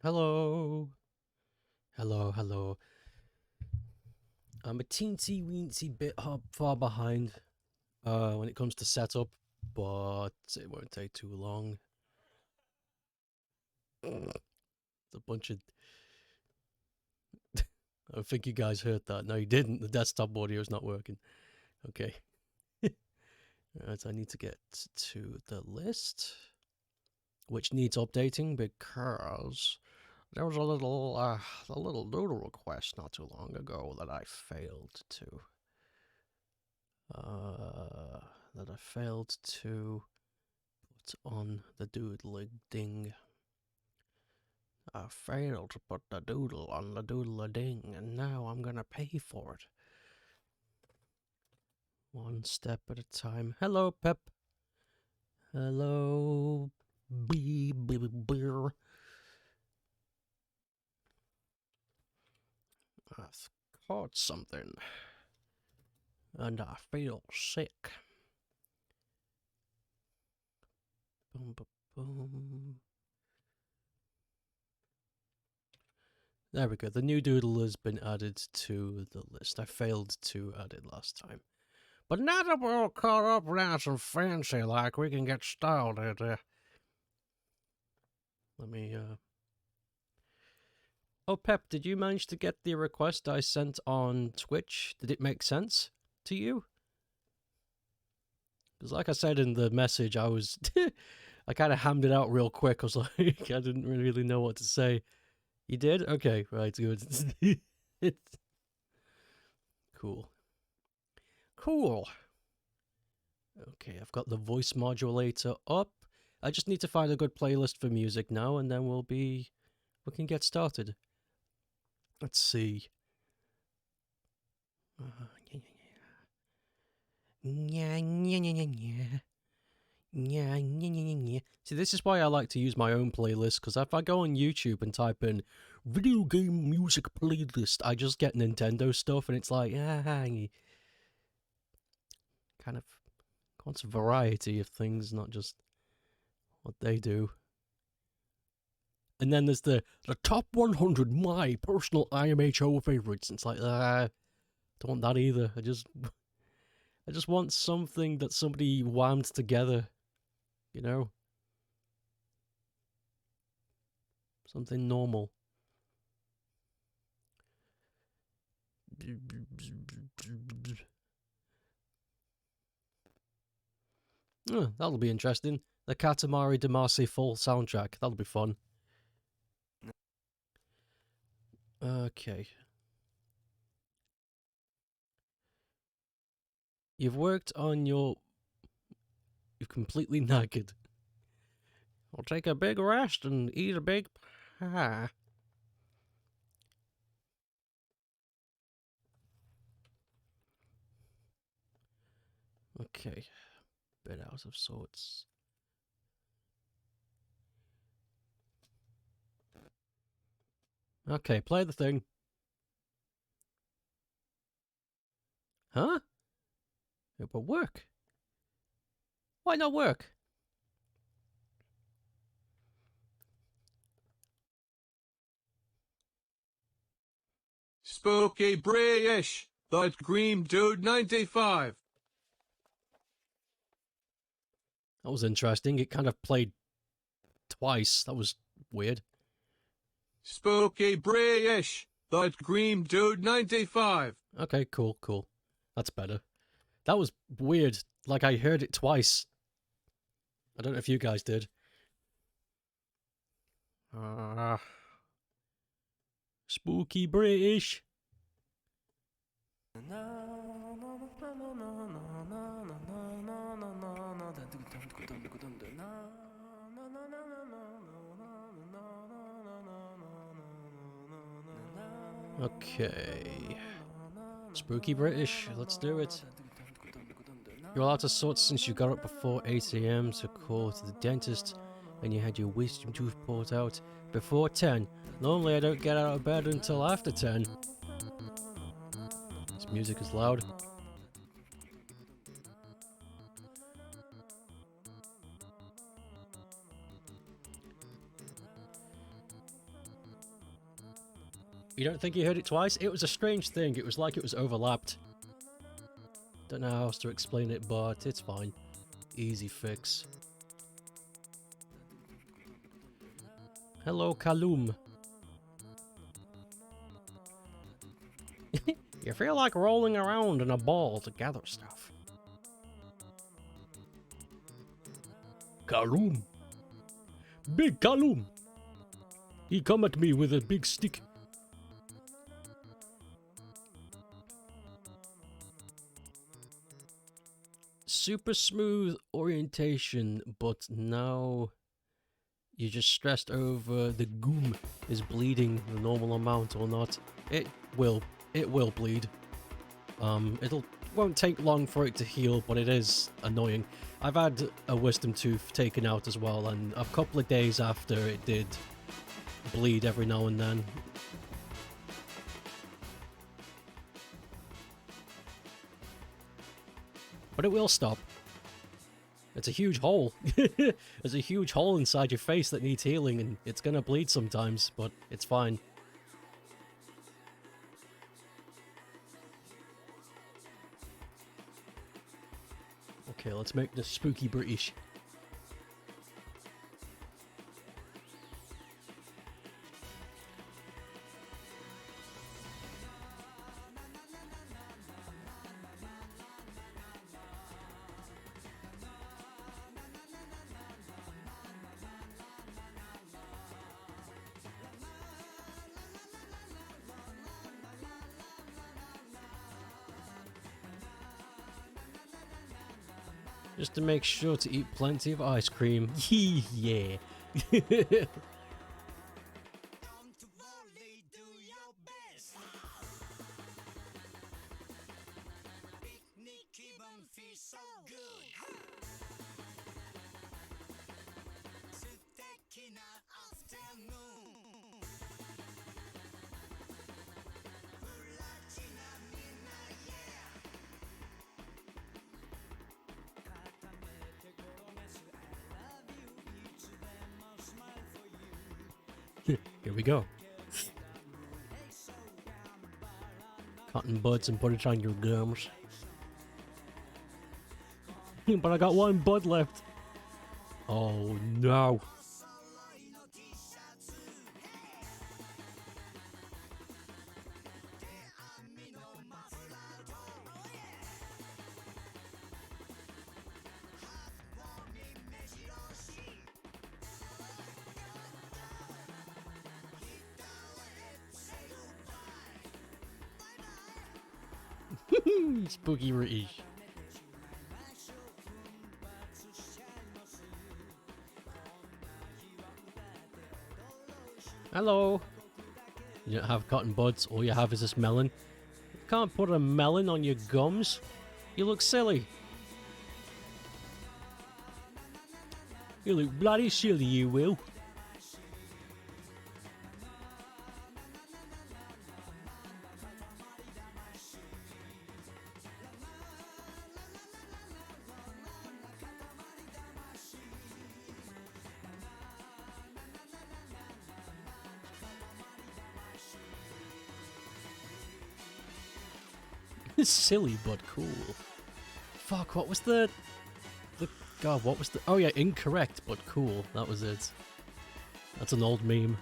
Hello. Hello, hello. I'm a teensy weensy bit far behind when it comes to setup, but it won't take too long. It's a bunch of... I think you guys heard that. No, you didn't. The desktop audio is not working. Okay. Right, I need to get to the list, which needs updating because there was a little Doodle request not too long ago that I failed to. That I failed to put on the doodling ding. I failed to put the doodle on the doodle-a-ding, and now I'm gonna pay for it. One step at a time. Hello, Pep. Hello, beer. I've caught something, and I feel sick. Boom, boom, boom. There we go. The new doodle has been added to the list. I failed to add it last time. But now that we're all caught up nice and fancy like, we can get started. Let me, Oh, Pep, did you manage to get the request I sent on Twitch? Did it make sense to you? Because like I said in the message, I was... I kind of hammed it out real quick. I was like, I didn't really know what to say. You did? Okay, right, good. It's... Cool. Cool. Okay, I've got the voice modulator up. I just need to find a good playlist for music now, and then we can get started. Let's see. See, this is why I like to use my own playlist, because if I go on YouTube and type in video game music playlist, I just get Nintendo stuff, and it's like, kind of wants a variety of things, not just what they do. And then there's the top 100 my personal IMHO favorites. It's like, don't want that either. I just want something that somebody whammed together, you know? Something normal. Oh, that'll be interesting. The Katamari Damacy full soundtrack. That'll be fun. Okay. You've worked on your... You've completely knackered. I'll take a big rest and eat a big pie. Okay. Bit out of sorts. Okay, play the thing. Huh? It will work. Why not work? Spooky British, that green dude 95. That was interesting. It kind of played twice. That was weird. Spooky British, that green dude 95. Okay, cool. That's better. That was weird. Like, I heard it twice. I don't know if you guys did. Spooky British. Okay. Spooky British, let's do it. You're allowed to sort since you got up before 8 AM to call to the dentist, and you had your wisdom tooth pulled out before 10. Normally I don't get out of bed until after 10. This music is loud. You don't think you heard it twice? It was a strange thing. It was like it was overlapped. Don't know how else to explain it, but it's fine. Easy fix. Hello, Kaloum. You feel like rolling around in a ball to gather stuff. Kaloum. Big Kaloum. He come at me with a big stick. Super smooth orientation, but now you're just stressed over the goom is bleeding the normal amount or not. It will bleed. Won't take long for it to heal, but it is annoying. I've had a wisdom tooth taken out as well, and a couple of days after it did bleed every now and then. But it will stop. It's a huge hole. There's a huge hole inside your face that needs healing, and it's gonna bleed sometimes, but it's fine. Okay, let's make this spooky British. Just to make sure to eat plenty of ice cream. Yeah. Here we go. Cotton buds and put it on your gums. But I got one bud left. Oh no. Spooky British. Hello. You don't have cotton buds, all you have is this melon. You can't put a melon on your gums. You look silly. You look bloody silly, you will. Silly but cool. Fuck, what was the God, what was the... Oh yeah, incorrect but cool. That was it. That's an old meme.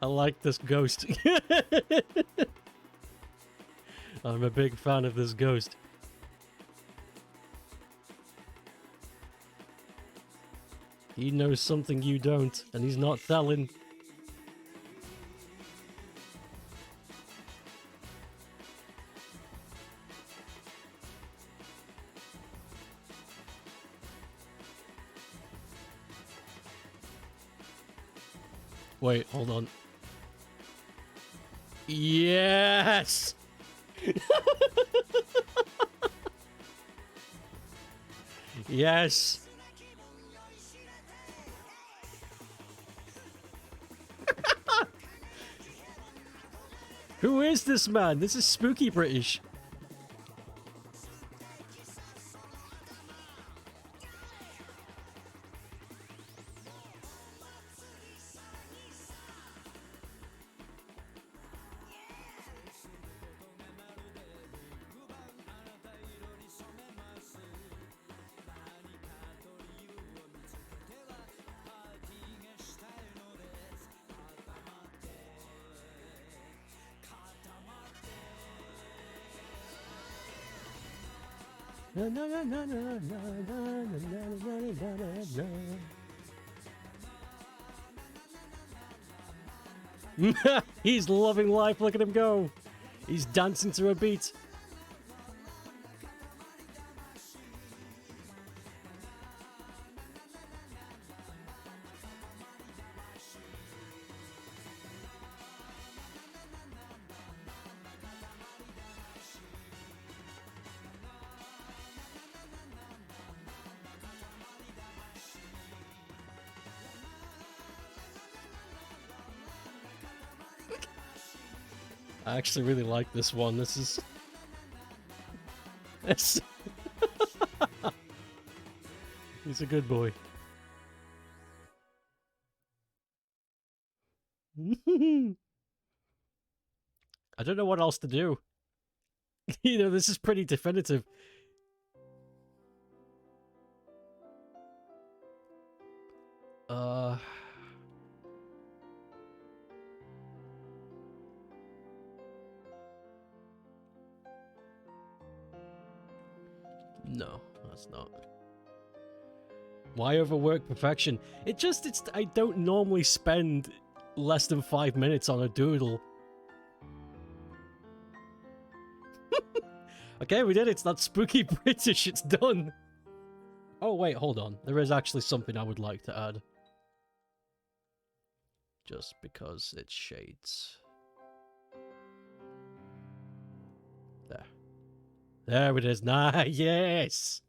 I like this ghost. I'm a big fan of this ghost. He knows something you don't, and he's not telling. Wait, hold on. Yes! Yes. Who is this man? This is spooky British. He's loving life. Look at him go. He's dancing to a beat. I actually really like this one. This is... It's... He's a good boy. I don't know what else to do. You know, this is pretty definitive. No, that's not. Why overwork perfection? I don't normally spend less than 5 minutes on a doodle. Okay, we did it. It's not spooky British. It's done. Oh, wait, hold on. There is actually something I would like to add. Just because it's shades. There. There it is. Nah, yes.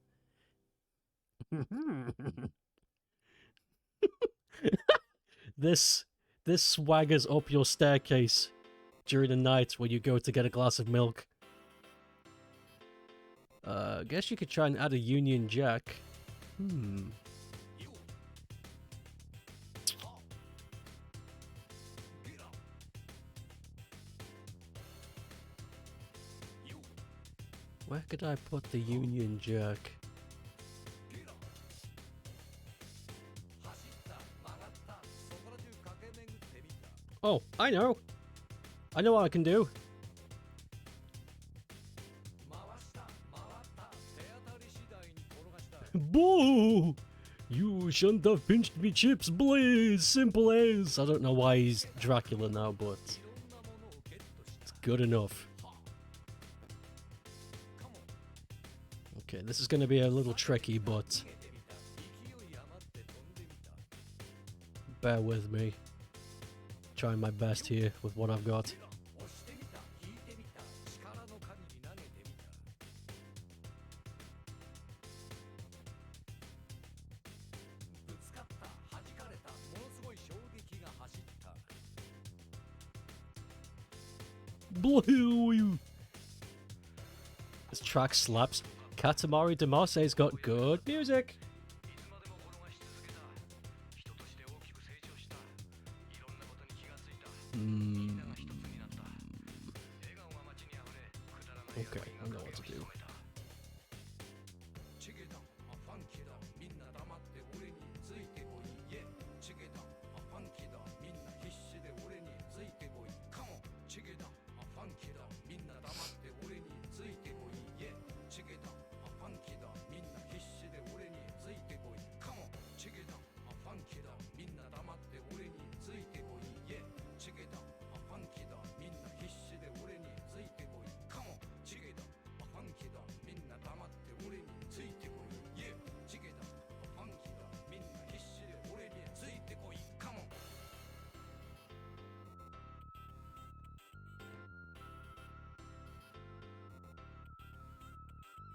This swaggers up your staircase during the night when you go to get a glass of milk. Guess you could try and add a Union Jack. Where could I put the Union Jack? Oh, I know! I know what I can do. Boo! You shouldn't have pinched me chips, please! Simple as! I don't know why he's Dracula now, but... it's good enough. Okay, this is gonna be a little tricky, but... bear with me. Trying my best here with what I've got. Blue. This track slaps. Katamari Damase's got good music. Okay, I know what to do.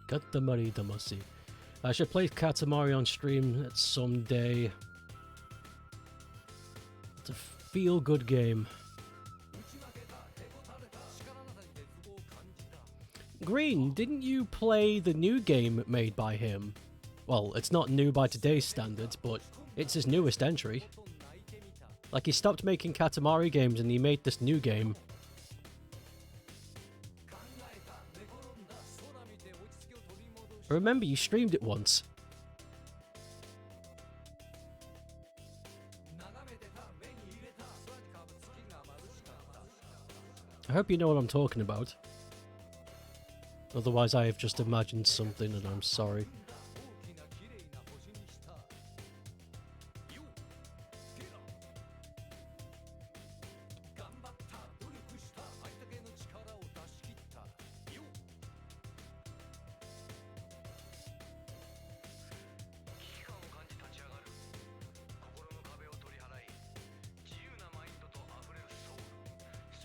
Katamari Damacy. I should play Katamari on stream at some day. It's a feel-good game. Green, didn't you play the new game made by him? Well, it's not new by today's standards, but it's his newest entry. Like, he stopped making Katamari games and he made this new game. I remember you streamed it once. I hope you know what I'm talking about. Otherwise I have just imagined something and I'm sorry.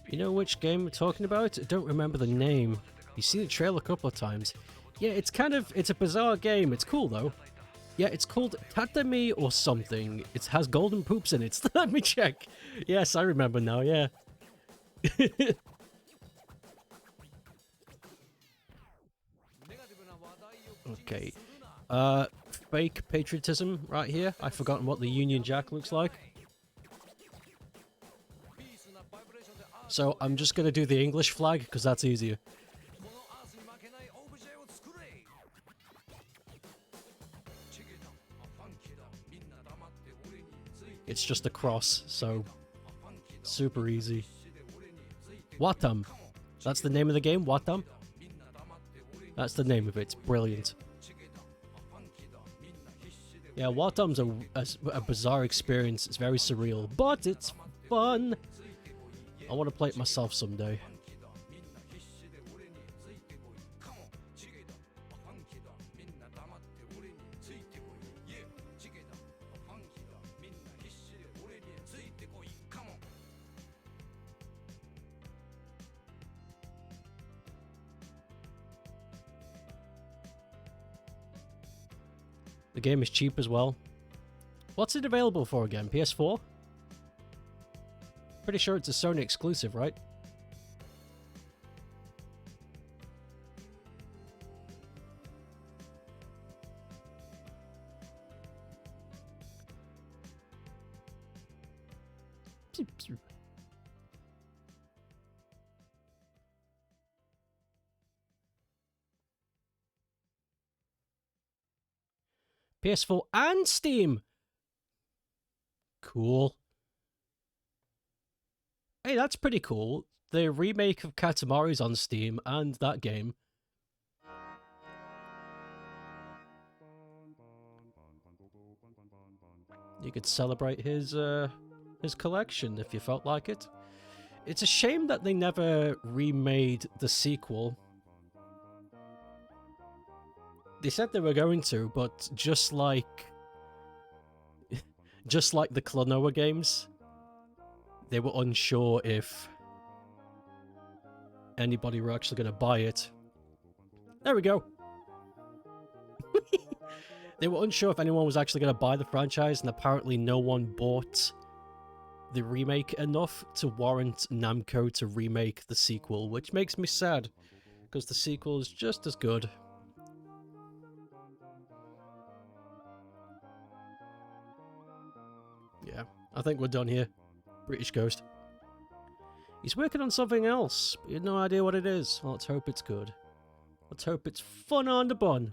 You know which game we're talking about? I don't remember the name. You see the trailer a couple of times. Yeah, it's a bizarre game. It's cool though. Yeah, it's called Tatami or something. It has golden poops in it. Let me check. Yes, I remember now, yeah. Okay. Fake patriotism right here. I've forgotten what the Union Jack looks like. So I'm just gonna do the English flag because that's easier. It's just a cross, so super easy. Watam. That's the name of the game, Watam. That's the name of it. It's brilliant. Yeah, Watam's a bizarre experience. It's very surreal, but it's fun. I want to play it myself someday. The game is cheap as well. What's it available for again? PS4? Pretty sure it's a Sony exclusive, right? PS4 and Steam! Cool. Hey, that's pretty cool. The remake of Katamari's on Steam and that game. You could celebrate his collection if you felt like it. It's a shame that they never remade the sequel. They said they were going to, but just like the Klonoa games, they were unsure if anybody were actually going to buy it. There we go. They were unsure if anyone was actually going to buy the franchise, and apparently no one bought the remake enough to warrant Namco to remake the sequel, which makes me sad, because the sequel is just as good. Yeah, I think we're done here. British Ghost. He's working on something else, but you have no idea what it is. Well, let's hope it's good. Let's hope it's fun on the bun.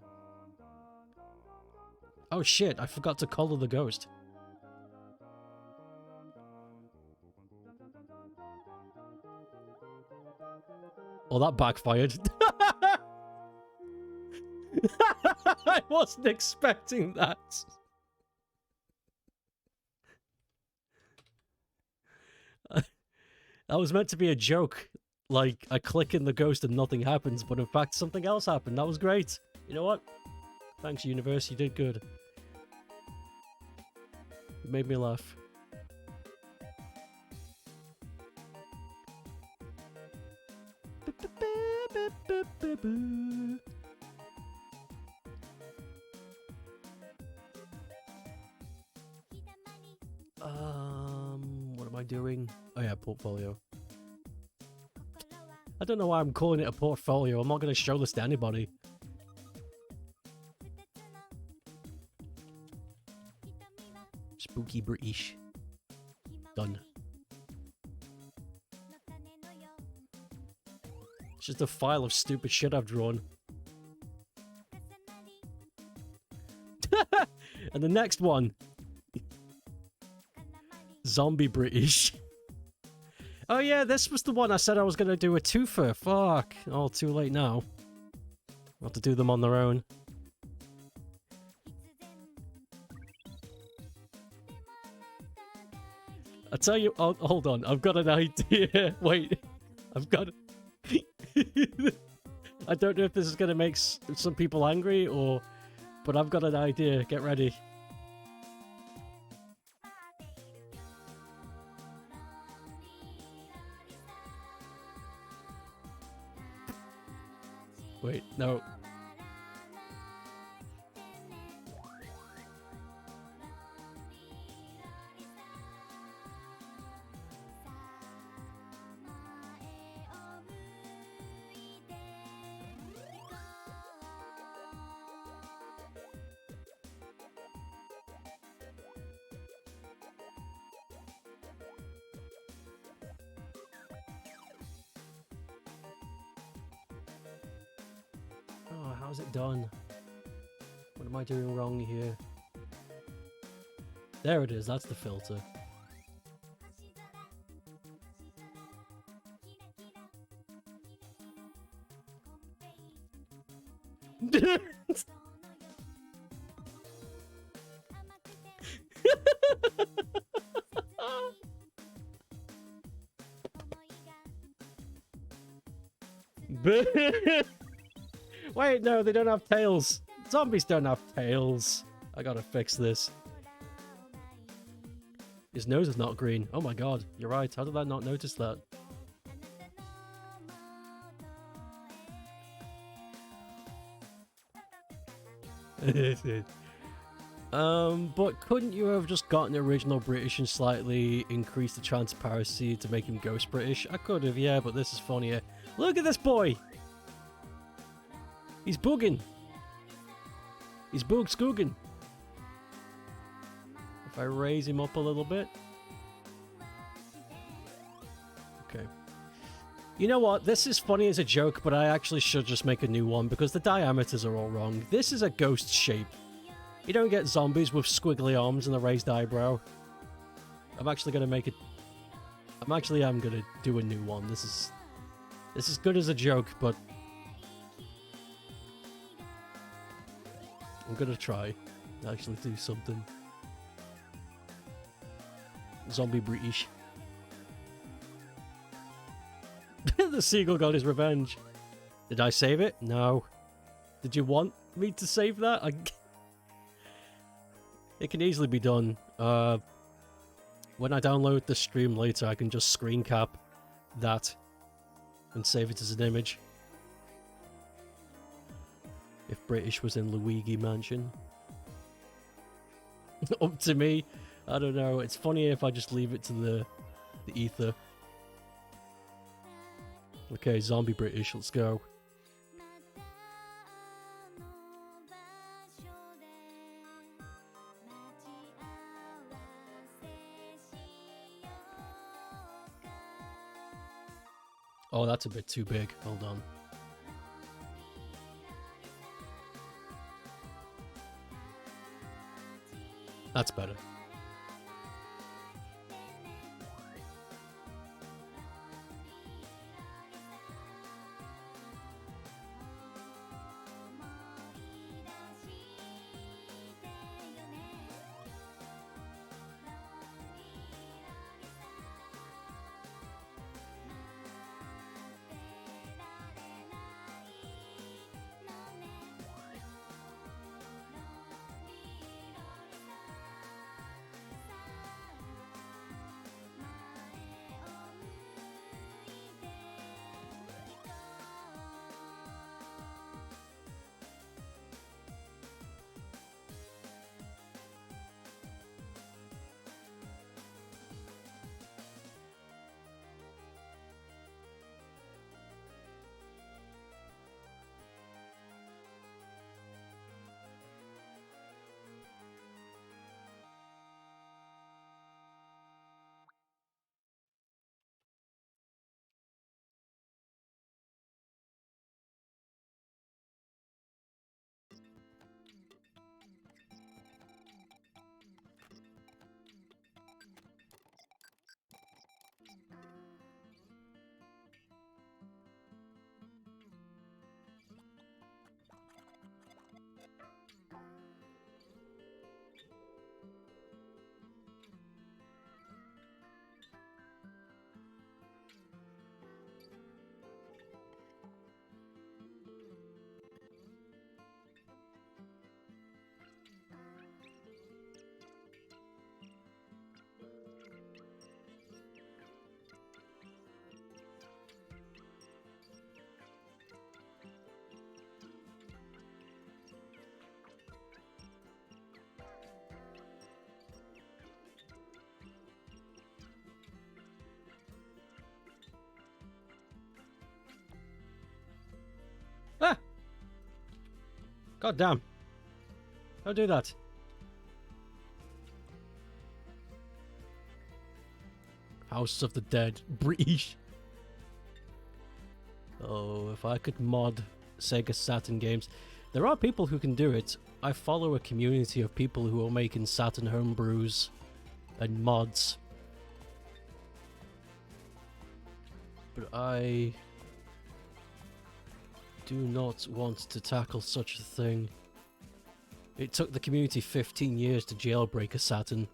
Oh shit, I forgot to color the ghost. Oh, that backfired. I wasn't expecting that. That was meant to be a joke. Like, I click in the ghost and nothing happens, but in fact something else happened. That was great. You know what? Thanks, universe. You did good. You made me laugh. I doing? Oh yeah, portfolio. I don't know why I'm calling it a portfolio. I'm not going to show this to anybody. Spooky British. Done. It's just a file of stupid shit I've drawn. And the next one. Zombie British. Oh yeah, this was the one I said I was going to do a twofer. Fuck. Oh, too late now. I'll have to do them on their own. I tell you, oh, hold on, I've got an idea. Wait, I've got... I don't know if this is going to make some people angry or... But I've got an idea. Get ready. Wait, no. Oh, how's it done? What am I doing wrong here? There it is, that's the filter. Wait, no, they don't have tails. Zombies don't have tails. I gotta fix this. His nose is not green. Oh my god, you're right. How did I not notice that? But couldn't you have just gotten the original British and slightly increased the transparency to make him ghost British? I could have, yeah, but this is funnier. Look at this boy! He's bugging. He's boog skooging. If I raise him up a little bit. Okay. You know what? This is funny as a joke, but I actually should just make a new one because the diameters are all wrong. This is a ghost shape. You don't get zombies with squiggly arms and a raised eyebrow. I'm actually going to make it... I'm going to do a new one. This is good as a joke, but... I'm going to try to actually do something. Zombie British. The seagull got his revenge. Did I save it? No. Did you want me to save that? It can easily be done. When I download the stream later, I can just screen cap that and save it as an image. If British was in Luigi Mansion. Up to me. I don't know. It's funny if I just leave it to the ether. Okay, zombie British, let's go. Oh, that's a bit too big. Hold on. That's better. God damn. Don't do that. House of the Dead. British. Oh, if I could mod Sega Saturn games. There are people who can do it. I follow a community of people who are making Saturn homebrews and mods. But I do not want to tackle such a thing. It took the community 15 years to jailbreak a Saturn.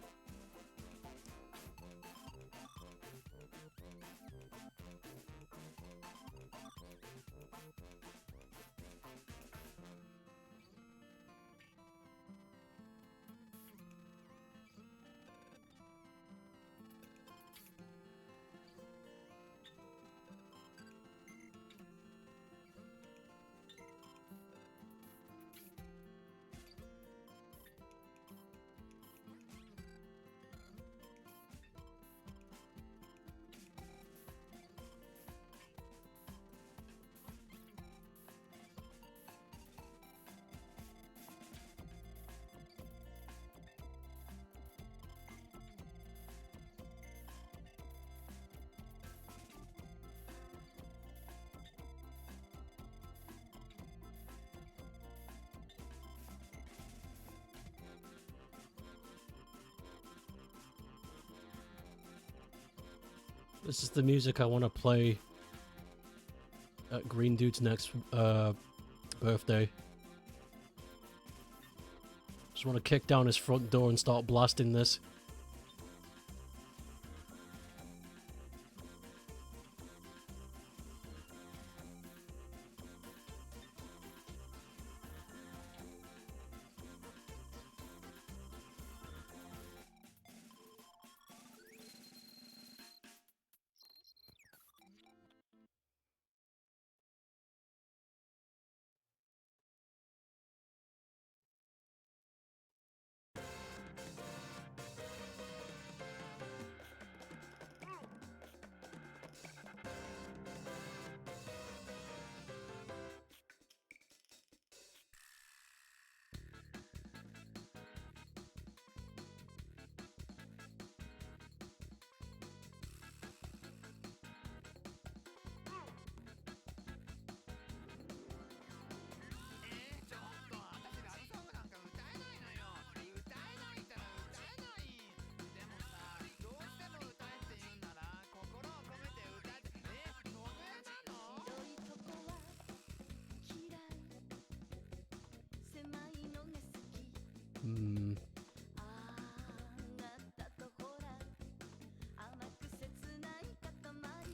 This is the music I want to play at Green Dude's next birthday. Just want to kick down his front door and start blasting this.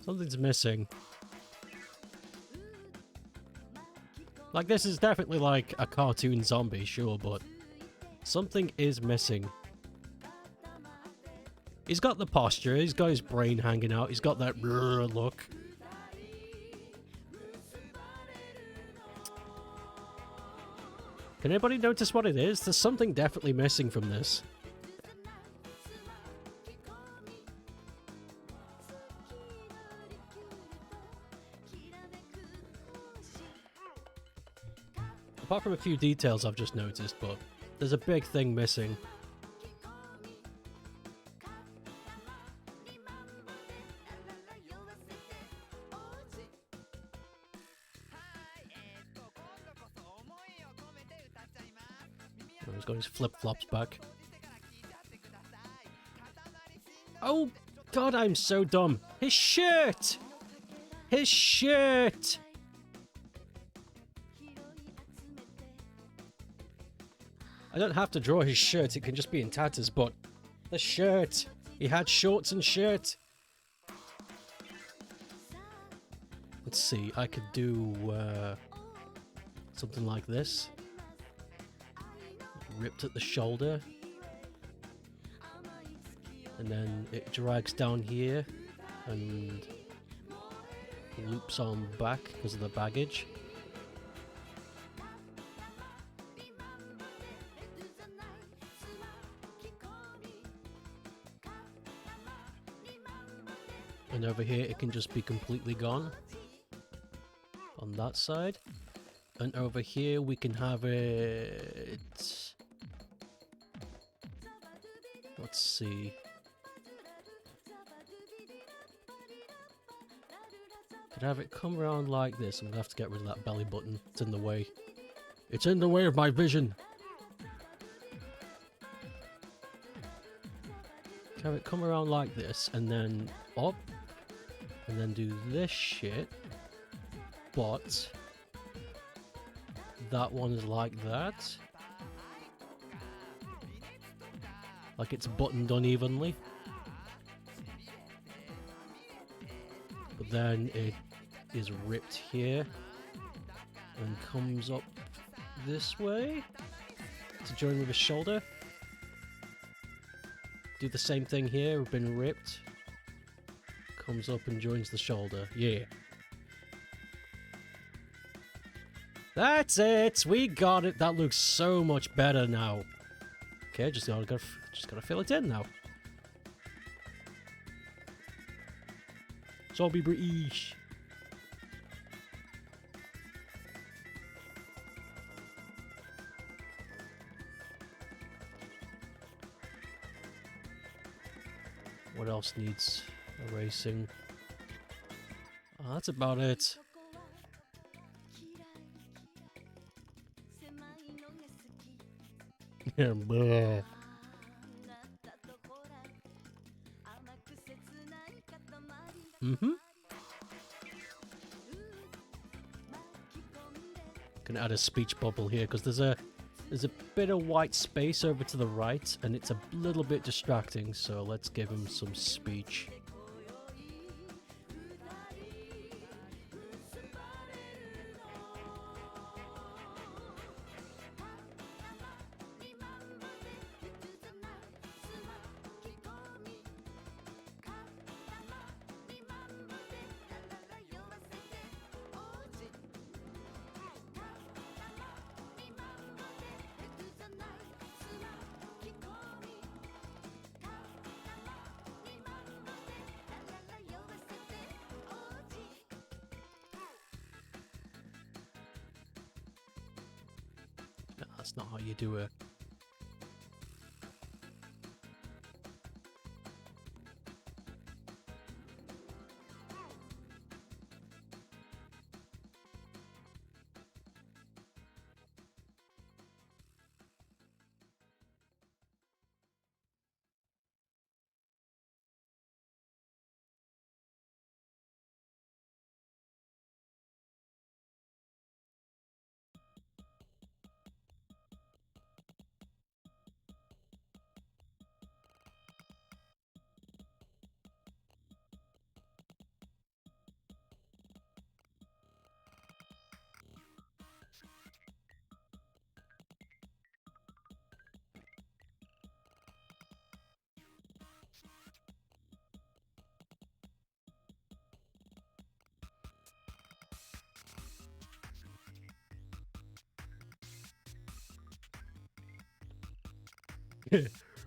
Something's missing. Like, this is definitely like a cartoon zombie, sure, but something is missing. He's got the posture, he's got his brain hanging out, he's got that look. Can anybody notice what it is? There's something definitely missing from this. Apart from a few details I've just noticed, but there's a big thing missing. Oh, he's got his flip-flops back. Oh, God, I'm so dumb. His shirt! His shirt! I don't have to draw his shirt, it can just be in tatters, but the shirt! He had shorts and shirt! Let's see, I could do something like this. Ripped at the shoulder. And then it drags down here and loops on back because of the baggage. And over here it can just be completely gone on that side. And over here we can have it... Let's see. Could have it come around like this. I'm gonna have to get rid of that belly button. It's in the way. It's in the way of my vision. Have it come around like this and then up. And then do this shit. But that one is like that. Like it's buttoned unevenly. But then it is ripped here and comes up this way to join with the shoulder. Do the same thing here, we've been ripped. Comes up and joins the shoulder. Yeah. That's it! We got it! That looks so much better now. Okay, just gotta fill it in now. Zombie British. What else needs erasing? Oh, that's about it. Bleh. Gonna add a speech bubble here because there's a bit of white space over to the right and it's a little bit distracting, so let's give him some speech. No, that's not how you do it.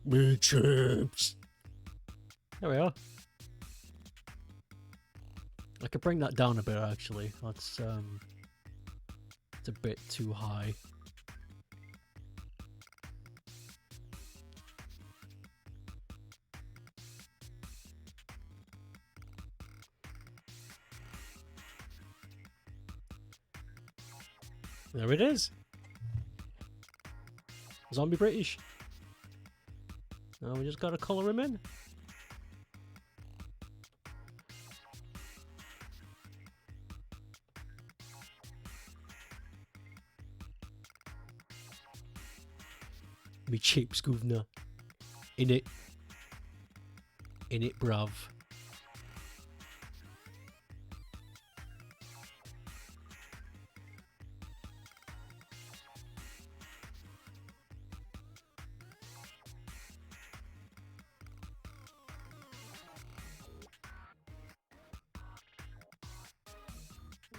Me chips. There we are. I could bring that down a bit actually. That's it's a bit too high. There it is. Zombie British. Now we just gotta colour him in. Me cheap governor. In it, bruv.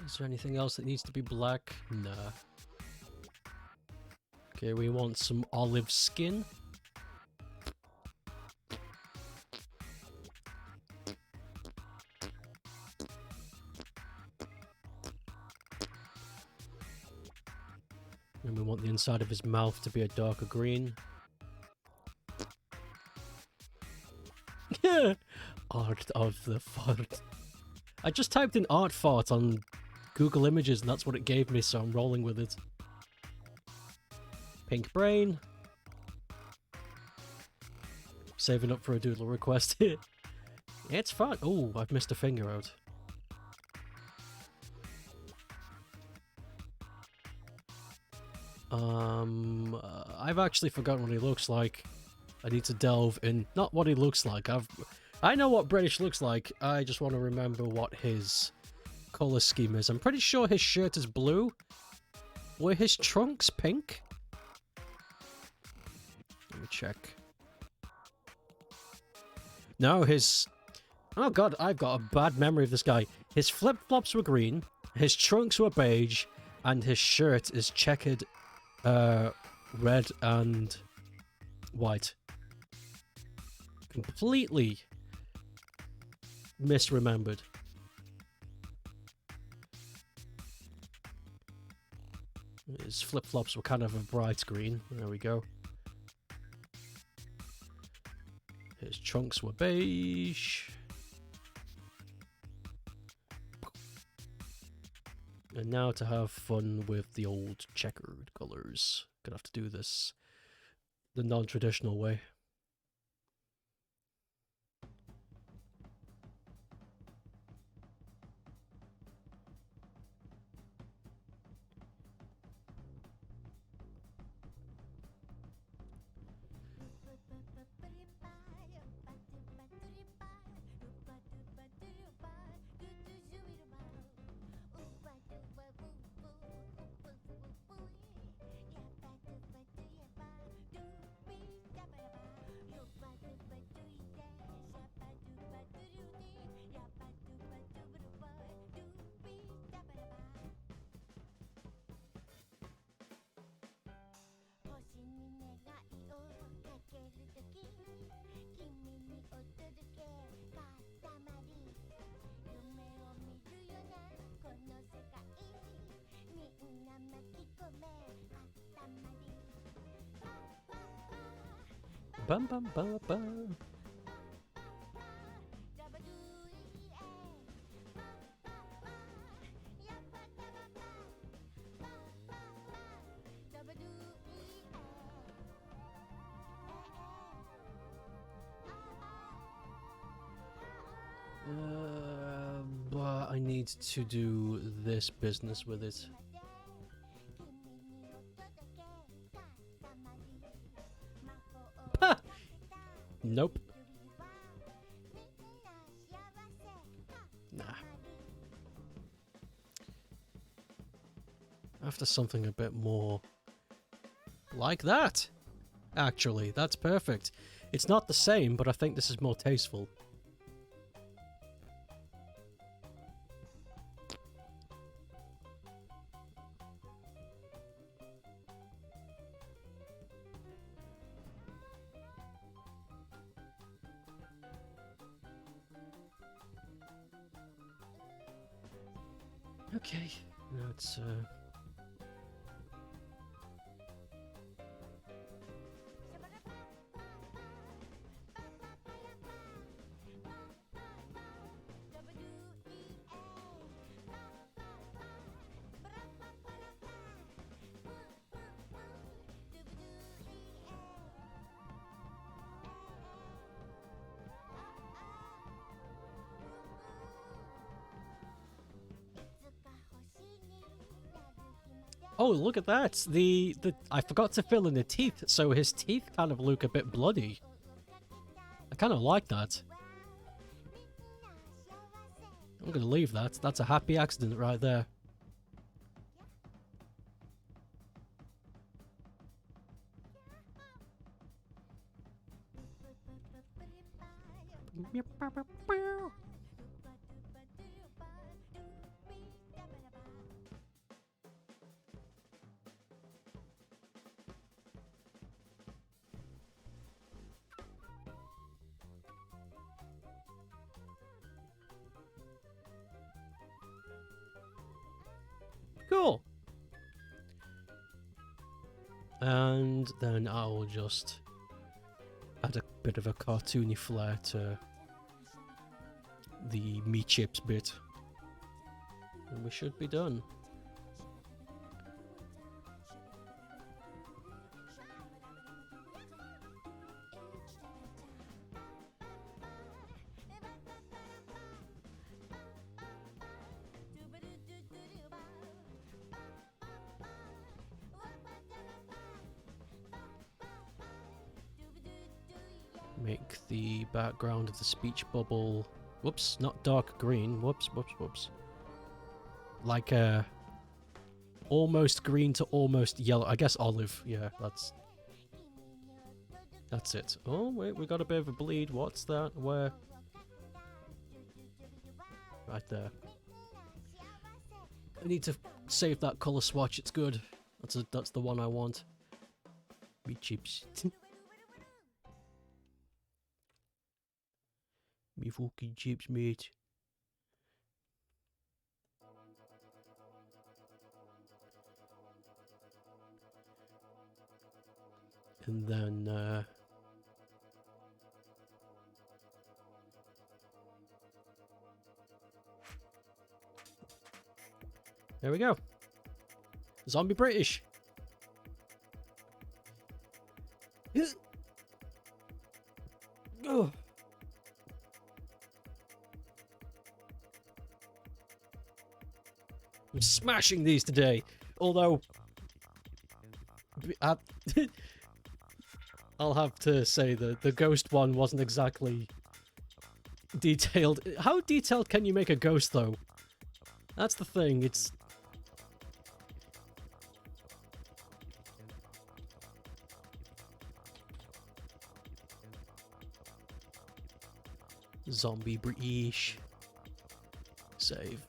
Is there anything else that needs to be black? Nah. Okay, we want some olive skin. And we want the inside of his mouth to be a darker green. Art of the fart. I just typed in art fart on Google Images and that's what it gave me, so I'm rolling with it. Pink brain. Saving up for a doodle request. It's fun. Oh, I've missed a finger out. I've actually forgotten what he looks like. I need to delve in. Not what he looks like. I know what British looks like. I just want to remember what his color scheme is. I'm pretty sure his shirt is blue. Were his trunks pink? Let me check. No, his... Oh god, I've got a bad memory of this guy. His flip-flops were green, his trunks were beige, and his shirt is checkered red and white. Completely misremembered. His flip-flops were kind of a bright green. There we go. His trunks were beige. And now to have fun with the old checkered colours. Gonna have to do this the non-traditional way. Bum bum bum bum. But I need to do this business with it. Ha! Nope. Nah. After something a bit more like that. Actually, that's perfect. It's not the same, but I think this is more tasteful. Okay, let's Oh, look at that! The I forgot to fill in the teeth, so his teeth kind of look a bit bloody. I kind of like that. I'm gonna leave that. That's a happy accident right there. Cool. And then I'll just add a bit of a cartoony flair to the meat chips bit. And we should be done. Make the background of the speech bubble, whoops, not dark green, whoops, like a almost green to almost yellow, I guess olive, yeah, that's it. Oh wait, we got a bit of a bleed, what's that, where? Right there. I need to save that colour swatch, it's good, that's the one I want. Meat chips. Me fucking chips, mate. And then, there we go. Zombie British. Ugh. I'm smashing these today, although I'll have to say that the ghost one wasn't exactly detailed. How detailed can you make a ghost, though? That's the thing, it's... Zombie British. Save.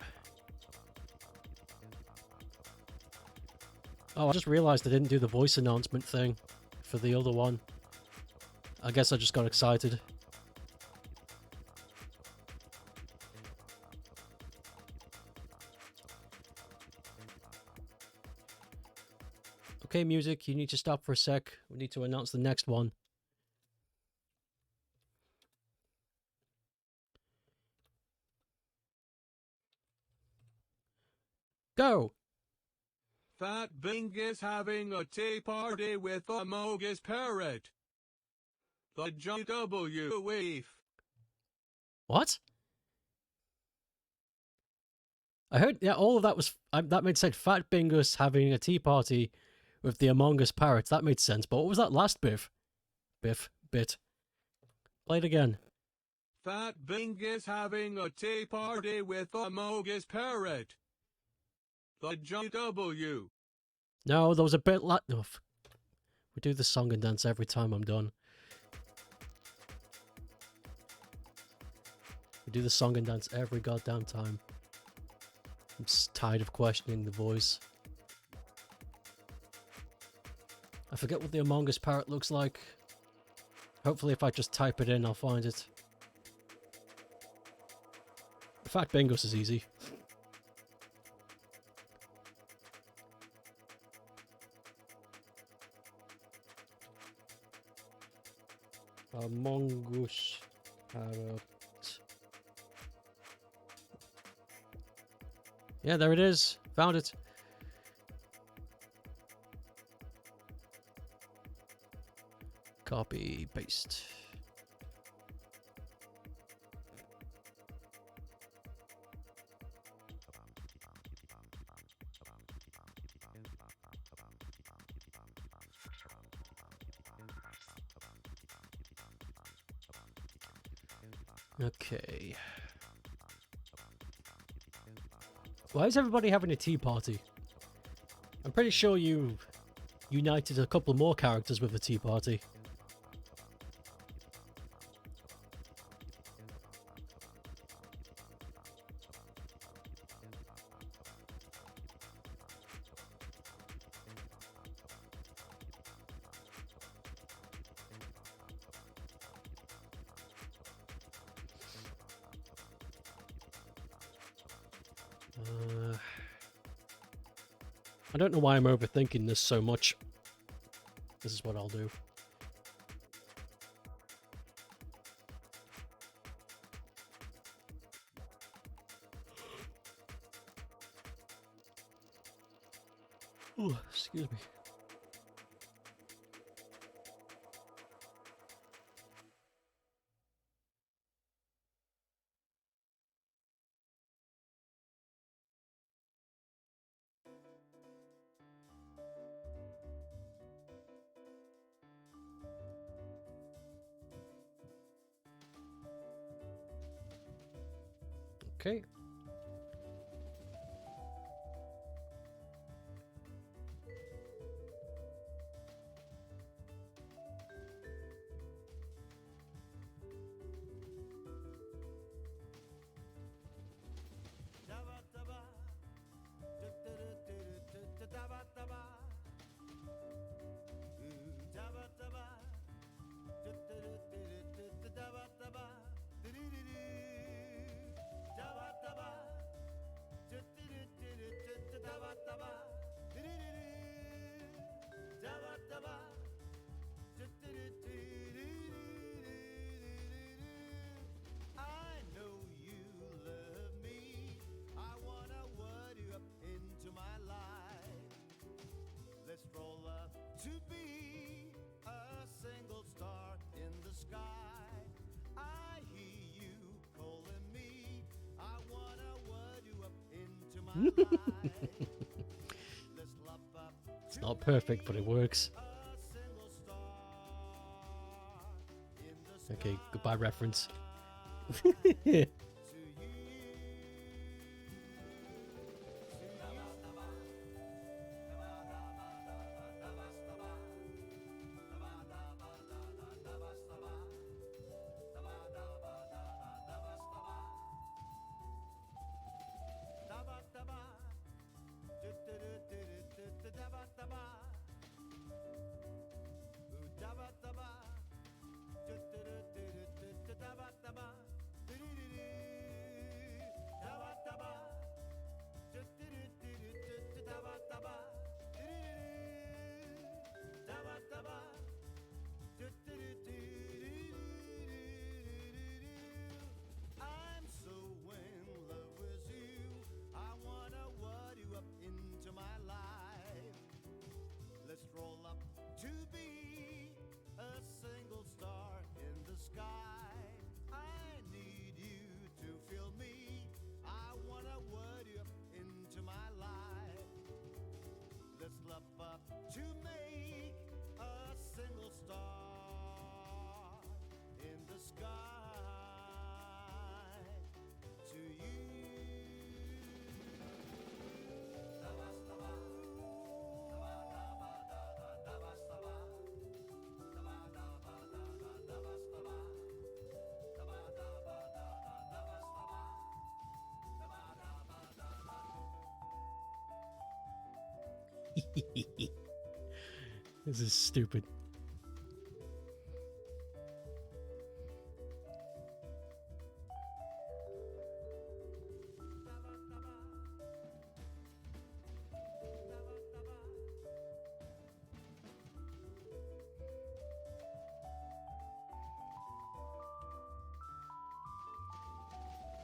Oh, I just realised I didn't do the voice announcement thing for the other one. I guess I just got excited. Okay, music, you need to stop for a sec. We need to announce the next one. Go! Fat Bing is having a tea party with a Mogus parrot. The JW wave. What? I heard, yeah, all of that was, that made sense. Fat Bingus having a tea party with the Among Us parrots. That made sense. But what was that last bit? Bit. Play it again. Fat Bing is having a tea party with a Mogus parrot. The JW. No, there was a bit like... Oh, we do the song and dance every time I'm done. We do the song and dance every goddamn time. I'm tired of questioning the voice. I forget what the Among Us parrot looks like. Hopefully if I just type it in, I'll find it. Fat Bingus is easy. Among Us parrot. Yeah, there it is. Found it. Copy, paste. Okay. Why is everybody having a tea party? I'm pretty sure you united a couple more characters with the tea party. I don't know why I'm overthinking this so much. This is what I'll do. Ooh, excuse me. Okay. I know you love me. I wanna word you up into my life. Let's roll up to be a single star in the sky. I hear you calling me. I wanna word you up into my life. Let's love up It's not perfect, but it works. a single star in the sky. Okay, goodbye reference. I'm so in love with you. I wanna word you up into my life. Let's roll up to be a single star in the sky. I need you to feel me. I wanna word you up into my life. Let's love up to make a single star in the sky to you. This is stupid.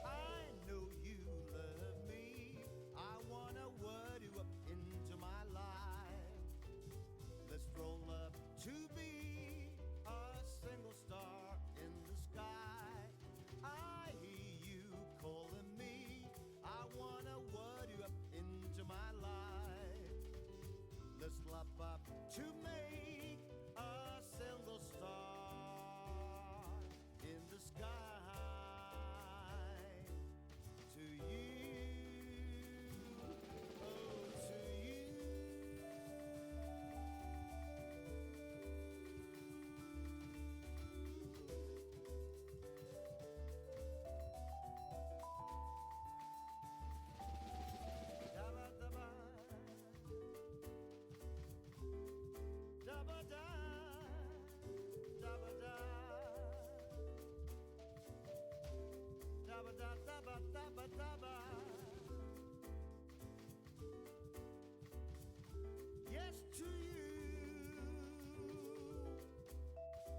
I know you love me. I wanna word you up into my life. Let's roll up to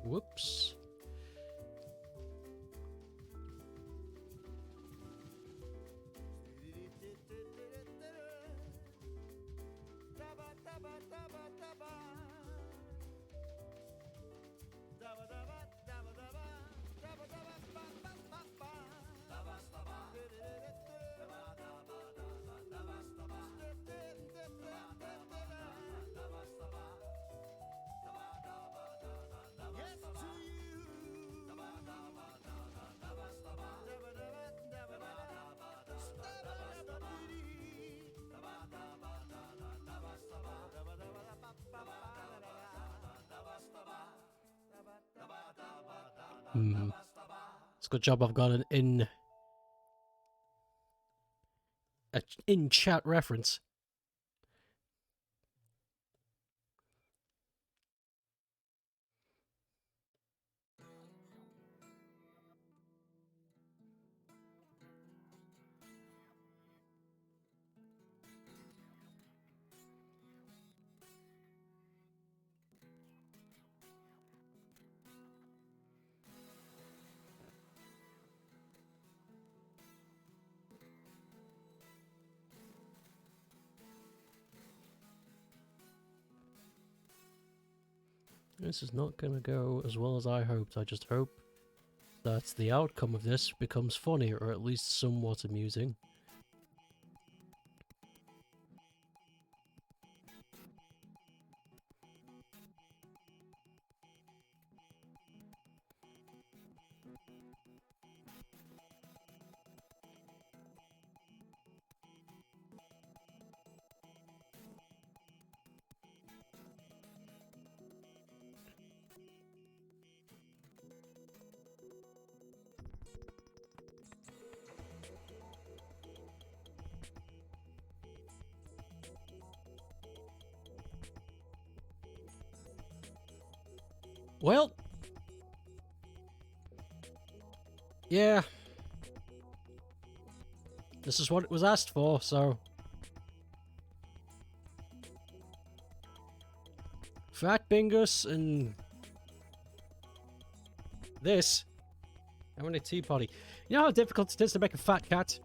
Whoops. It's a good job I've got an in-chat reference. This is not going to go as well as I hoped. I just hope that the outcome of this becomes funny, or at least somewhat amusing. Well, yeah, this is what it was asked for, so Fat Bingus and this. How many tea party? You know how difficult it is to make a fat cat?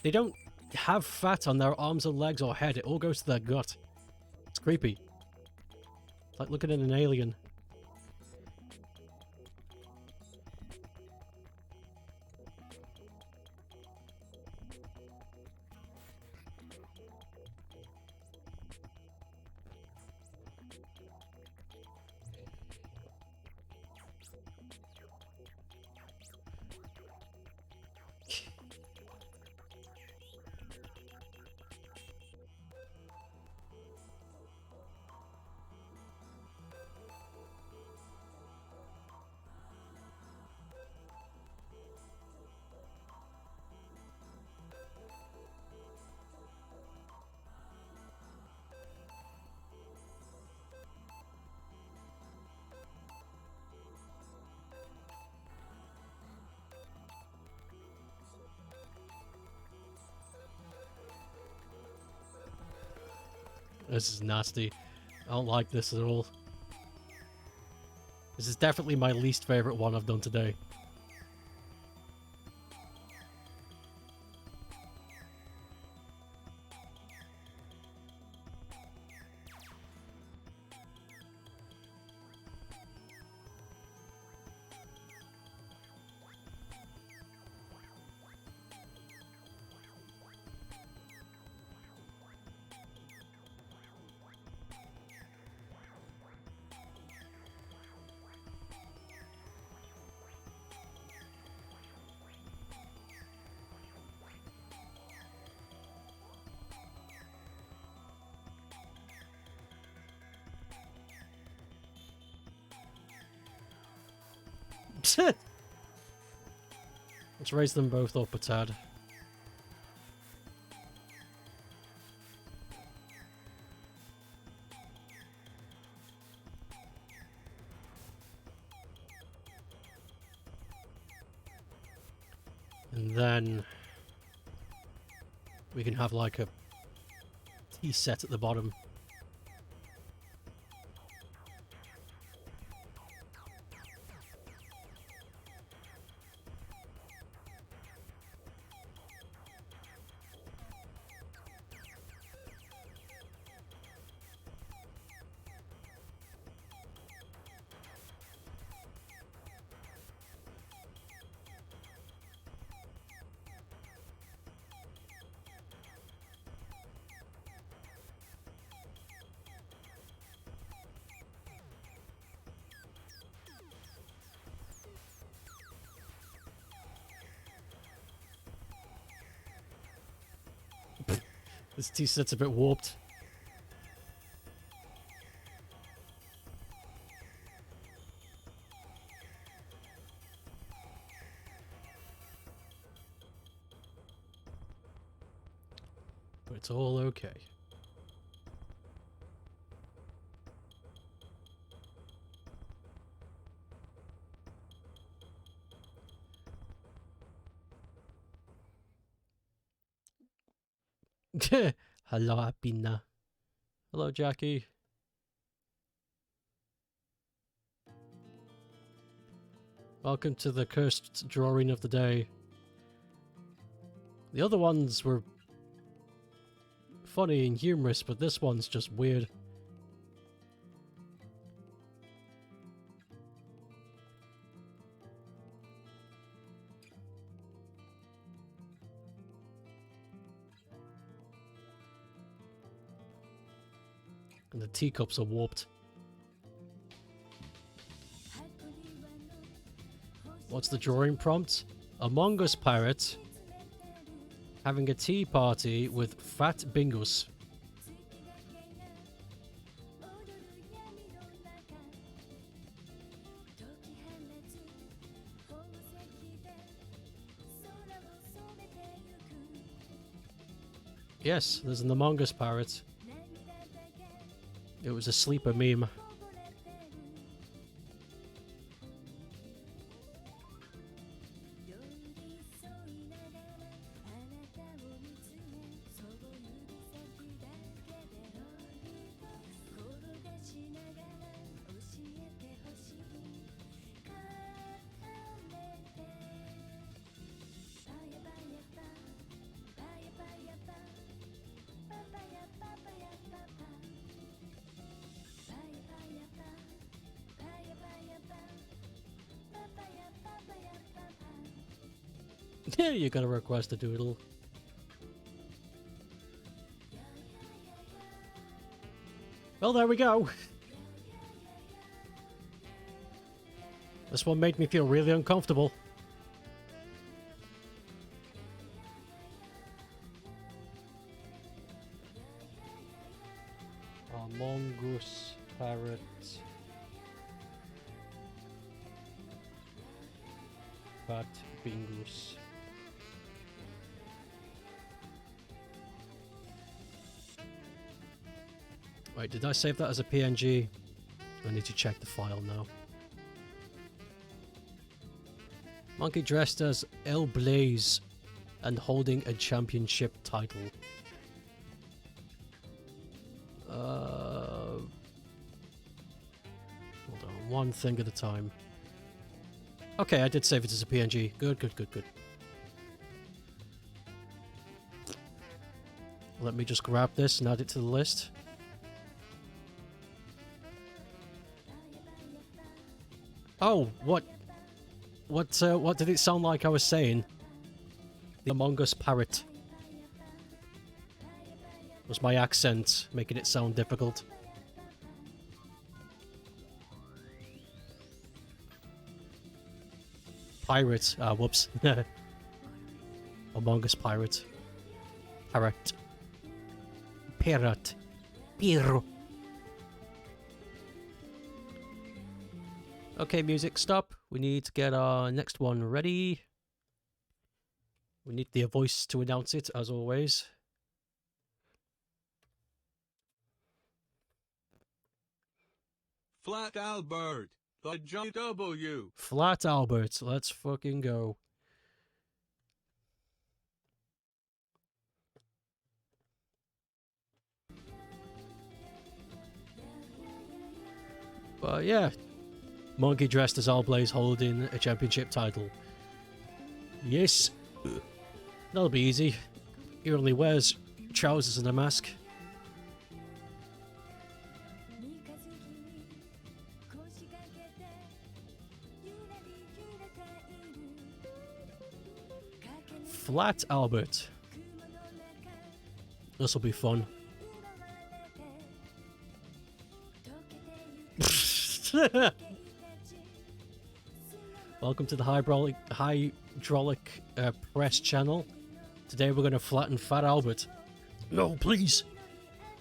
They don't have fat on their arms and legs or head. It all goes to their gut. It's creepy. It's like looking at an alien. This is nasty. I don't like this at all. This is definitely my least favorite one I've done today. Let's raise them both up a tad. And then we can have like a tea set at the bottom. This tea set's a bit warped. But it's all okay. Hello, Apina. Hello, Jackie. Welcome to the cursed drawing of the day. The other ones were funny and humorous, but this one's just weird. And the teacups are warped. What's the drawing prompt? Among Us pirate having a tea party with Fat Bingus. Yes, there's an Among Us pirate. It was a sleeper meme. Yeah, you gotta request a doodle. Well, there we go. This one made me feel really uncomfortable. Among Us parrot. Fat Bingus. Wait, did I save that as a PNG? I need to check the file now. Monkey dressed as El Blaze and holding a championship title. Hold on, one thing at a time. Okay, I did save it as a PNG. Good, good, good, good. Let me just grab this and add it to the list. Oh, what did it sound like I was saying? The Among Us parrot. Was my accent making it sound difficult? Pirate. Ah, whoops. Among Us pirate. Parrot. Parrot. Pirro. Okay, music, stop. We need to get our next one ready. We need the voice to announce it, as always. Flat Albert, the JW. Flat Albert, let's fucking go. But yeah. Monkey dressed as Alblaze holding a championship title. Yes. That'll be easy. He only wears trousers and a mask. Flat Albert. This'll be fun. Welcome to the hydraulic press channel. Today we're going to flatten Fat Albert. No, please.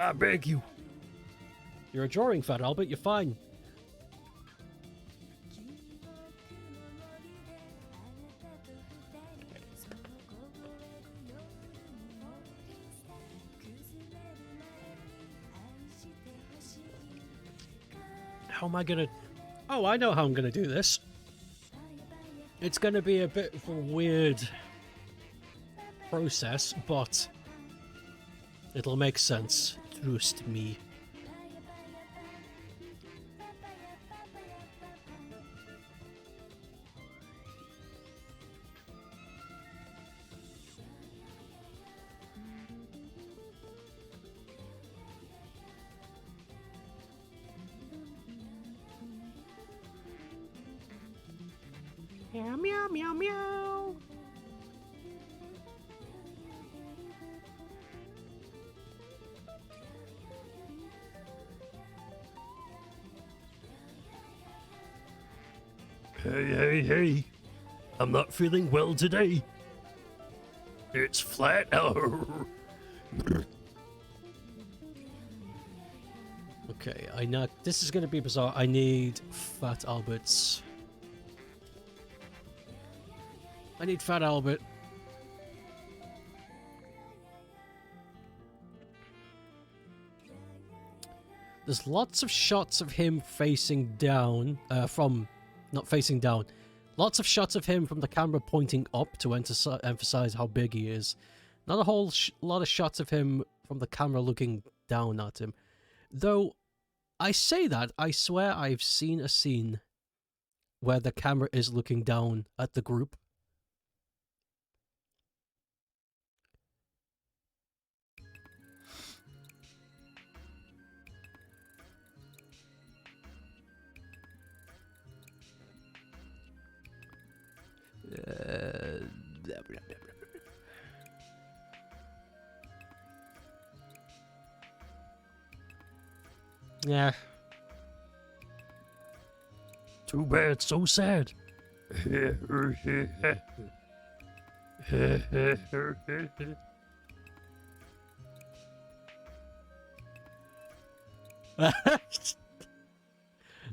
I beg you. You're a drawing, Fat Albert. You're fine. How am I gonna... Oh, I know how I'm gonna do this. It's gonna be a bit of a weird process, but it'll make sense. Trust me. Meow, meow, meow, meow. Hey. I'm not feeling well today. It's flat. Okay, I know this is going to be bizarre. I need Fat Albert's. I need Fat Albert. There's lots of shots of him facing down, not facing down. Lots of shots of him from the camera pointing up to emphasize how big he is. Not a whole lot of shots of him from the camera looking down at him. Though, I say that, I swear I've seen a scene where the camera is looking down at the group. Yeah. Too bad, so sad.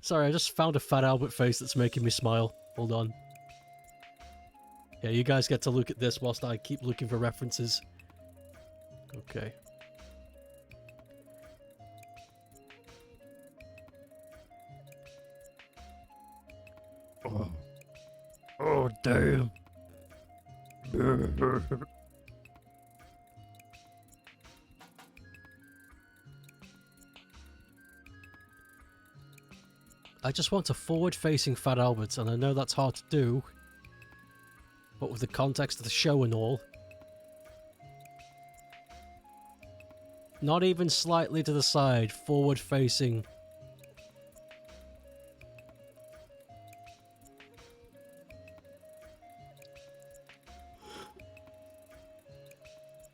Sorry, I just found a Fat Albert face that's making me smile. Hold on. Yeah, you guys get to look at this whilst I keep looking for references. Okay. Oh damn. I just want a forward-facing Fat Albert, and I know that's hard to do. But with the context of the show and all. Not even slightly to the side, forward-facing.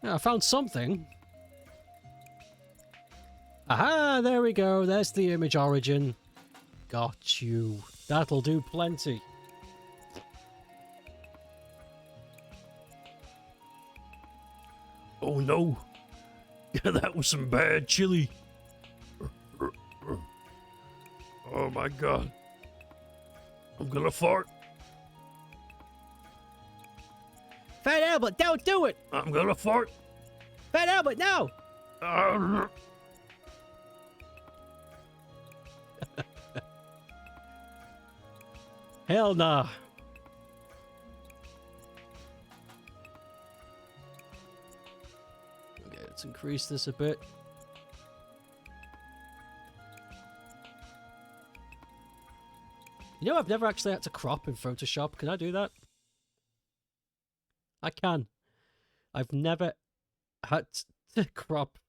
Yeah, I found something. Aha, there we go. There's the image origin. Got you. That'll do plenty. Oh no. That was some bad chili. Oh my god. I'm gonna fart. Fat Albert, don't do it! I'm gonna fart. Fat Albert, no! Hell nah. Okay, let's increase this a bit. You know, I've never actually had to crop in Photoshop. Can I do that? I can. I've never had to crop.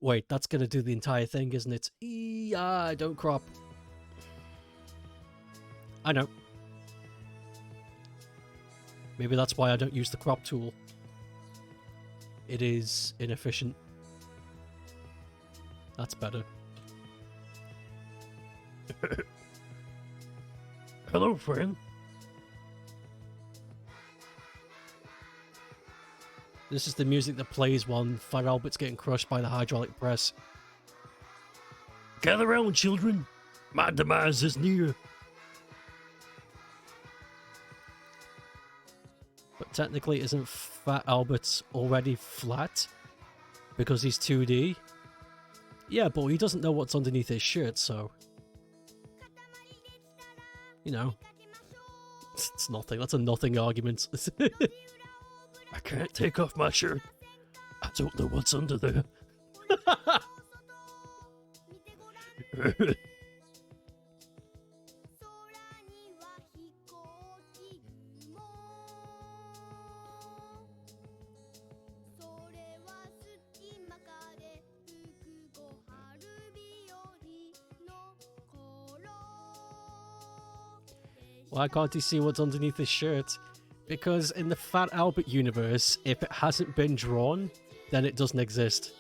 Wait, that's gonna do the entire thing, isn't it? Don't crop. I know. Maybe that's why I don't use the crop tool. It is inefficient. That's better. Hello, friend. This is the music that plays when Fat Albert's getting crushed by the hydraulic press. Gather round, children. My demise is near. But technically, isn't Fat Albert already flat? Because he's 2D? Yeah, but he doesn't know what's underneath his shirt, so... You know. It's nothing. That's a nothing argument. I can't take off my shirt. I don't know what's under there. Why can't he see what's underneath his shirt? Because in the Fat Albert universe, if it hasn't been drawn, then it doesn't exist.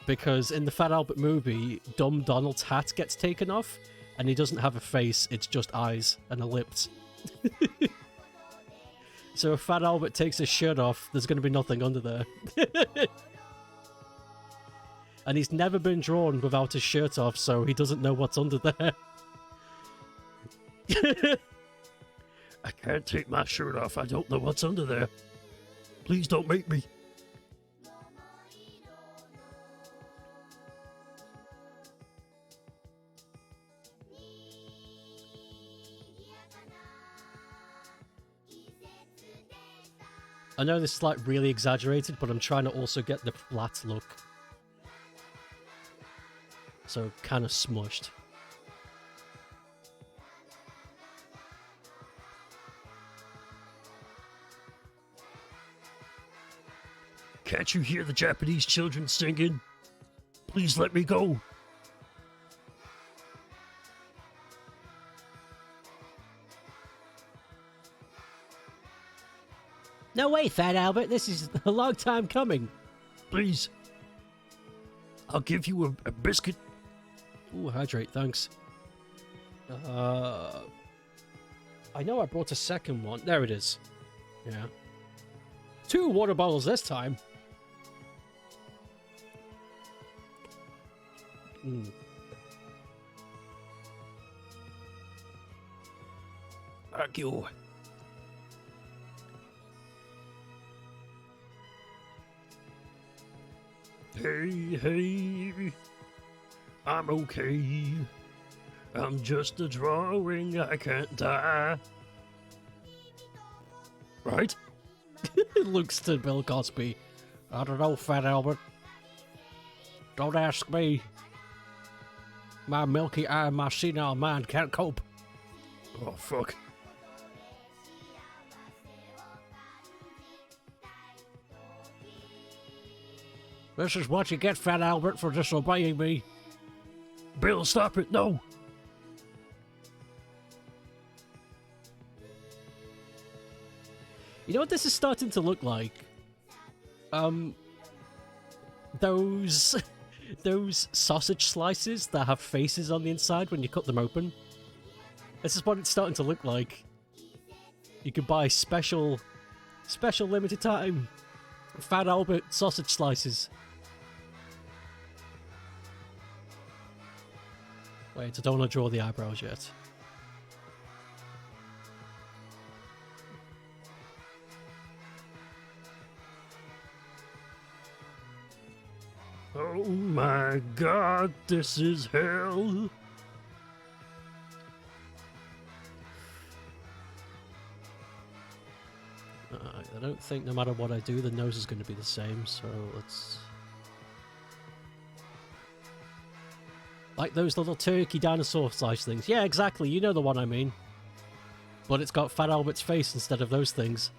Because in the Fat Albert movie, Dumb Donald's hat gets taken off, and he doesn't have a face, it's just eyes and a lips. So if Fat Albert takes his shirt off, there's going to be nothing under there. And he's never been drawn without his shirt off, so he doesn't know what's under there. I can't take my shirt off. I don't know what's under there. Please don't make me. I know this is like really exaggerated, but I'm trying to also get the flat look. So kind of smushed. Can't you hear the Japanese children singing? Please let me go. No way, Fat Albert. This is a long time coming. Please. I'll give you a biscuit. Ooh, hydrate, thanks. I know I brought a second one. There it is. Yeah. 2 water bottles this time. Thank you. Hey, I'm okay. I'm just a drawing, I can't die. Right? Looks to Bill Cosby. I don't know, Fat Albert. Don't ask me. My milky eye, my senile mind can't cope. Oh, fuck. This is what you get, Fat Albert, for disobeying me. Bill, stop it, no! You know what this is starting to look like? Those sausage slices that have faces on the inside when you cut them open. This is what it's starting to look like. You could buy special limited time Fat Albert sausage slices. Wait, I don't want to draw the eyebrows yet. Oh my god, this is hell. I don't think no matter what I do, the nose is going to be the same, so let's... Like those little turkey dinosaur slice things. Yeah, exactly, you know the one I mean. But it's got Fat Albert's face instead of those things.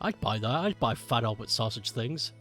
I'd buy that. I'd buy Fat Albert sausage things.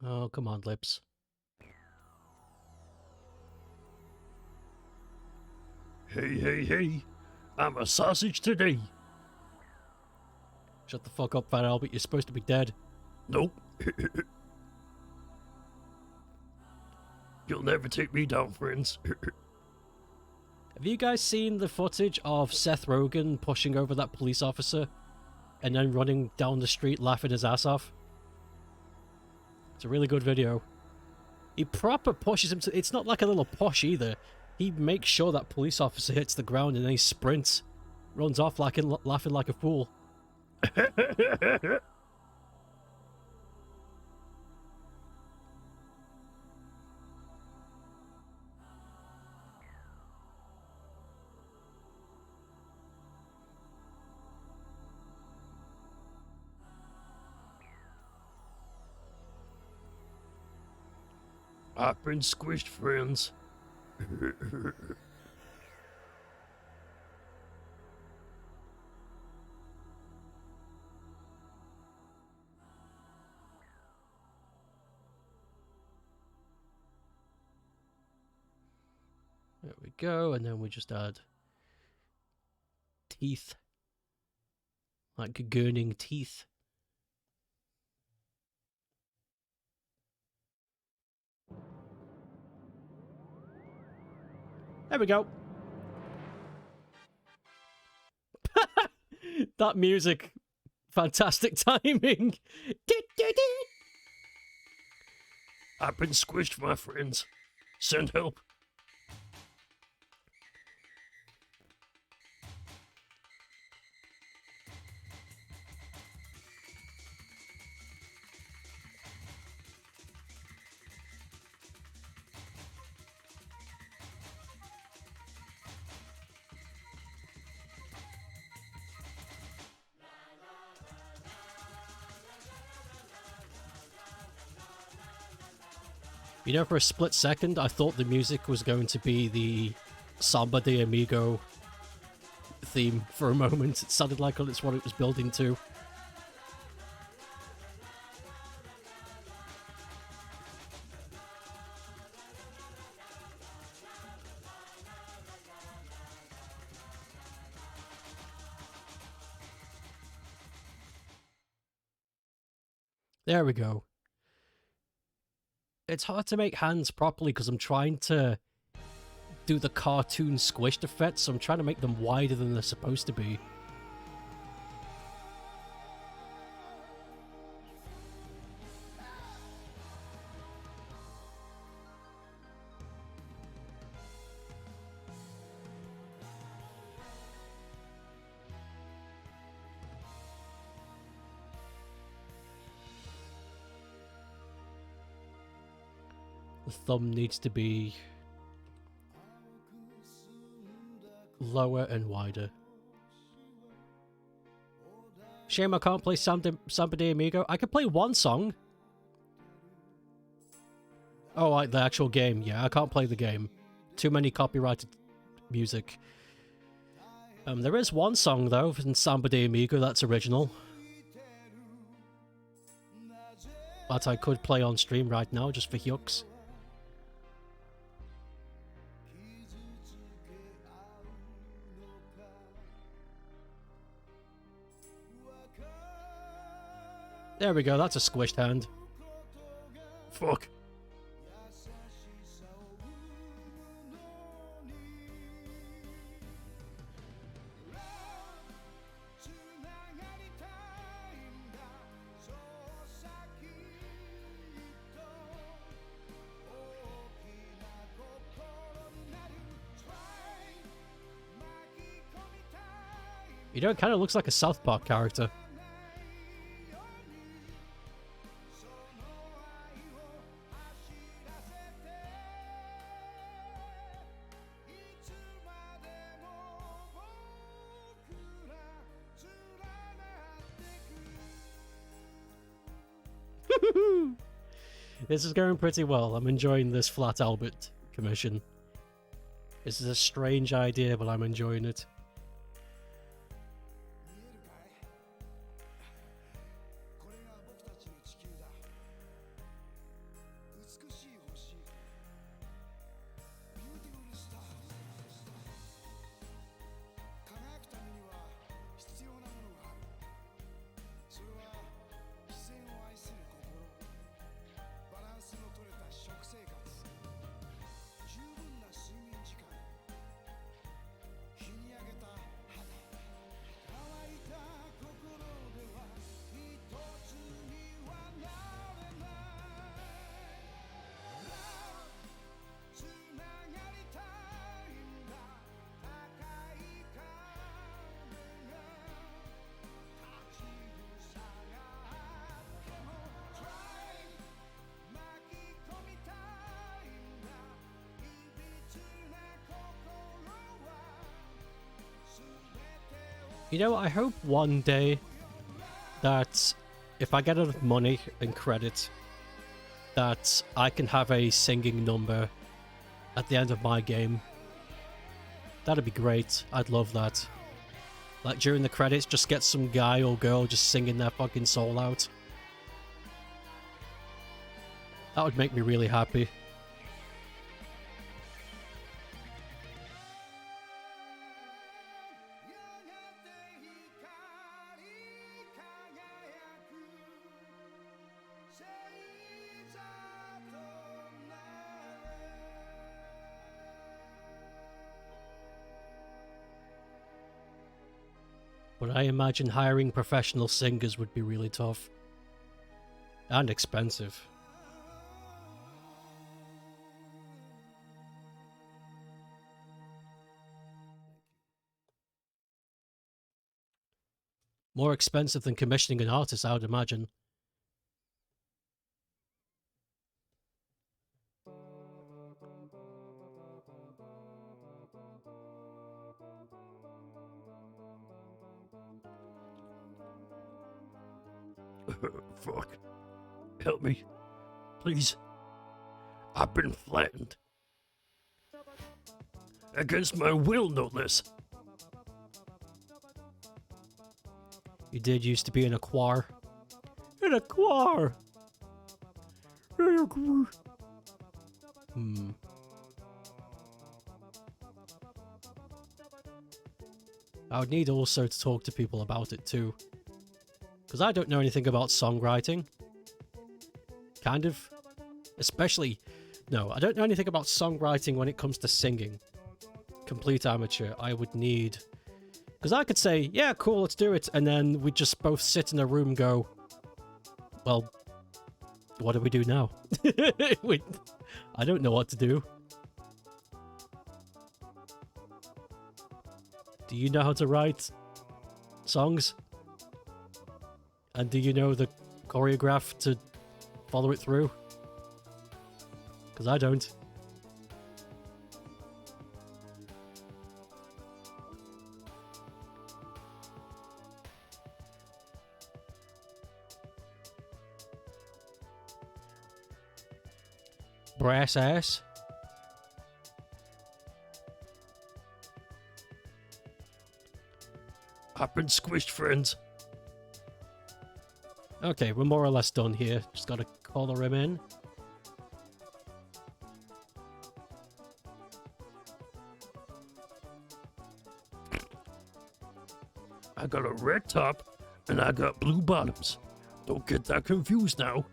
Oh, come on, lips. Hey, hey, hey. I'm a sausage today. Shut the fuck up, Fat Albert. You're supposed to be dead. Nope. You'll never take me down, friends. Have you guys seen the footage of Seth Rogen pushing over that police officer and then running down the street laughing his ass off? It's a really good video. He proper pushes him to... It's not like a little push either. He makes sure that police officer hits the ground and then he sprints. Runs off laughing like a fool. I've been squished, friends. There we go, and then we just add teeth. Like gurning teeth. There we go. That music. Fantastic timing. I've been squished, my friends. Send help. You know, for a split second, I thought the music was going to be the Samba de Amigo theme for a moment. It sounded like it's what it was building to. There we go. It's hard to make hands properly because I'm trying to do the cartoon squished effect, so I'm trying to make them wider than they're supposed to be. The thumb needs to be lower and wider. Shame I can't play Samba de Amigo. I could play one song. Oh, like the actual game. Yeah, I can't play the game. Too many copyrighted music. There is one song, though, in Samba de Amigo that's original. That I could play on stream right now, just for yucks. There we go, that's a squished hand. Fuck. You know, it kind of looks like a South Park character. This is going pretty well. I'm enjoying this Flat Albert commission. This is a strange idea, but I'm enjoying it. You know, I hope one day that if I get enough money and credit, that I can have a singing number at the end of my game. That'd be great. I'd love that. Like during the credits, just get some guy or girl just singing their fucking soul out. That would make me really happy. But I imagine hiring professional singers would be really tough. And expensive. More expensive than commissioning an artist, I would imagine. Fuck. Help me. Please. I've been flattened. Against my will, no less. You did used to be in a choir. In a choir! I would need also to talk to people about it too. Because I don't know anything about songwriting. Kind of. Especially... No, I don't know anything about songwriting when it comes to singing. Complete amateur. I would need... Because I could say, yeah, cool, let's do it. And then we'd just both sit in a room and go, well, what do we do now? I don't know what to do. Do you know how to write songs? And do you know the choreograph to follow it through? Because I don't. Brass ass. I've been squished, friends. Okay, we're more or less done here. Just gotta collar him in. I got a red top and I got blue bottoms. Don't get that confused now.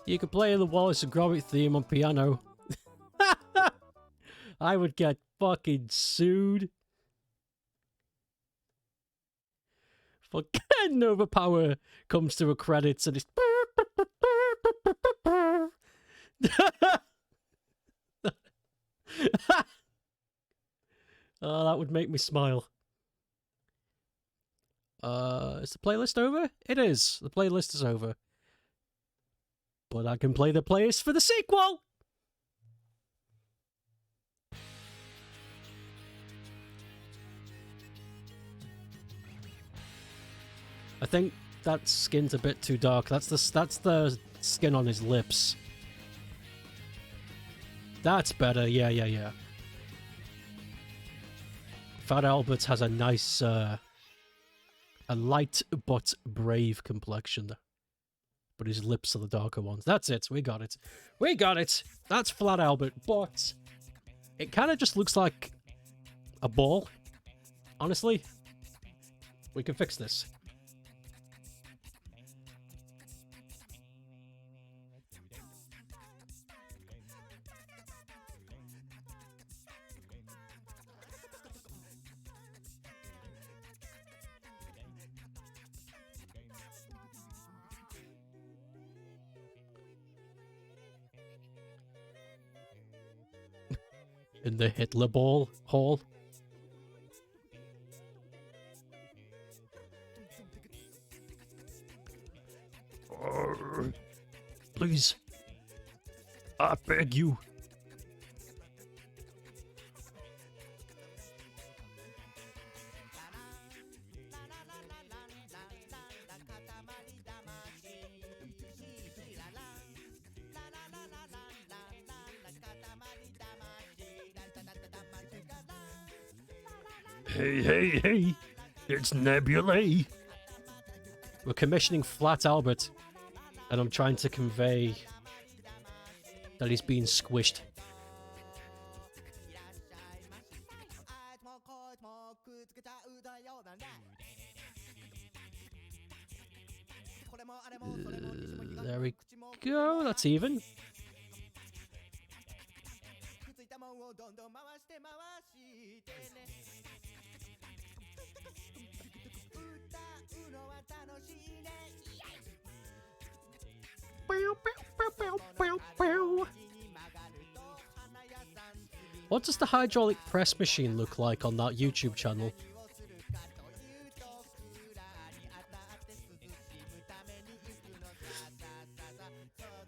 You could play the Wallace and Gromit theme on piano. I would get fucking sued. Fucking Nova Power comes to a credits and it's... Oh, that would make me smile. Is the playlist over? It is. The playlist is over. But I can play the playlist for the sequel! I think that skin's a bit too dark. That's the skin on his lips. That's better. Yeah. Fat Albert has a nice, a light but brave complexion. But his lips are the darker ones. That's it. We got it. We got it. That's Flat Albert. But it kind of just looks like a ball. Honestly. We can fix this. In the Hitler Ball hall. Please. I beg you. Hey, hey, hey! It's Nebulae! We're commissioning Flat Albert, and I'm trying to convey that he's being squished. There we go, that's even. What does the hydraulic press machine look like on that YouTube channel?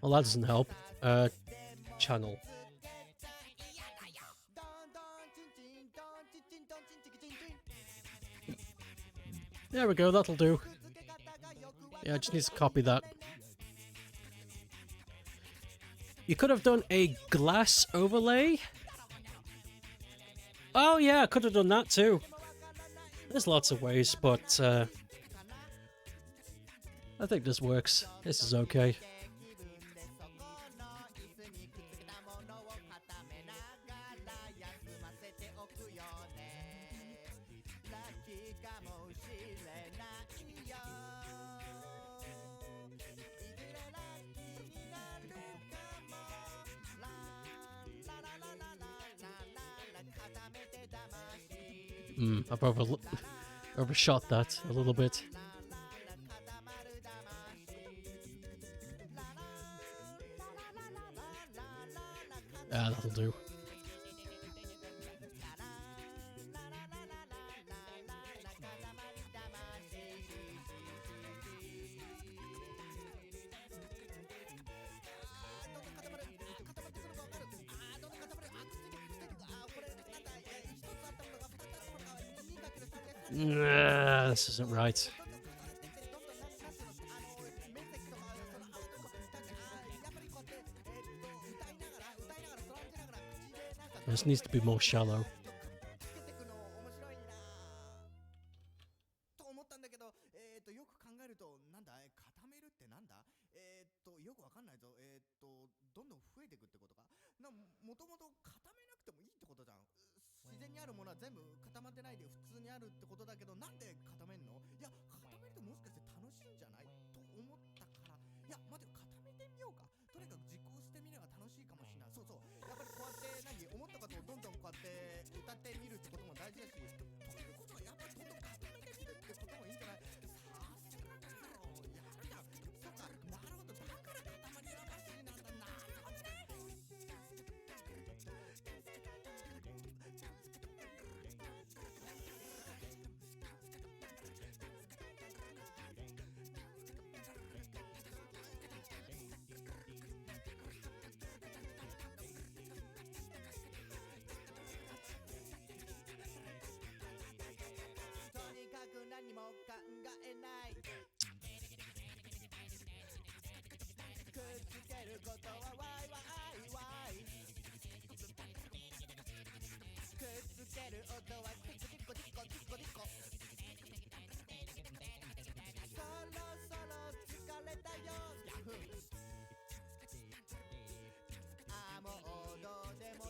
Well, that doesn't help. Channel. There we go, that'll do. Yeah, I just need to copy that. You could have done a glass overlay. Oh yeah, I could have done that too. There's lots of ways, but I think this works. This is okay. I've overshot that a little bit. Ah, that'll do. Nah, this isn't right. This needs to be more shallow.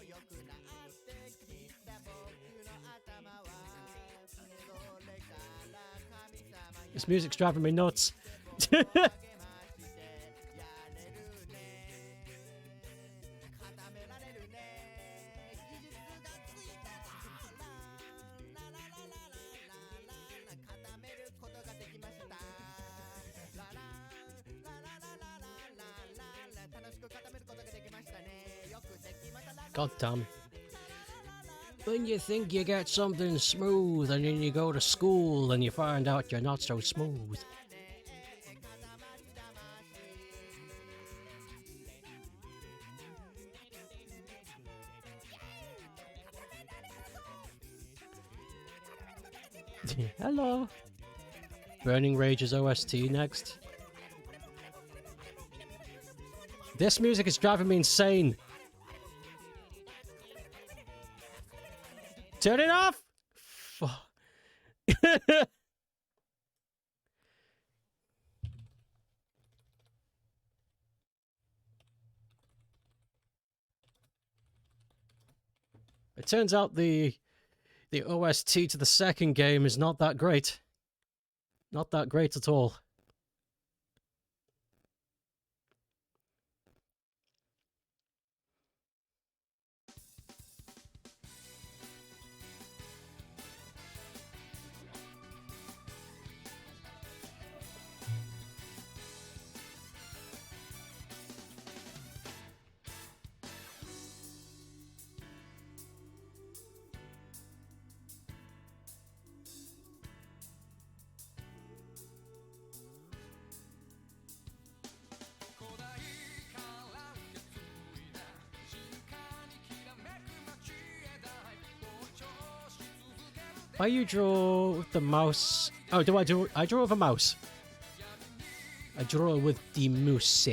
良くなってきた僕の頭はそれから神様 This music's driving me nuts. God damn. When you think you get something smooth and then you go to school and you find out you're not so smooth. Hello. Burning Rage's OST next. This music is driving me insane. Turn it off! Fuck. It turns out the OST to the second game is not that great. Not that great at all. Why you draw with the mouse? Oh, do I do? I draw with a mouse. I draw with the mouse.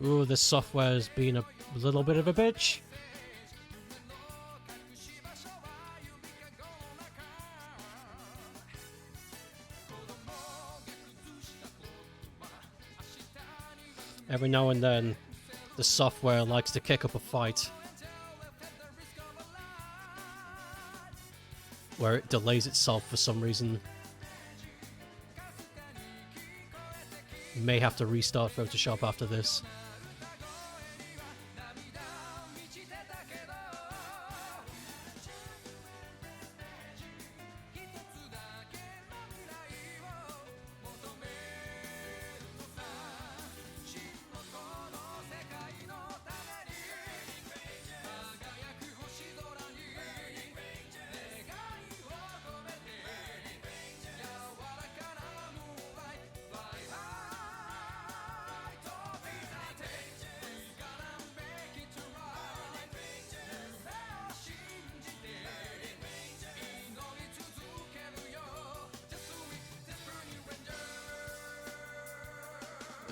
Ooh, this software's been a little bit of a bitch. Every now and then, the software likes to kick up a fight where it delays itself for some reason. May have to restart Photoshop after this.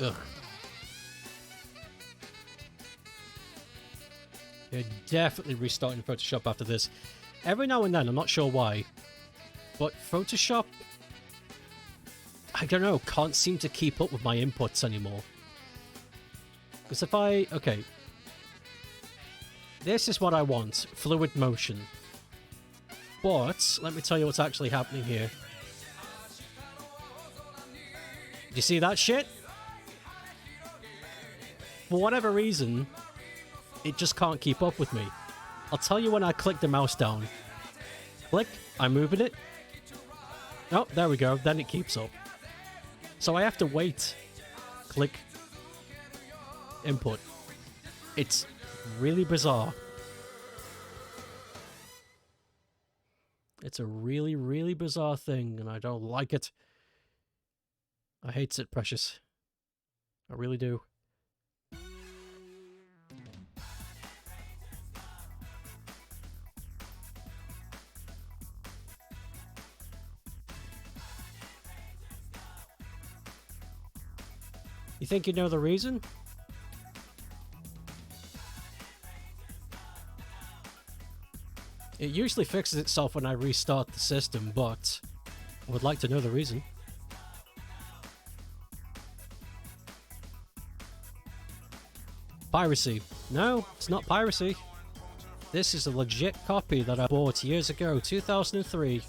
Ugh. You're definitely restarting Photoshop after this. Every now and then, I'm not sure why, but Photoshop, I don't know, can't seem to keep up with my inputs anymore. Because if I... Okay. This is what I want. Fluid motion. But, let me tell you what's actually happening here. Do you see that shit? For whatever reason, it just can't keep up with me. I'll tell you when I click the mouse down. Click, I'm moving it. Oh, there we go, then it keeps up. So I have to wait. Click. Input. It's really bizarre. It's a really, really bizarre thing, and I don't like it. I hate it, Precious. I really do. You think you know the reason? It usually fixes itself when I restart the system, but I would like to know the reason. Piracy. No, it's not piracy. This is a legit copy that I bought years ago, 2003.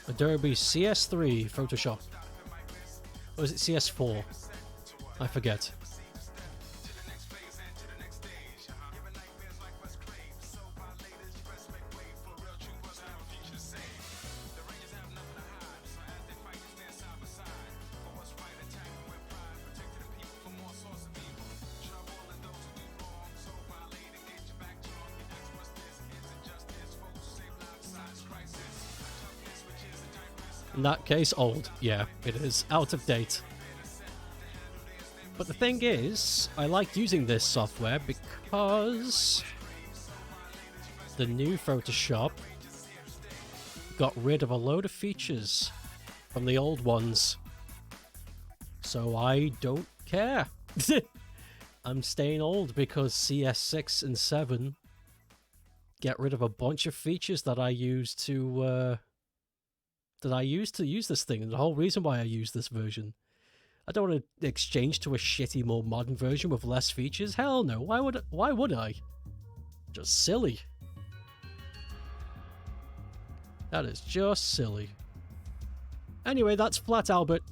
Adobe CS3 Photoshop. Or is it CS4? I forget. In that case, old. Yeah, it is. Out of date. But the thing is, I like using this software because the new Photoshop got rid of a load of features from the old ones. So I don't care. I'm staying old because CS6 and 7 get rid of a bunch of features that I use to use this thing, and the whole reason why I use this version. I don't want to exchange to a shitty, more modern version with less features. Hell no. Why would I? Just silly. That is just silly. Anyway, that's Flat Albert.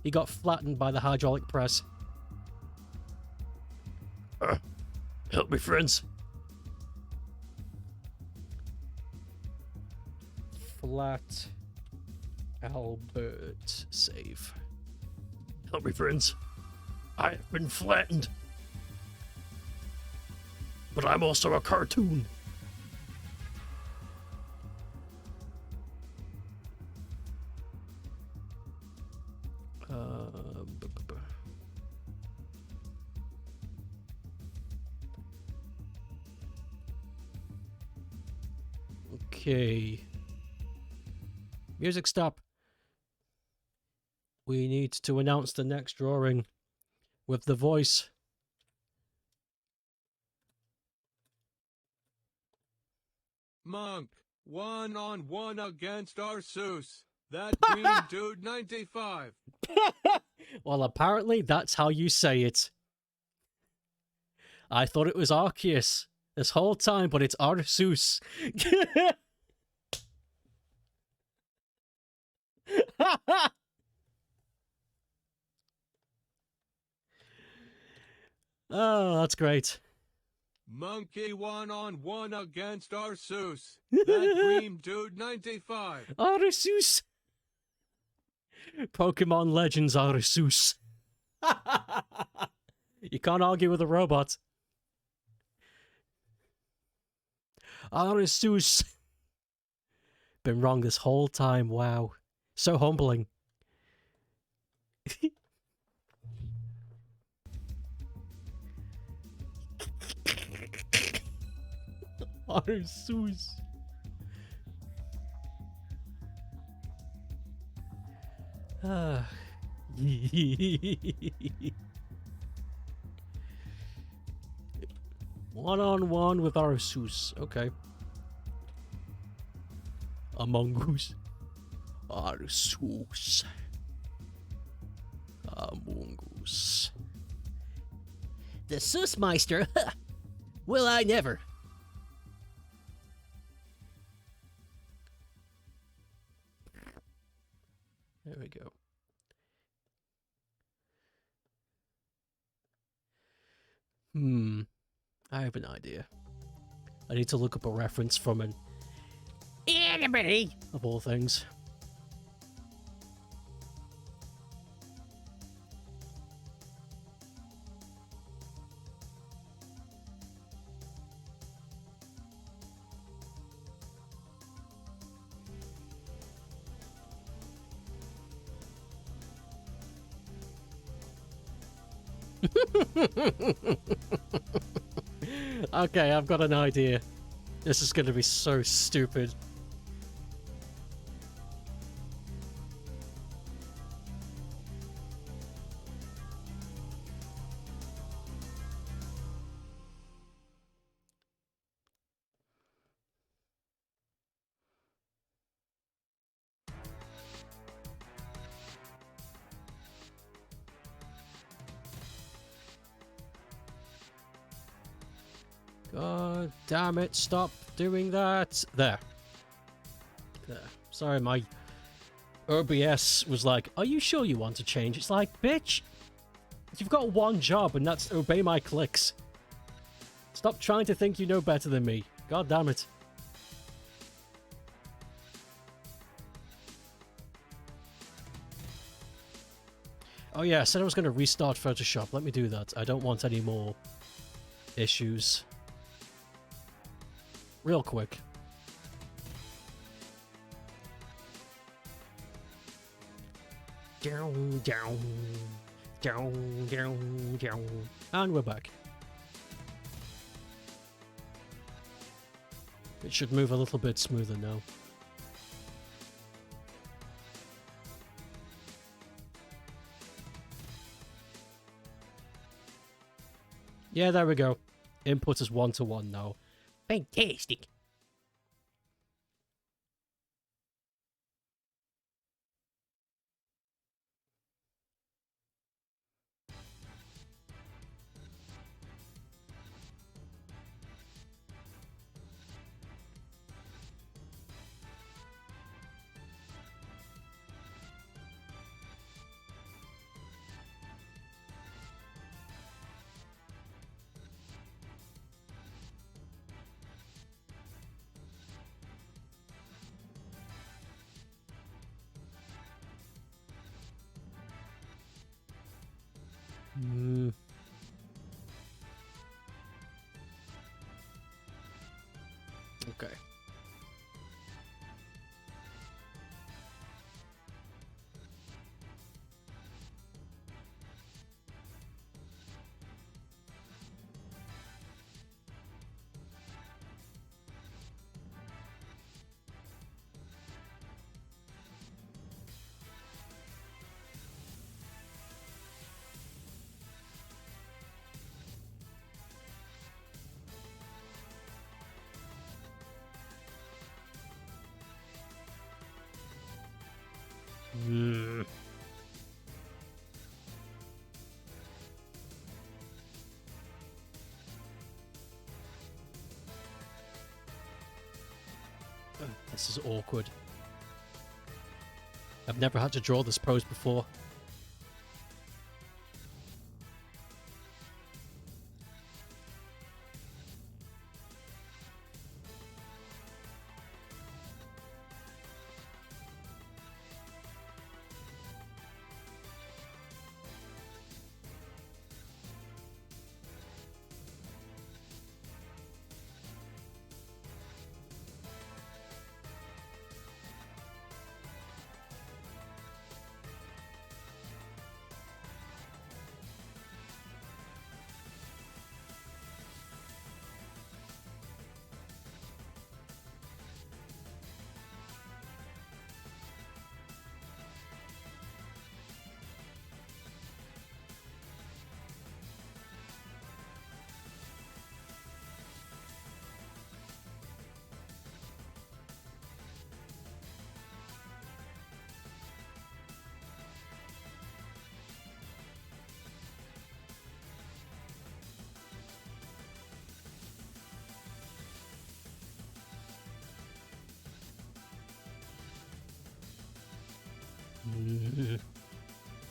He got flattened by the hydraulic press. Help me, friends. Flat Albert save. Help me, friends. I have been flattened. But I'm also a cartoon. Okay. Music stop. We need to announce the next drawing with the voice. Monk, 1-on-1 against Arceus. That green dude 95. Well, apparently that's how you say it. I thought it was Arceus this whole time, but it's Arceus. Oh, that's great. Monkey 1-on-1 against Arceus. That green dude 95. Arceus. Pokemon Legends Arceus. You can't argue with a robot. Arceus. Been wrong this whole time. Wow. So humbling. Arceus. Ah. 1-on-1 with Arceus. Okay. Among Us. Arceus. Among Us. The Sussmeister? Will I never. There we go. I have an idea. I need to look up a reference from an anime, of all things. Okay, I've got an idea. This is going to be so stupid. God damn it, stop doing that. There. There. Sorry, my OBS was like, are you sure you want to change? It's like, bitch, you've got one job and that's obey my clicks. Stop trying to think you know better than me. God damn it. Oh yeah, I said I was going to restart Photoshop. Let me do that. I don't want any more issues. Real quick. Down, down, down, down, down. And we're back. It should move a little bit smoother now. Yeah, there we go. Input is 1-to-1 now. Fantastic. Okay. This is awkward. I've never had to draw this pose before.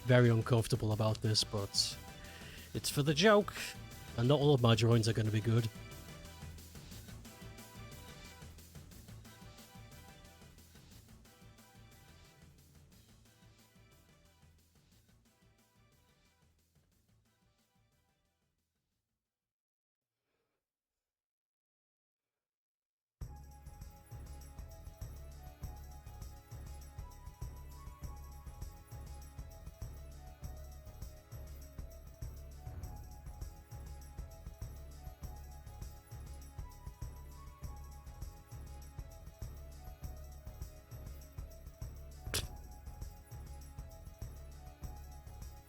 Very uncomfortable about this, but it's for the joke, and not all of my drawings are going to be good.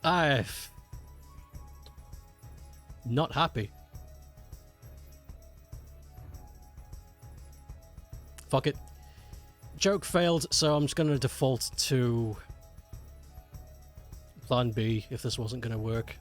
I'm not happy. Fuck it. Joke failed, so I'm just going to default to plan B if this wasn't going to work.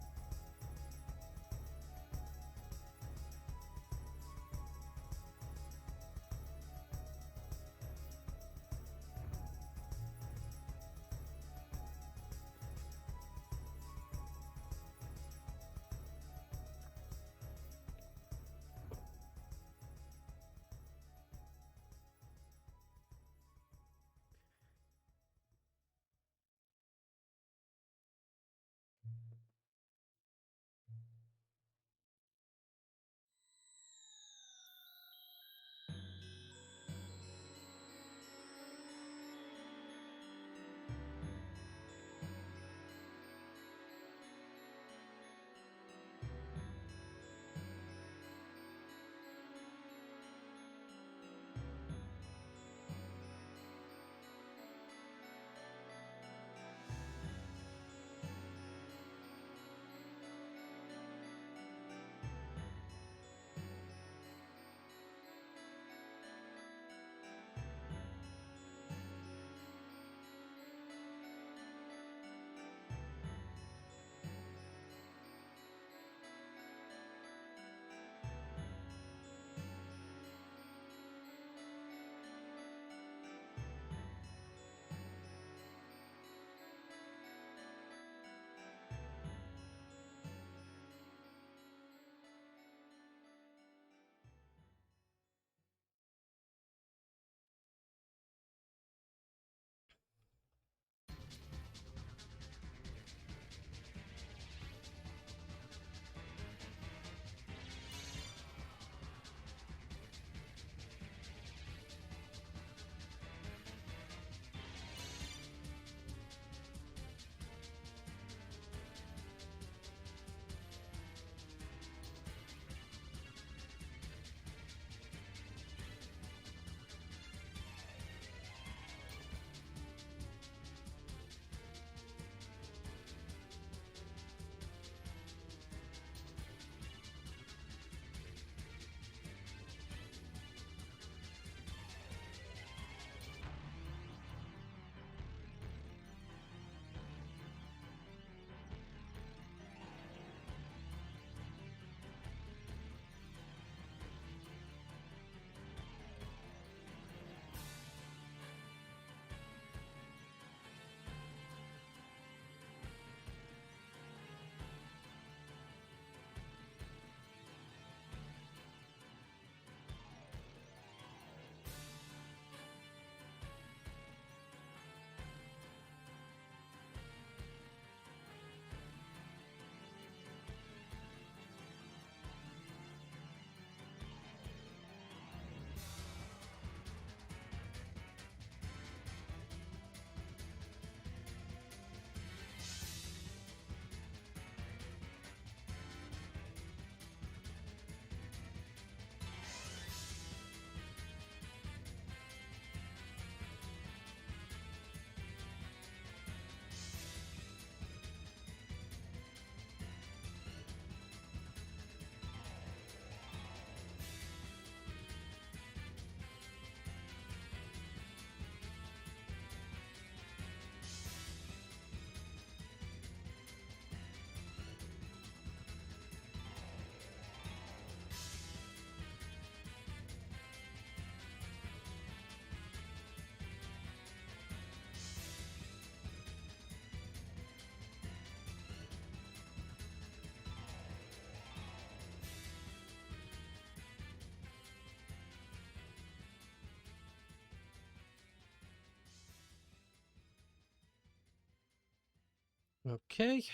Okay. Let's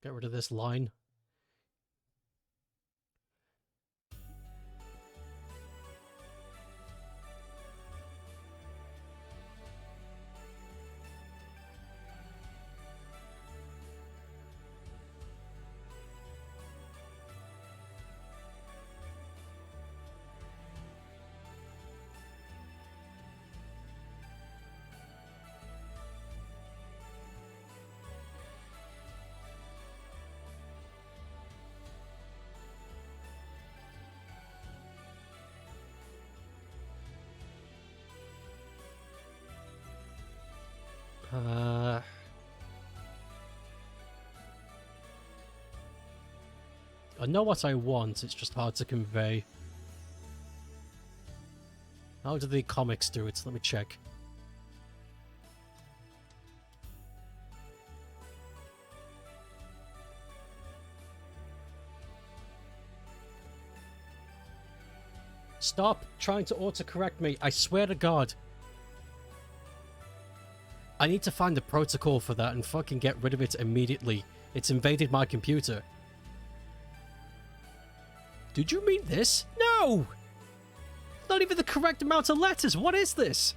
get rid of this line. I know what I want, it's just hard to convey. How do the comics do it? Let me check. Stop trying to autocorrect me, I swear to God. I need to find the protocol for that and fucking get rid of it immediately. It's invaded my computer. Did you mean this? No! Not even the correct amount of letters. What is this?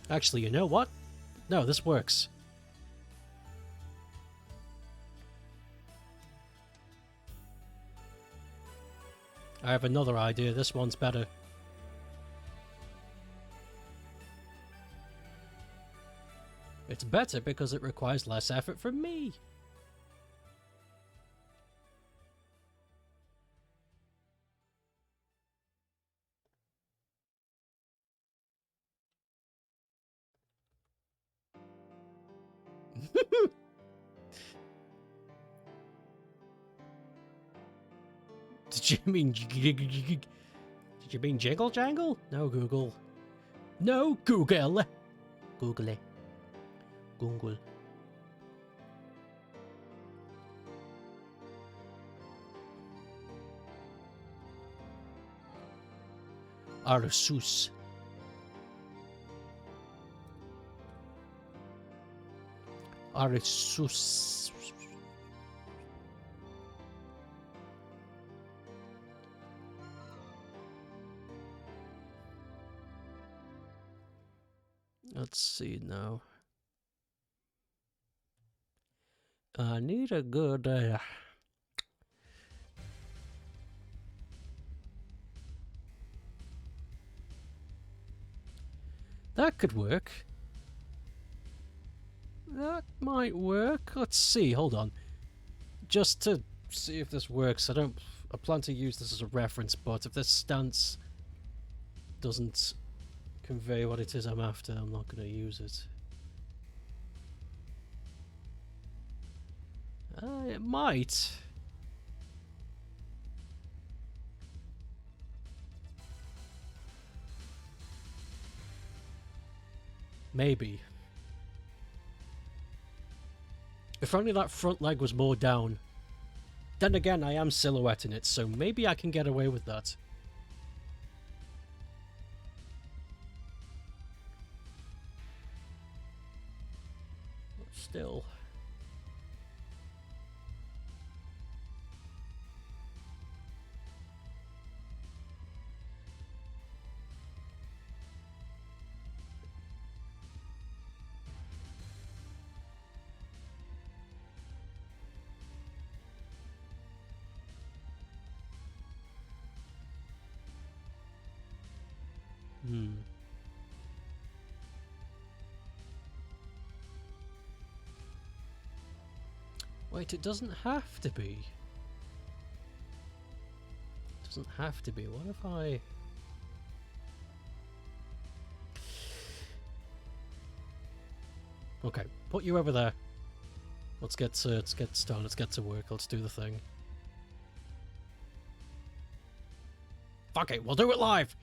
Actually, you know what? No, this works. I have another idea. This one's better. It's better because it requires less effort from me. Did you mean... Did you mean jiggle jangle? No, Google. No, Google. Google. Google. Arsus. Arsus. Let's see now. I need a good... That could work. That might work. Let's see, hold on. Just to see if this works, I plan to use this as a reference, but if this stance doesn't convey what it is I'm after, I'm not going to use it. It might. Maybe. If only that front leg was more down. Then again, I am silhouetting it, so maybe I can get away with that. But still. Wait, it doesn't have to be. It doesn't have to be. What if I... Okay, put you over there. Let's get started. Let's get to work. Let's do the thing. Fuck it, we'll do it live!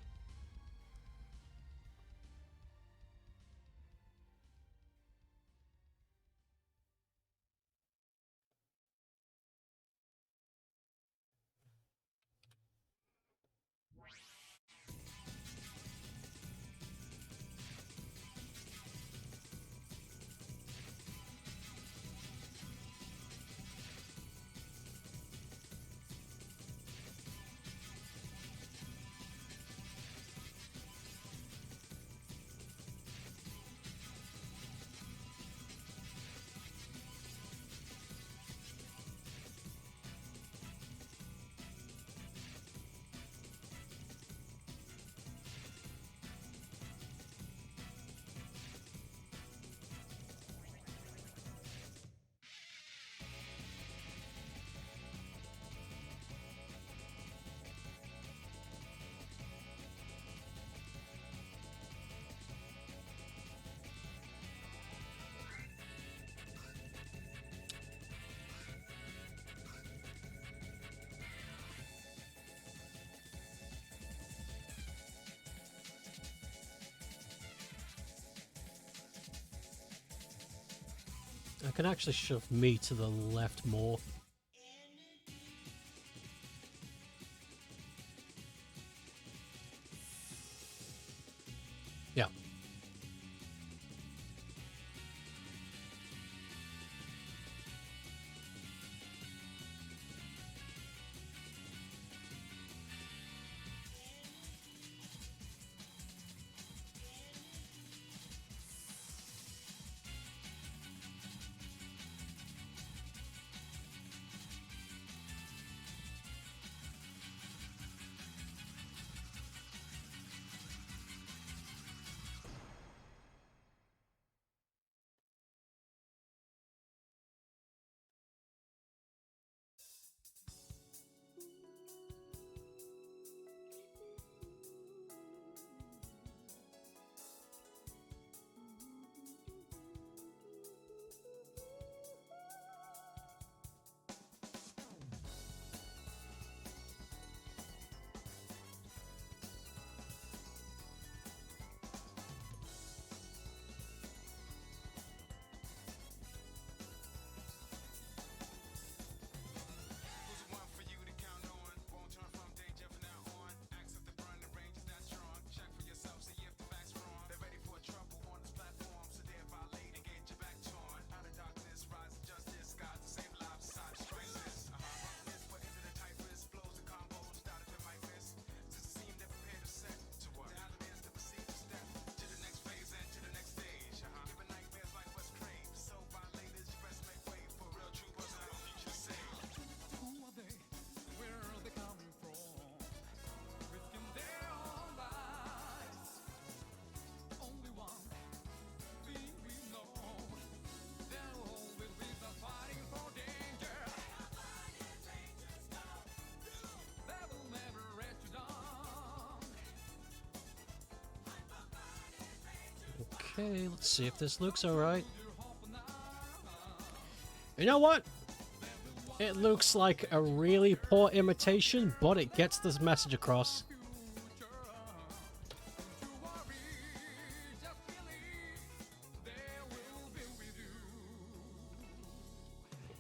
I can actually shove me to the left more. Yeah. Okay, let's see if this looks alright. You know what? It looks like a really poor imitation, but it gets this message across.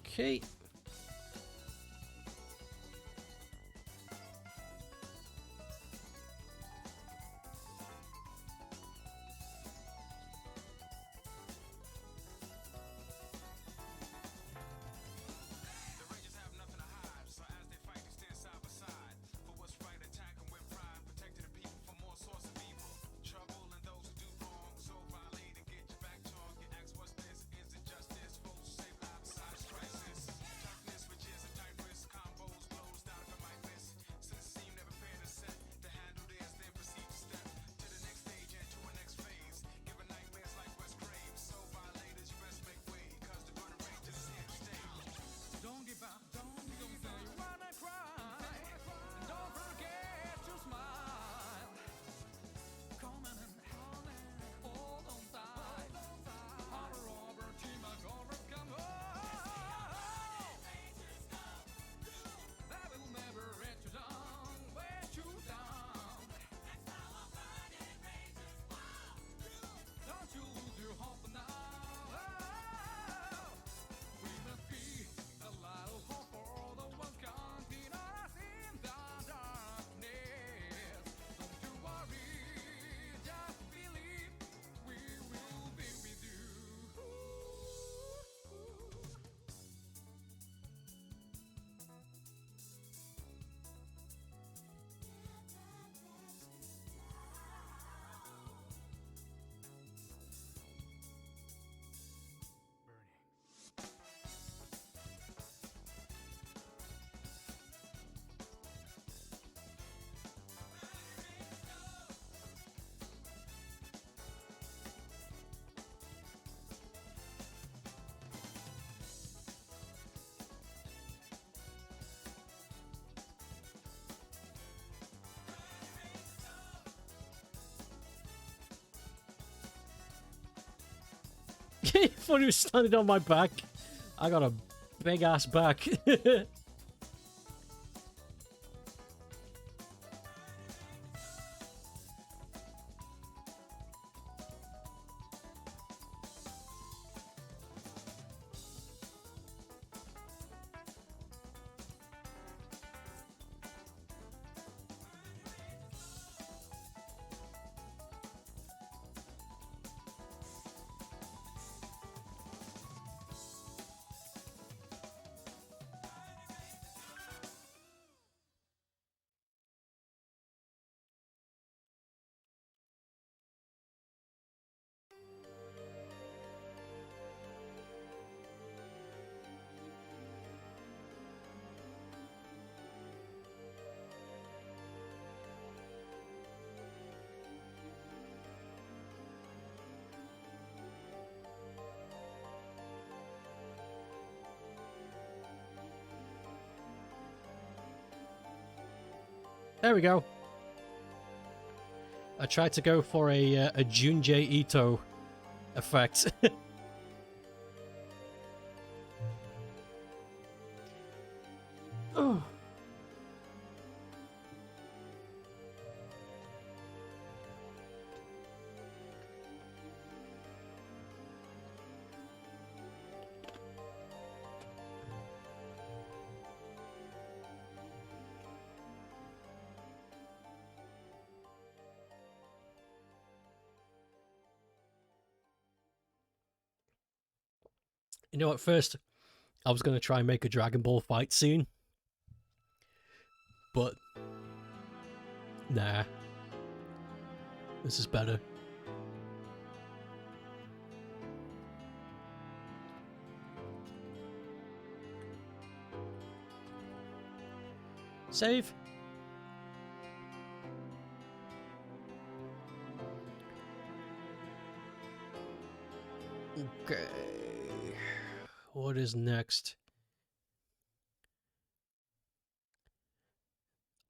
Okay. Funny was standing on my back. I got a big ass back. There we go. I tried to go for a Junji Ito effect. Oh. You know, at first, I was going to try and make a Dragon Ball fight scene. But, nah. This is better. Save. Okay. What is next?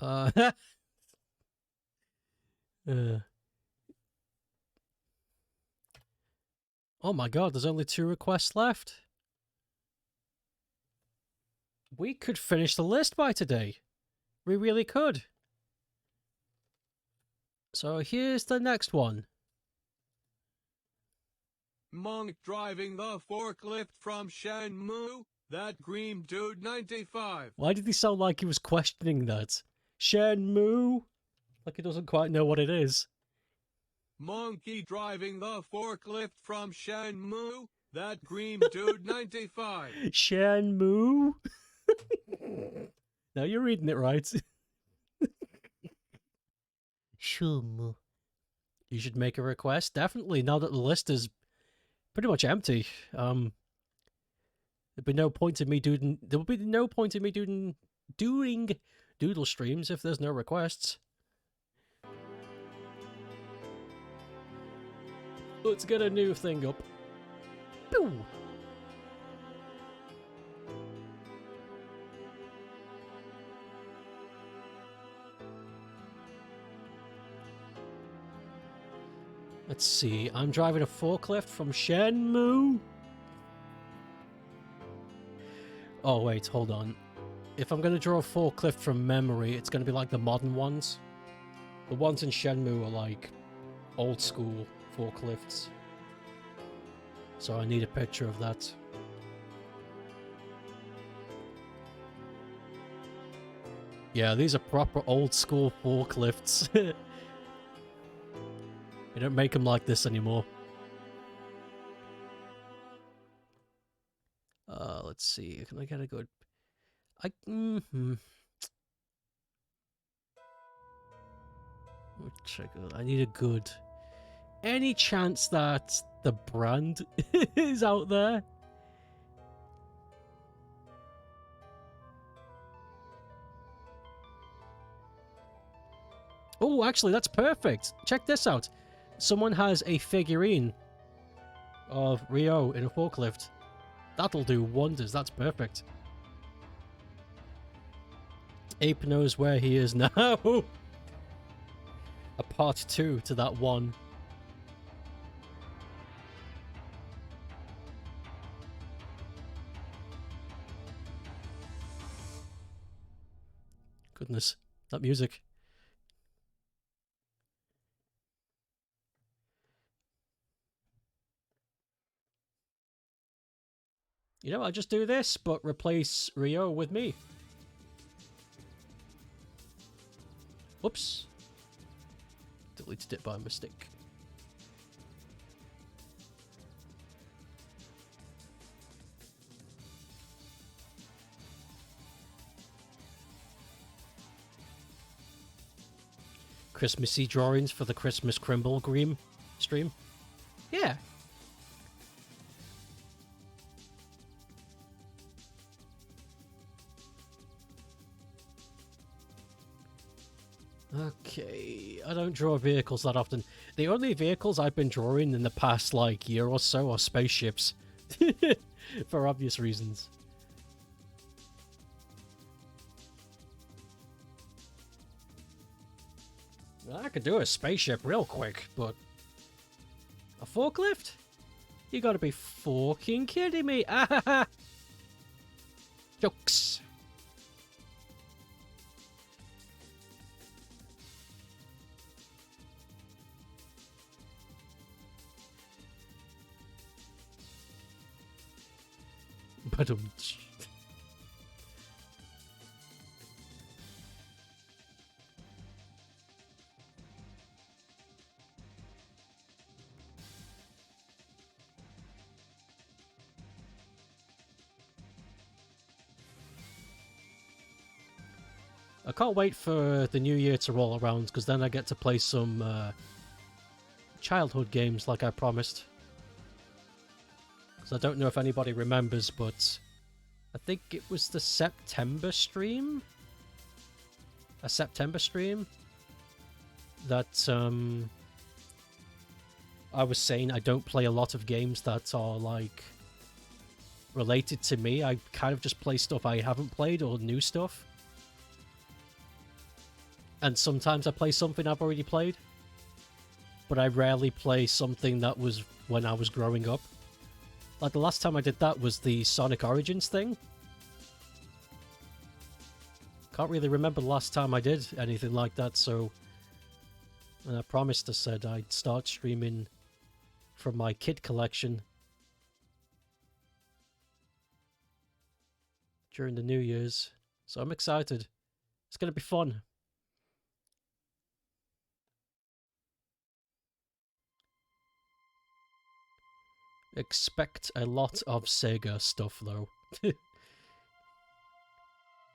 uh Oh my god, there's only 2 requests left. We could finish the list by today. We really could. So here's the next one. Monk driving the forklift from Shenmue. That green dude 95. Why did he sound like he was questioning that? Shenmue? Like he doesn't quite know what it is. Monkey driving the forklift from Shenmue. That green dude 95. Shenmue? No, you're reading it right. Shenmue. You should make a request. Definitely, now that the list is pretty much empty. There'd be no point in me doing. There would be no point in me doing Doodle streams if there's no requests. Let's get a new thing up. Pew! Let's see. I'm driving a forklift from Shenmue. Oh, wait, hold on. If I'm going to draw a forklift from memory, it's going to be like the modern ones. The ones in Shenmue are like old school forklifts. So I need a picture of that. Yeah, these are proper old school forklifts. They don't make them like this anymore. Let's see. Can I get a good... I need a good... Any chance that the brand is out there? Oh, actually, that's perfect. Check this out. Someone has a figurine of Ryo in a forklift. That'll do wonders. That's perfect. Ape knows where he is now. A part 2 to that one. Goodness, that music. You know, I'll just do this, but replace Ryo with me. Whoops. Deleted it by mistake. Christmassy drawings for the Christmas Crimble Green stream. Yeah. Okay, I don't draw vehicles that often. The only vehicles I've been drawing in the past, like, year or so are spaceships. For obvious reasons. I could do a spaceship real quick, but a forklift? You gotta be fucking kidding me! Ah, jokes. But I can't wait for the new year to roll around, because then I get to play some childhood games like I promised. Because I don't know if anybody remembers, but I think it was the September stream? A September stream? That I was saying I don't play a lot of games that are like related to me. I kind of just play stuff I haven't played or new stuff. And sometimes I play something I've already played. But I rarely play something that was when I was growing up. Like the last time I did that was the Sonic Origins thing. Can't really remember the last time I did anything like that, so... And I promised, I said I'd start streaming from my kid collection during the New Year's. So I'm excited. It's going to be fun. Expect a lot of Sega stuff, though.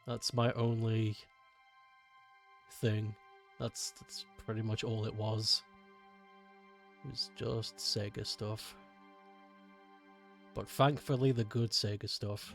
That's my only thing. That's pretty much all it was. It was just Sega stuff. But thankfully, the good Sega stuff.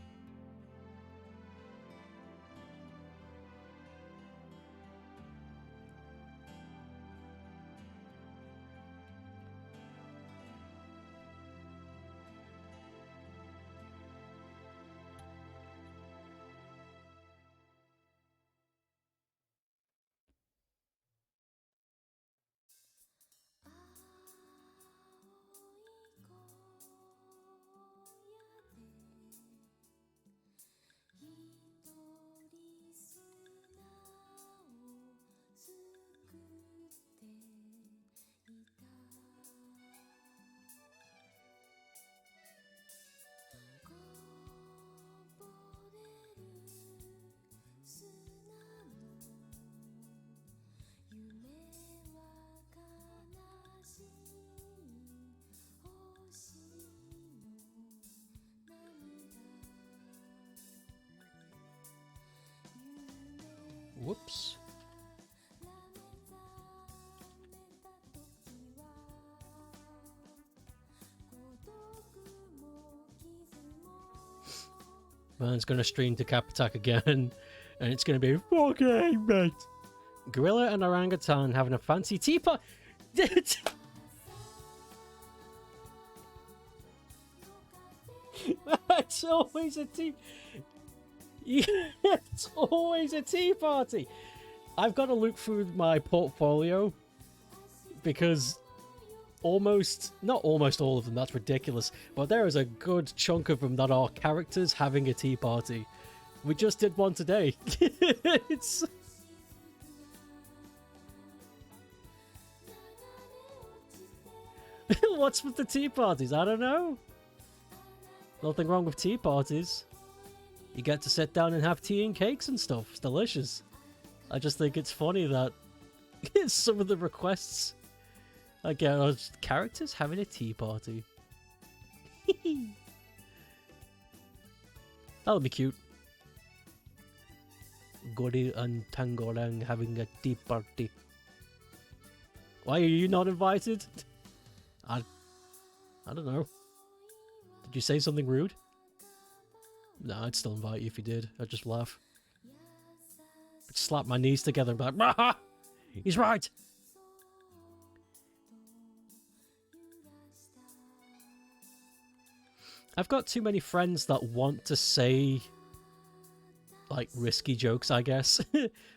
Whoops. Man's gonna stream to Cap Attack again, and it's gonna be fucking mate. Gorilla and orangutan having a fancy teapot. It's always a tea. It's always a tea party. I've got to look through my portfolio because not almost all of them, that's ridiculous, but there is a good chunk of them that are characters having a tea party. We just did one today. It's... What's with the tea parties? I don't know. Nothing wrong with tea parties. You get to sit down and have tea and cakes and stuff. It's delicious. I just think it's funny that some of the requests I get are just characters having a tea party. That'll be cute. Gori and Tangorang having a tea party. Why are you not invited? I don't know. Did you say something rude? No, I'd still invite you if you did. I'd just laugh. I'd slap my knees together and be like, "Aha! He's right!" I've got too many friends that want to say like risky jokes, I guess.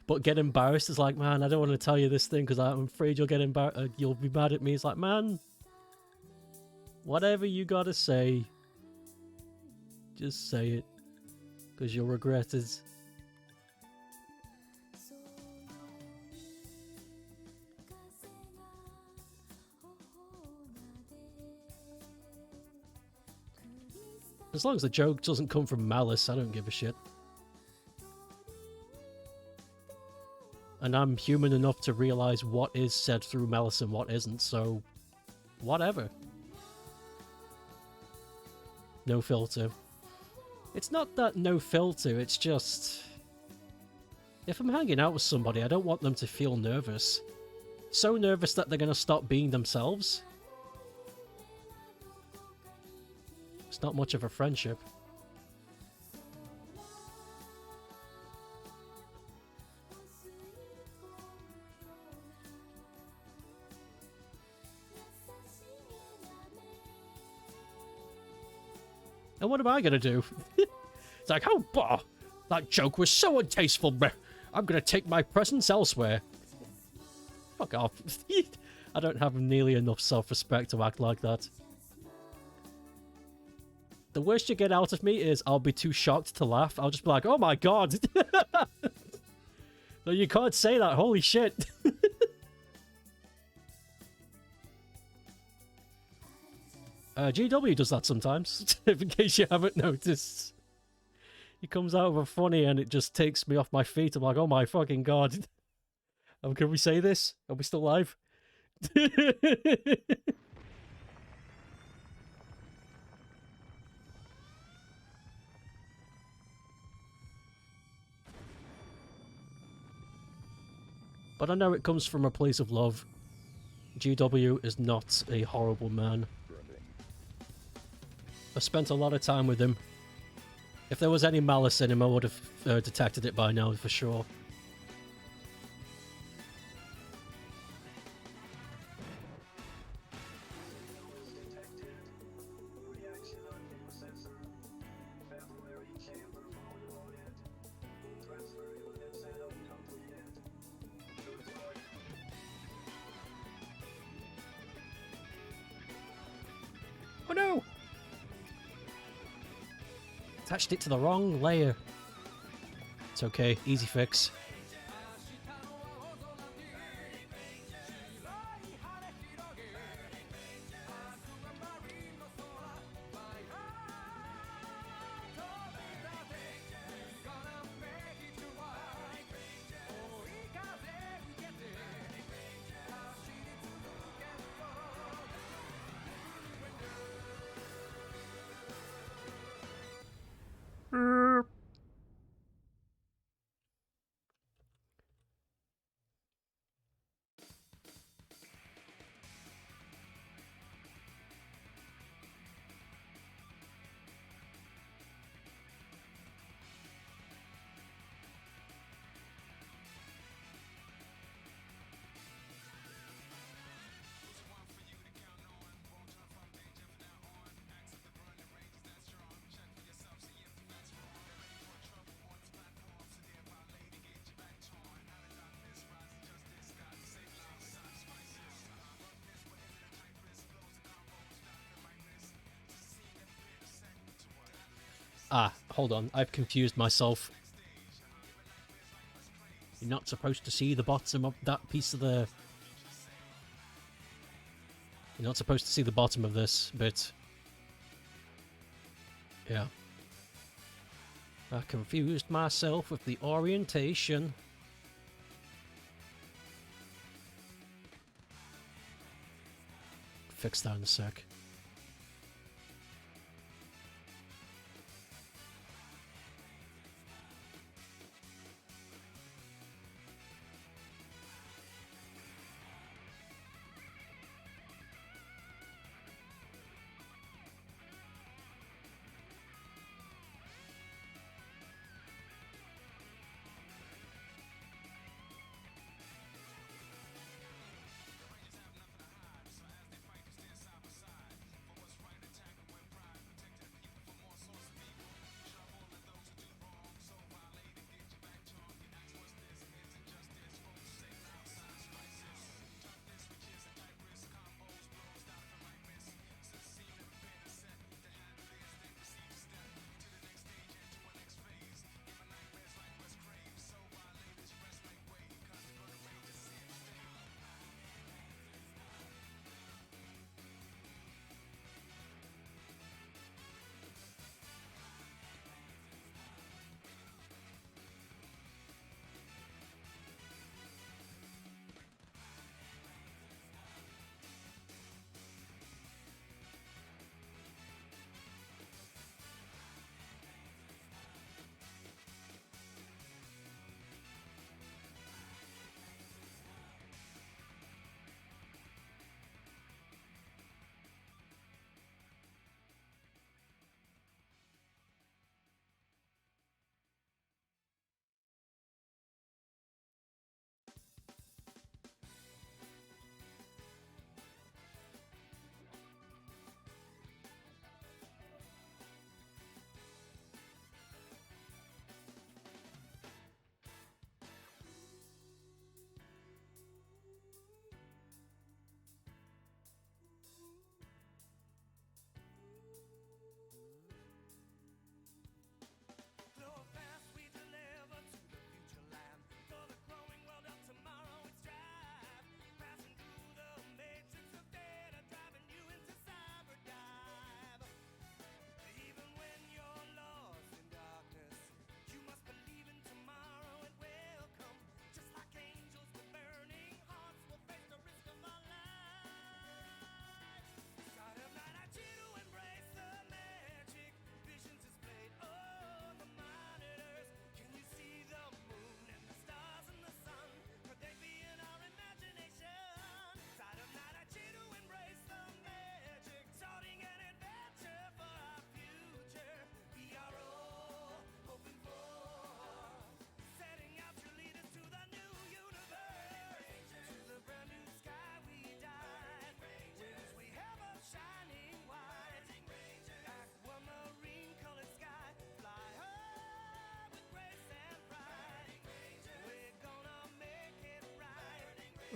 But get embarrassed is like, man, I don't want to tell you this thing because I'm afraid you'll get embarrassed. You'll be mad at me. It's like, man, whatever you gotta say, just say it because you'll regret it. As long as the joke doesn't come from malice, I don't give a shit. And I'm human enough to realize what is said through malice and what isn't, so whatever. No filter. It's not that no filter, it's just... if I'm hanging out with somebody, I don't want them to feel nervous. So nervous that they're gonna stop being themselves. It's not much of a friendship. And what am I gonna do? It's like, oh, bah, that joke was so untasteful. I'm gonna take my presence elsewhere. Fuck off. I don't have nearly enough self-respect to act like that. The worst you get out of me is I'll be too shocked to laugh. I'll just be like, oh my god. No, you can't say that. Holy shit. GW does that sometimes, in case you haven't noticed. He comes out with a funny and it just takes me off my feet. I'm like, oh my fucking god. Can we say this? Are we still live? But I know it comes from a place of love. GW is not a horrible man. I spent a lot of time with him. If there was any malice in him, I would have detected it by now, for sure. Oh no! Attached it to the wrong layer. It's okay, easy fix. Ah, hold on. I've confused myself. You're not supposed to see the bottom of that piece of the... You're not supposed to see the bottom of this bit. Yeah. I confused myself with the orientation. Fix that in a sec.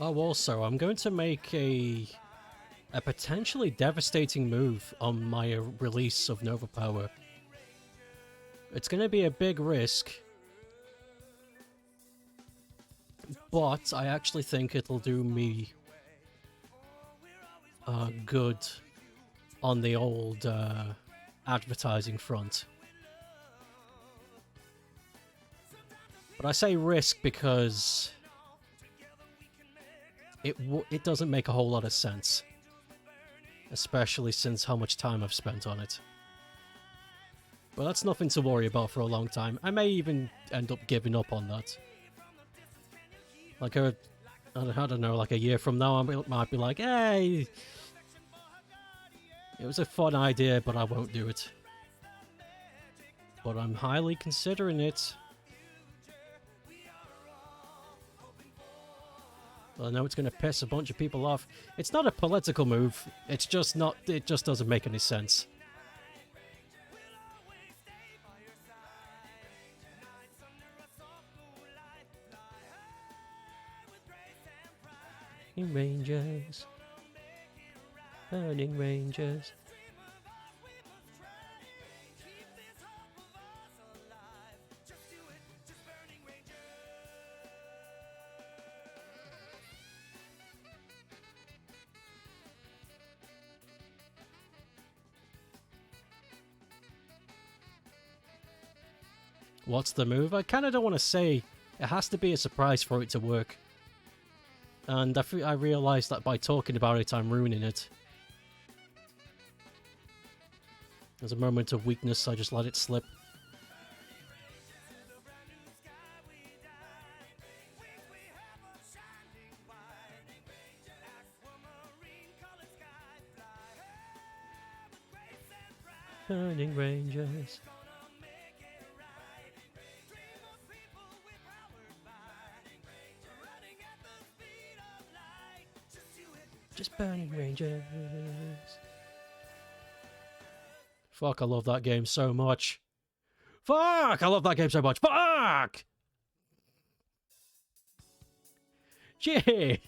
Oh, also, I'm going to make a potentially devastating move on my release of Nova Power. It's going to be a big risk, but I actually think it'll do me good on the old advertising front. But I say risk because it doesn't make a whole lot of sense, especially since how much time I've spent on it. But that's nothing to worry about for a long time. I may even end up giving up on that. Like I don't know, like a year from now, I might be like, hey, it was a fun idea, but I won't do it. But I'm highly considering it. Well, I know it's going to piss a bunch of people off. It's not a political move. It's just not. It just doesn't make any sense. Rangers, burning Rangers. What's the move? I kind of don't want to say. It has to be a surprise for it to work. And I realised that by talking about it, I'm ruining it. There's a moment of weakness, I just let it slip. Burning Rangers. Just burning Rangers. Fuck, I love that game so much. Fuck, I love that game so much. Fuck! Gee.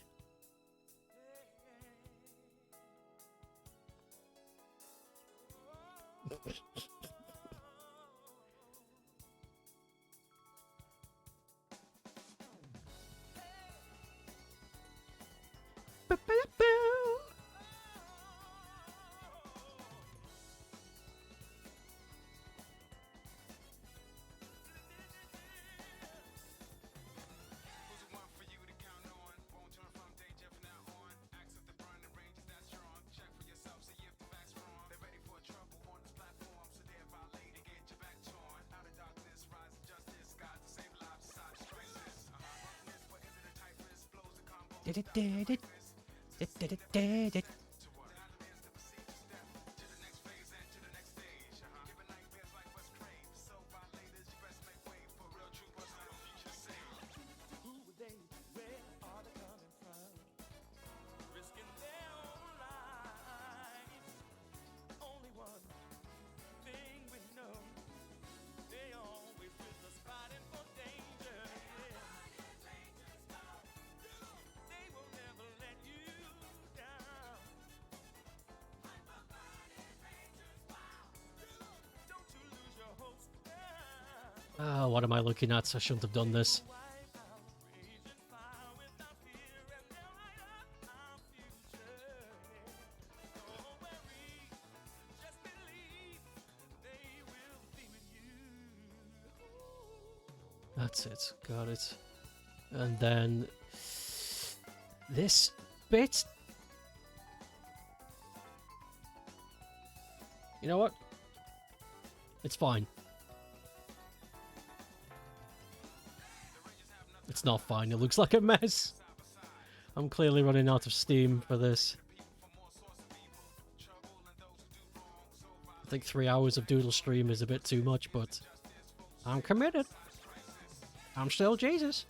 Oh, what am I looking at? I shouldn't have done this. That's it. Got it. And then this bit. You know what? It's fine. It's not fine. It looks like a mess. I'm clearly running out of steam for this. I think 3 hours of Doodle stream is a bit too much, but I'm committed. I'm still Jesus.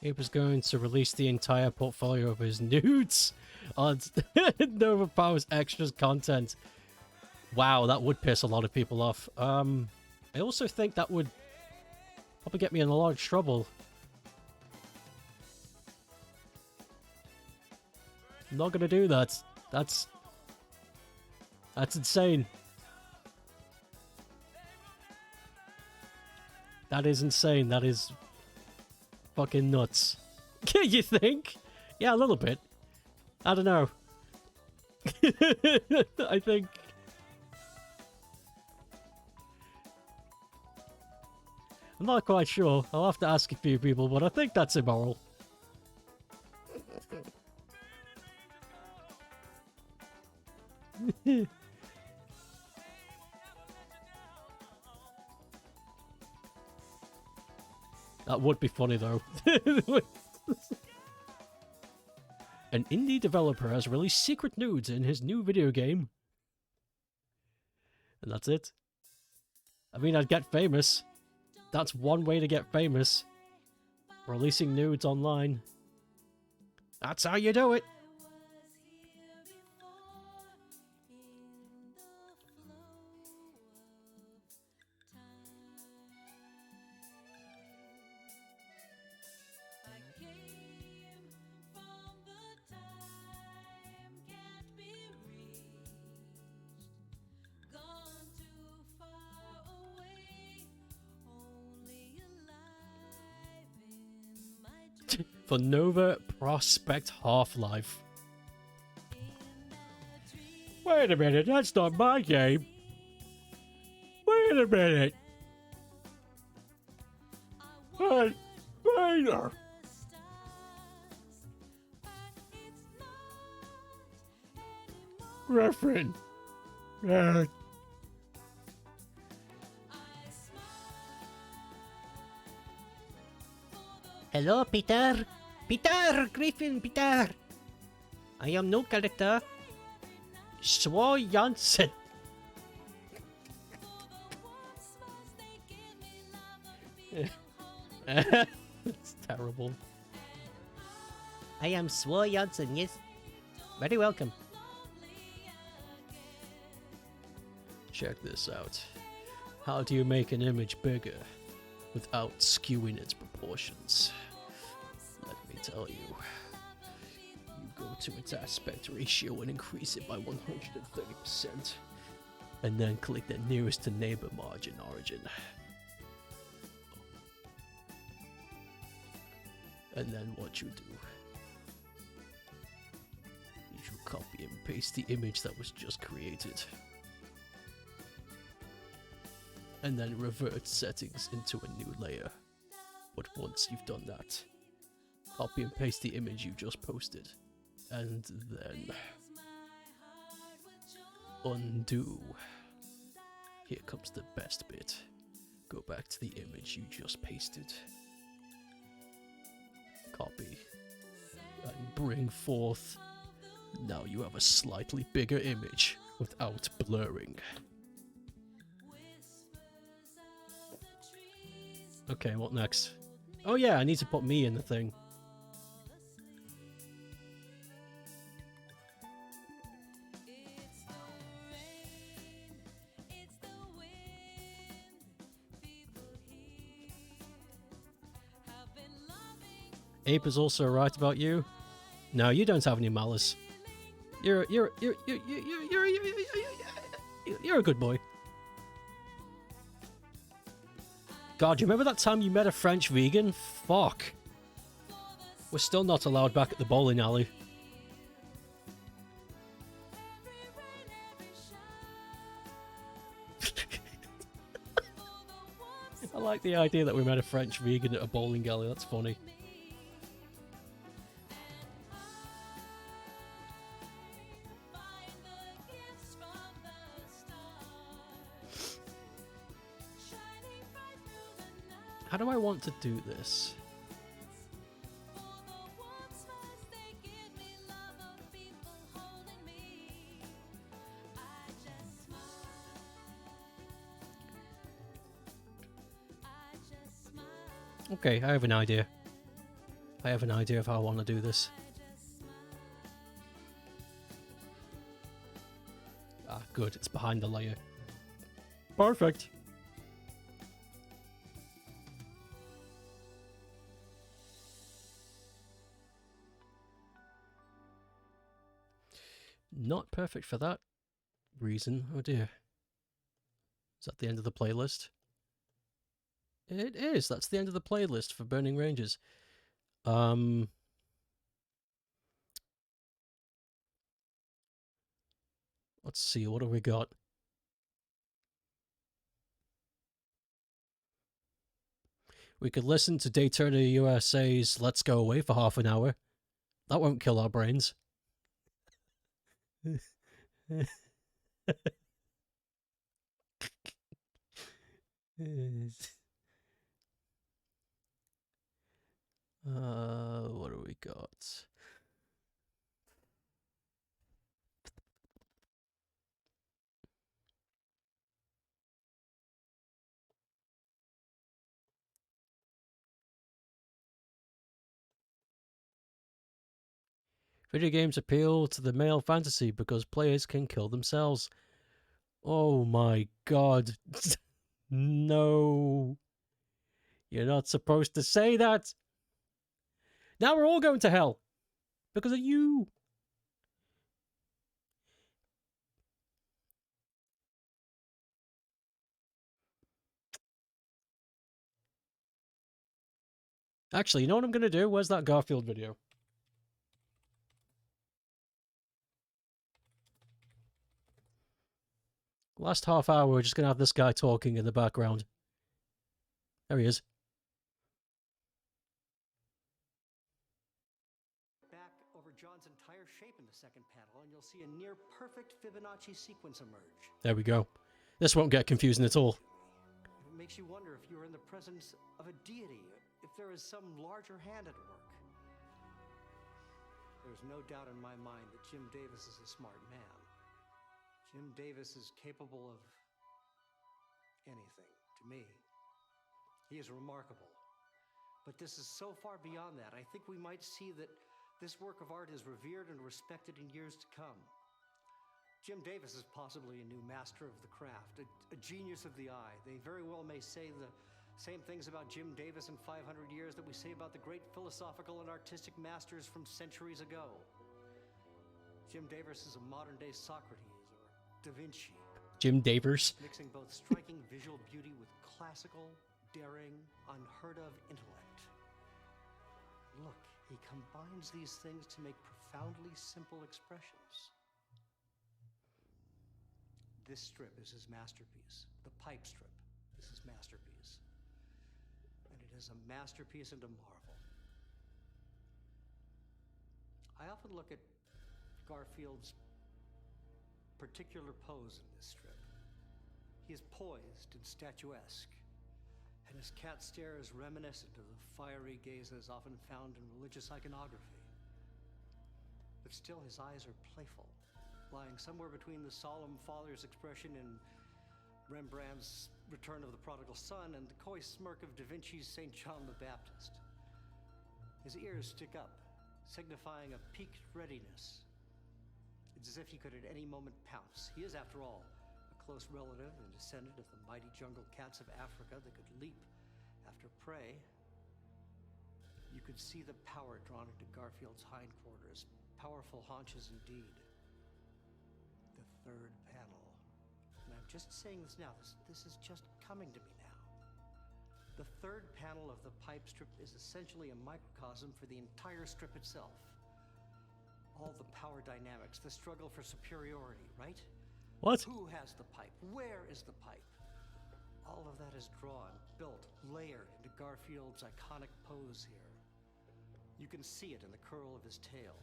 Ape is going to release the entire portfolio of his nudes on Nova Power's extras content. Wow, that would piss a lot of people off. I also think that would probably get me in a lot of trouble. I'm not gonna do that. That's insane. That is insane. That is fucking nuts. You think? Yeah, a little bit. I don't know. I think... I'm not quite sure. I'll have to ask a few people, but I think that's immoral. That would be funny, though. An indie developer has released secret nudes in his new video game. And that's it. I mean, I'd get famous. That's one way to get famous. Releasing nudes online. That's how you do it. For Nova Prospect Half-Life. Wait a minute, that's not my game. Wait a minute. Hey, Vader. Griffin. Hello, Peter. Peter Griffin, Peter. I am no character. Swa Janssen. It's terrible. I am Swa Janssen, yes. Very welcome. Check this out. How do you make an image bigger without skewing its proportions? Let me tell you. You go to its aspect ratio and increase it by 130%. And then click the nearest to neighbor margin origin. And then what you do, you copy and paste the image that was just created. And then revert settings into a new layer. But once you've done that, copy and paste the image you just posted. And then undo. Here comes the best bit. Go back to the image you just pasted. Copy. And bring forth. Now you have a slightly bigger image without blurring. Okay, what next? Oh yeah, I need to put me in the thing. Ape is also right about you. No, you don't have any malice. You're a good boy. God, you remember that time you met a French vegan? Fuck. We're still not allowed back at the bowling alley. I like the idea that we met a French vegan at a bowling alley. That's funny. How do I want to do this? Okay, I have an idea. I have an idea of how I want to do this. Ah, good. It's behind the layer. Perfect. Not perfect for that reason. Oh dear. Is that the end of the playlist? It is. That's the end of the playlist for Burning Ranges. Let's see. What have we got? We could listen to Daytona USA's Let's Go Away for half an hour. That won't kill our brains. What do we got? Video games appeal to the male fantasy because players can kill themselves. Oh my god. No. You're not supposed to say that. Now we're all going to hell. Because of you. Actually, you know what I'm going to do? Where's that Garfield video? Last half hour, we're just going to have this guy talking in the background. There he is. Back over John's entire shape in the second panel, and you'll see a near perfect Fibonacci sequence emerge. There we go. This won't get confusing at all. It makes you wonder if you're in the presence of a deity, if there is some larger hand at work. There's no doubt in my mind that Jim Davis is a smart man. Jim Davis is capable of anything, to me. He is remarkable. But this is so far beyond that. I think we might see that this work of art is revered and respected in years to come. Jim Davis is possibly a new master of the craft, a genius of the eye. They very well may say the same things about Jim Davis in 500 years that we say about the great philosophical and artistic masters from centuries ago. Jim Davis is a modern-day Socrates or Da Vinci. Jim Davis. Mixing both striking visual beauty with classical, daring, unheard-of intellect. Look, he combines these things to make profoundly simple expressions. This strip is his masterpiece. The pipe strip is his masterpiece. And it is a masterpiece and a marvel. I often look at Garfield's particular pose in this strip. He is poised and statuesque, and his cat stare is reminiscent of the fiery gaze that is often found in religious iconography. But still, his eyes are playful, lying somewhere between the solemn father's expression in Rembrandt's Return of the Prodigal Son and the coy smirk of Da Vinci's St. John the Baptist. His ears stick up, signifying a piqued readiness. It's as if he could at any moment pounce. He is, after all, a close relative and descendant of the mighty jungle cats of Africa that could leap after prey. You could see the power drawn into Garfield's hindquarters, powerful haunches indeed. The third panel. And I'm just saying this now, this is just coming to me now. The third panel of the pipe strip is essentially a microcosm for the entire strip itself. All the power dynamics, the struggle for superiority, right? What? Who has the pipe? Where is the pipe? All of that is drawn, built, layered into Garfield's iconic pose here. You can see it in the curl of his tail.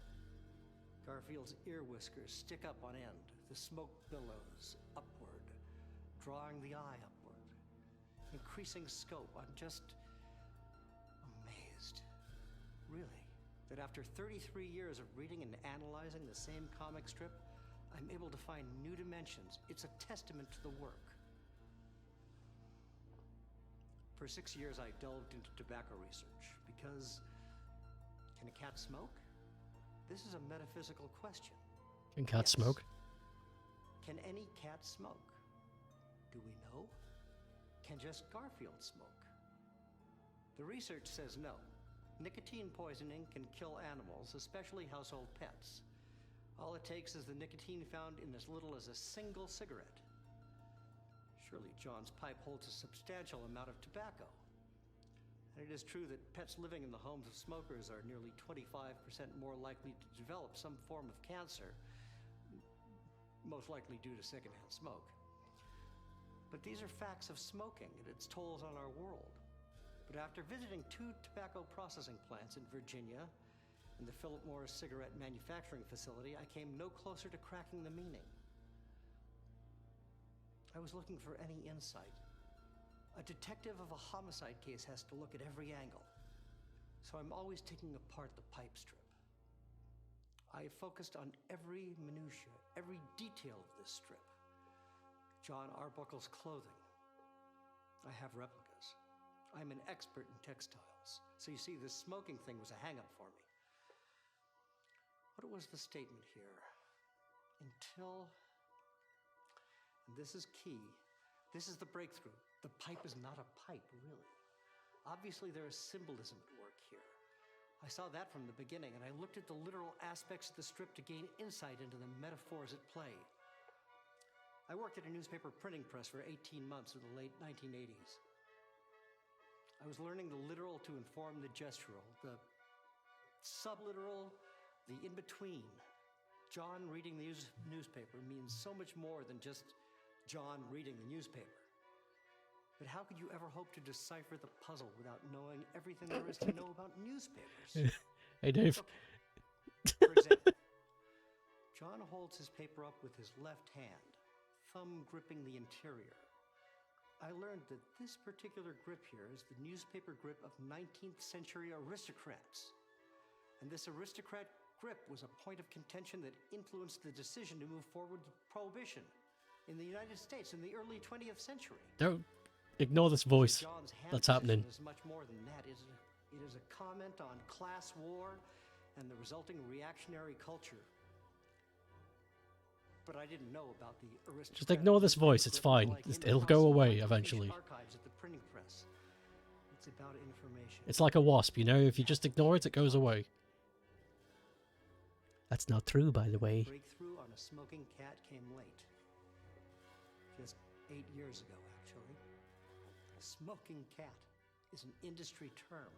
Garfield's ear whiskers stick up on end, the smoke billows upward, drawing the eye upward. Increasing scope. I'm just amazed. Really. That after 33 years of reading and analyzing the same comic strip, I'm able to find new dimensions. It's a testament to the work. For 6 years, I delved into tobacco research because Can a cat smoke? This is a metaphysical question. Can cats Yes. smoke? Can any cat smoke? Do we know? Can just Garfield smoke? The research says no. Nicotine poisoning can kill animals, especially household pets. All it takes is the nicotine found in as little as a single cigarette. Surely John's pipe holds a substantial amount of tobacco. And it is true that pets living in the homes of smokers are nearly 25% more likely to develop some form of cancer, most likely due to secondhand smoke. But these are facts of smoking and its tolls on our world. But after visiting 2 tobacco processing plants in Virginia and the Philip Morris cigarette manufacturing facility, I came no closer to cracking the meaning. I was looking for any insight. A detective of a homicide case has to look at every angle. So I'm always taking apart the pipe strip. I focused on every minutia, every detail of this strip. John Arbuckle's clothing. I have replicas. I'm an expert in textiles. So you see, this smoking thing was a hang-up for me. What was the statement here? Until... And this is key. This is the breakthrough. The pipe is not a pipe, really. Obviously, there is symbolism at work here. I saw that from the beginning, and I looked at the literal aspects of the strip to gain insight into the metaphors at play. I worked at a newspaper printing press for 18 months in the late 1980s. I was learning the literal to inform the gestural, the subliteral, the in-between. John reading the newspaper means so much more than just John reading the newspaper. But how could you ever hope to decipher the puzzle without knowing everything there is to know about newspapers? Hey, Dave. Okay. For example, John holds his paper up with his left hand, thumb gripping the interior. I learned that this particular grip here is the newspaper grip of 19th century aristocrats. And this aristocrat grip was a point of contention that influenced the decision to move forward with prohibition in the United States in the early 20th century. Don't ignore this voice John's hand that's position happening. is much more than that. It is a comment on class war and the resulting reactionary culture. But I didn't know about the aristocrat. Just ignore this voice, it's fine. Like in the It'll house go of away British eventually. Archives at the printing press. It's about information. It's like a wasp, you know? If you just ignore it, it goes away. That's not true, by the way. Breakthrough on a smoking cat came late. Just 8 years ago, actually. Smoking cat is an industry term.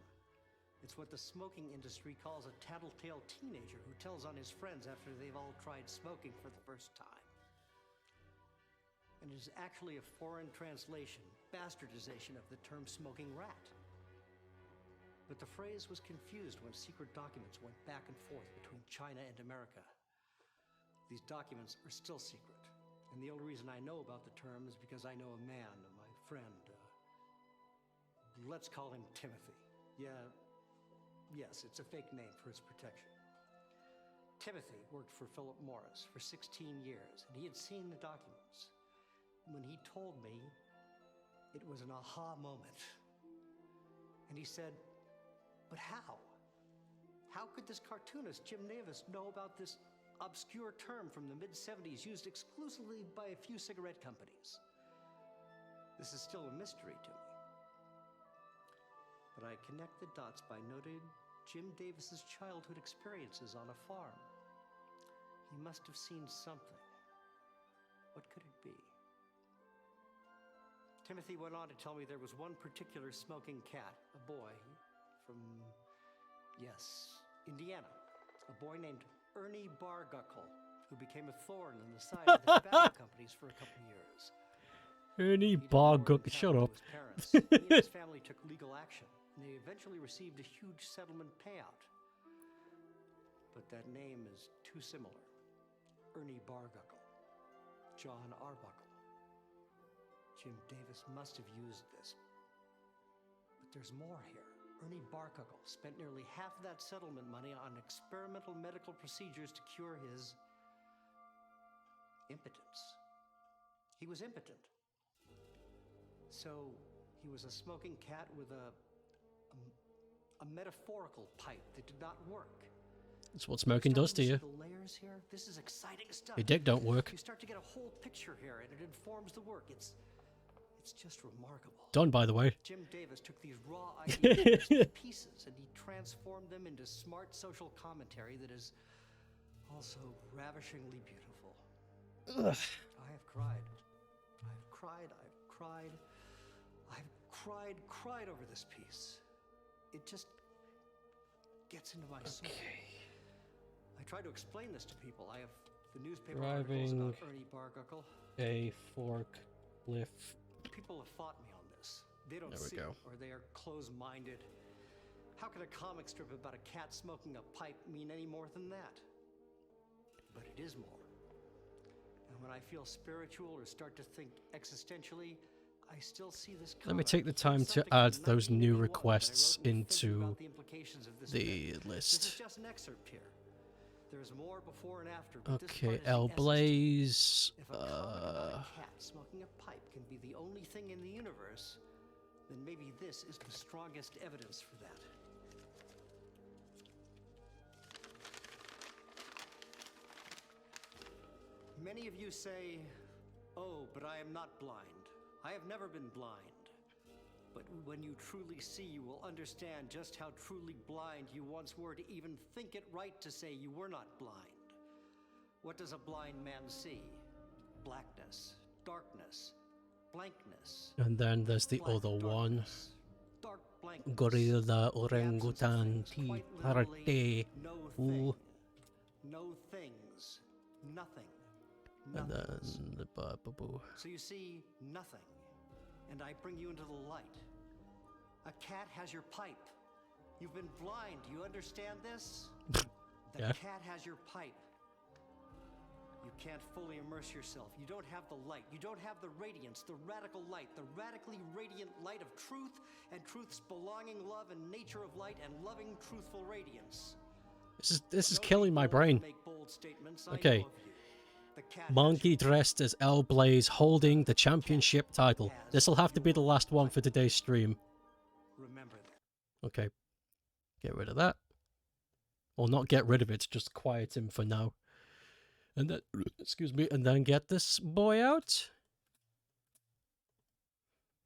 It's what the smoking industry calls a tattletale teenager who tells on his friends after they've all tried smoking for the first time. And it is actually a foreign translation, bastardization of the term smoking rat. But the phrase was confused when secret documents went back and forth between China and America. These documents are still secret. And the only reason I know about the term is because I know a man, my friend. Let's call him Timothy. Yes, it's a fake name for his protection. Timothy worked for Philip Morris for 16 years, and he had seen the documents. When he told me, it was an aha moment. And he said, but how? How could this cartoonist, Jim Davis, know about this obscure term from the mid-70s used exclusively by a few cigarette companies? This is still a mystery to me. But I connect the dots by noting Jim Davis's childhood experiences on a farm. He must have seen something. What could it be? Timothy went on to tell me there was one particular smoking cat, a boy from, yes, Indiana. A boy named Ernie Barguckle, who became a thorn in the side of the tobacco companies for a couple of years. Ernie He didn't know what Barguck, had shut happened up. to his parents. He and his family took legal action, and they eventually received a huge settlement payout. But that name is too similar. Ernie Barguckle. John Arbuckle. Jim Davis must have used this. But there's more here. Ernie Barguckle spent nearly half of that settlement money on experimental medical procedures to cure his impotence. He was impotent. So he was a smoking cat with a a metaphorical pipe that did not work. That's what smoking does to you. The layers here. This is exciting stuff. Your dick don't work. You start to get a whole picture here, and it informs the work. It's just remarkable. Done, by the way. Jim Davis took these raw ideas to pieces, and he transformed them into smart social commentary that is also ravishingly beautiful. Ugh. I have cried. I've cried. I've cried. I've cried over this piece. It just gets into my soul. I try to explain this to people. I have the newspaper articles about Ernie Barguckle. A forklift. People have fought me on this. They don't There we see go. it, or they are close-minded. How can a comic strip about a cat smoking a pipe mean any more than that? But it is more. And when I feel spiritual or start to think existentially, I still see this comic. Let me take the time to Something add from those new 1981 that I requests wrote when thinking into about the implications of this the strip. This list. is just an excerpt here. There's more before and after. But this part Okay, is the L essence. Blaze. If a comic about a cat smoking a pipe can be the only thing in the universe, then maybe this is the strongest evidence for that. Many of you say, "Oh, but I am not blind. I have never been blind." But when you truly see, you will understand just how truly blind you once were to even think it right to say you were not blind. What does a blind man see? Blackness, darkness, blankness. And then there's the Black other one. darkness, dark blankness. Gorilla, The absence of orangutan, things, tea, quite literally, parate. no Ooh. thing, no things, nothing. And then Nothingness. the boo. So you see nothing, and I bring you into the light. A cat has your pipe. You've been blind. Do you understand this? The Yeah. cat has your pipe. You can't fully immerse yourself. You don't have the light. You don't have the radiance, the radical light, the radically radiant light of truth and truth's belonging love and nature of light and loving truthful radiance. This is Don't killing be my bold to brain. make bold statements. I Okay. know of you. The cat has Monkey your dressed as L Blaze holding the championship title. This'll have to be the last one for today's stream. Remember that. Okay. Get rid of that. Or not get rid of it, just quiet him for now. And then, excuse me, and then get this boy out.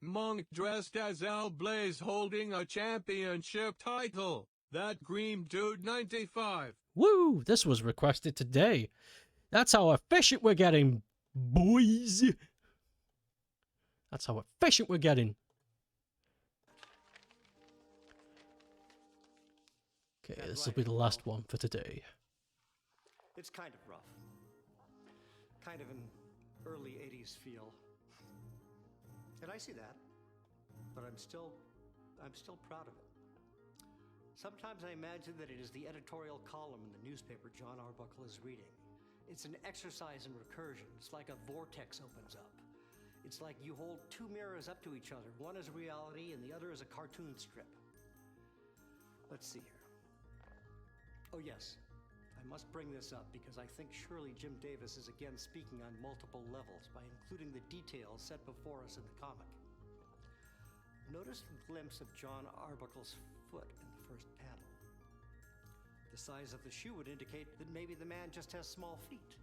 Monk dressed as Al Blaze holding a championship title. That green dude 95. Woo! This was requested today. That's how efficient we're getting, boys. That's how efficient we're getting. Okay, That's this will right, be the last well- one for today. It's kind of rough. Kind of an early 80s feel. And I see that, but I'm still proud of it. Sometimes I imagine that it is the editorial column in the newspaper John Arbuckle is reading. It's an exercise in recursion. It's like a vortex opens up. It's like you hold two mirrors up to each other. One is reality and the other is a cartoon strip. Let's see here. Oh yes, I must bring this up because I think surely Jim Davis is again speaking on multiple levels by including the details set before us in the comic. Notice the glimpse of John Arbuckle's foot in the first panel. The size of the shoe would indicate that maybe the man just has small feet.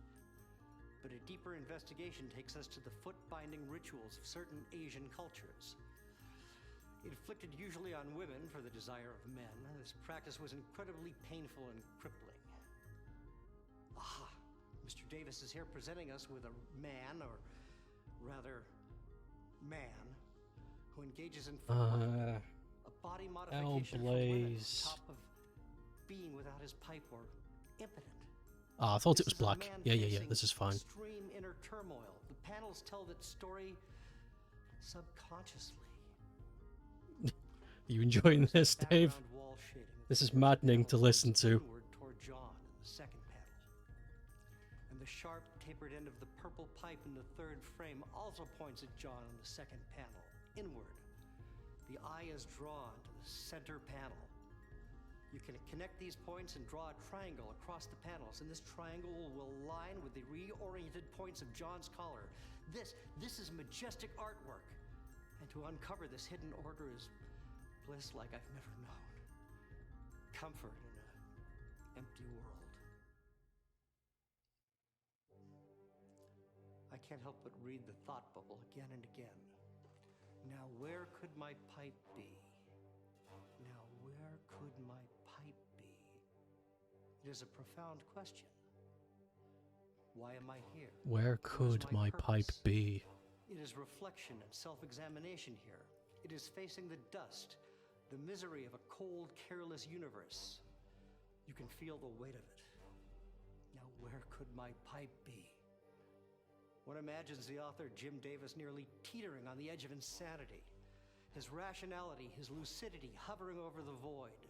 But a deeper investigation takes us to the foot-binding rituals of certain Asian cultures. Inflicted usually on women for the desire of men, this practice was incredibly painful and crippling. Aha! Mr. Davis is here presenting us with a man, or rather, man, who engages in a body modification for women on Blaze. top of being without his pipe or impotent. Ah, I thought it This was is a black. man Yeah, facing this is fine. Extreme inner turmoil. The panels tell that story subconsciously. Are you enjoying this, Dave? Background wall shading of This the is first maddening panel to listen points to. inward toward John in the second panel. And the sharp, tapered end of the purple pipe in the third frame also points at John in the second panel, inward. The eye is drawn to the center panel. You can connect these points and draw a triangle across the panels, and this triangle will align with the reoriented points of John's collar. This is majestic artwork. And to uncover this hidden order is bliss like I've never known. comfort in an empty world. I can't help but read the thought bubble again and again. Now where could my pipe be? Now where could my pipe be? It is a profound question. Why am I here? Where could my pipe purpose? be? It is reflection and self-examination here. It is facing the dust, the misery of a cold, careless universe. You can feel the weight of it. Now where could my pipe be? One imagines the author Jim Davis nearly teetering on the edge of insanity. His rationality, his lucidity hovering over the void.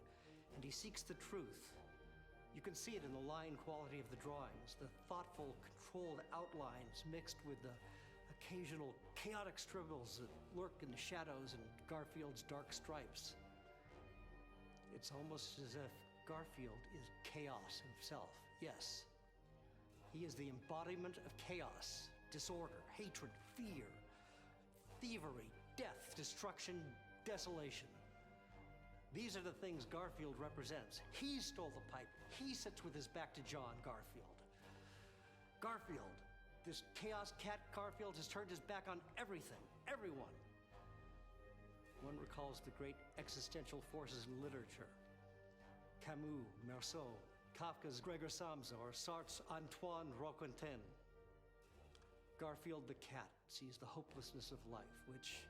And he seeks the truth. You can see it in the line quality of the drawings, the thoughtful, controlled outlines mixed with the occasional chaotic scribbles that lurk in the shadows and Garfield's dark stripes. It's almost as if Garfield is chaos himself. Yes, he is the embodiment of chaos, disorder, hatred, fear, thievery, death, destruction, desolation. These are the things Garfield represents. He stole the pipe. He sits with his back to John Garfield. Garfield, this chaos cat Garfield, has turned his back on everything, everyone. One recalls the great existential forces in literature. Camus, Meursault, Kafka's Gregor Samsa, or Sartre's Antoine Roquentin. Garfield the cat sees the hopelessness of life, which...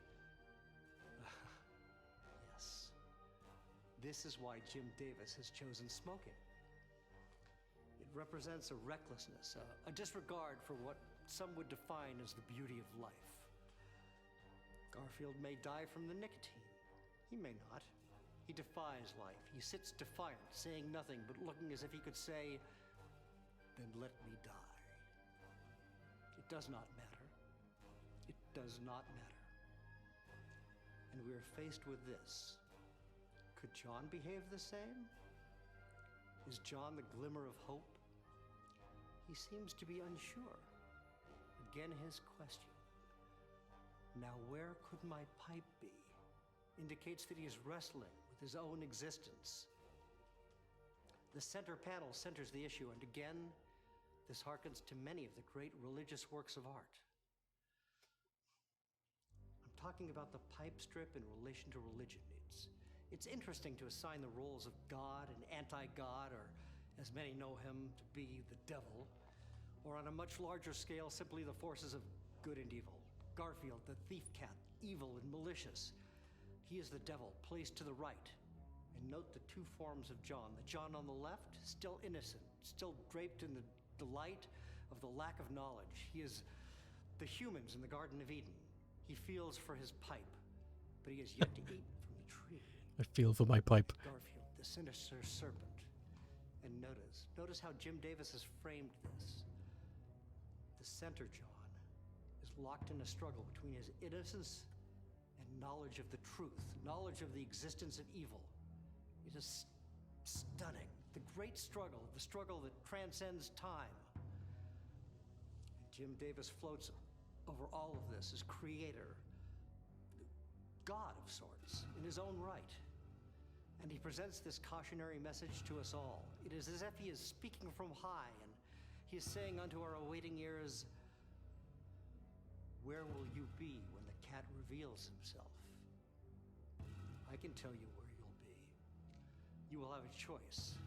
yes. This is why Jim Davis has chosen smoking. It represents a recklessness, a disregard for what some would define as the beauty of life. Garfield may die from the nicotine. He may not. He defies life. He sits defiant, saying nothing, but looking as if he could say, "Then let me die." It does not matter. It does not matter. And we are faced with this. Could John behave the same? Is John the glimmer of hope? He seems to be unsure. Again, his question. Now where could my pipe be? Indicates that he is wrestling with his own existence. The center panel centers the issue, and again, this harkens to many of the great religious works of art. I'm talking about the pipe strip in relation to religion. It's interesting to assign the roles of God and anti-God, or as many know him to be the devil, or on a much larger scale, simply the forces of good and evil. Garfield, the thief cat, evil and malicious. He is the devil, placed to the right. And note the two forms of John. The John on the left, still innocent, still draped in the delight of the lack of knowledge. He is the humans in the Garden of Eden. He feels for his pipe, but he has yet to eat from the tree. I feel for my pipe. Garfield, the sinister serpent. And notice how Jim Davis has framed this. The center John is locked in a struggle between his innocence and knowledge of the truth, knowledge of the existence of evil. It is stunning. The great struggle, the struggle that transcends time. And Jim Davis floats over all of this as creator, God of sorts, in his own right. And he presents this cautionary message to us all. It is as if he is speaking from high, and he is saying unto our awaiting ears, "Where will you be when the cat reveals himself?" I can tell you where you'll be. You will have a choice.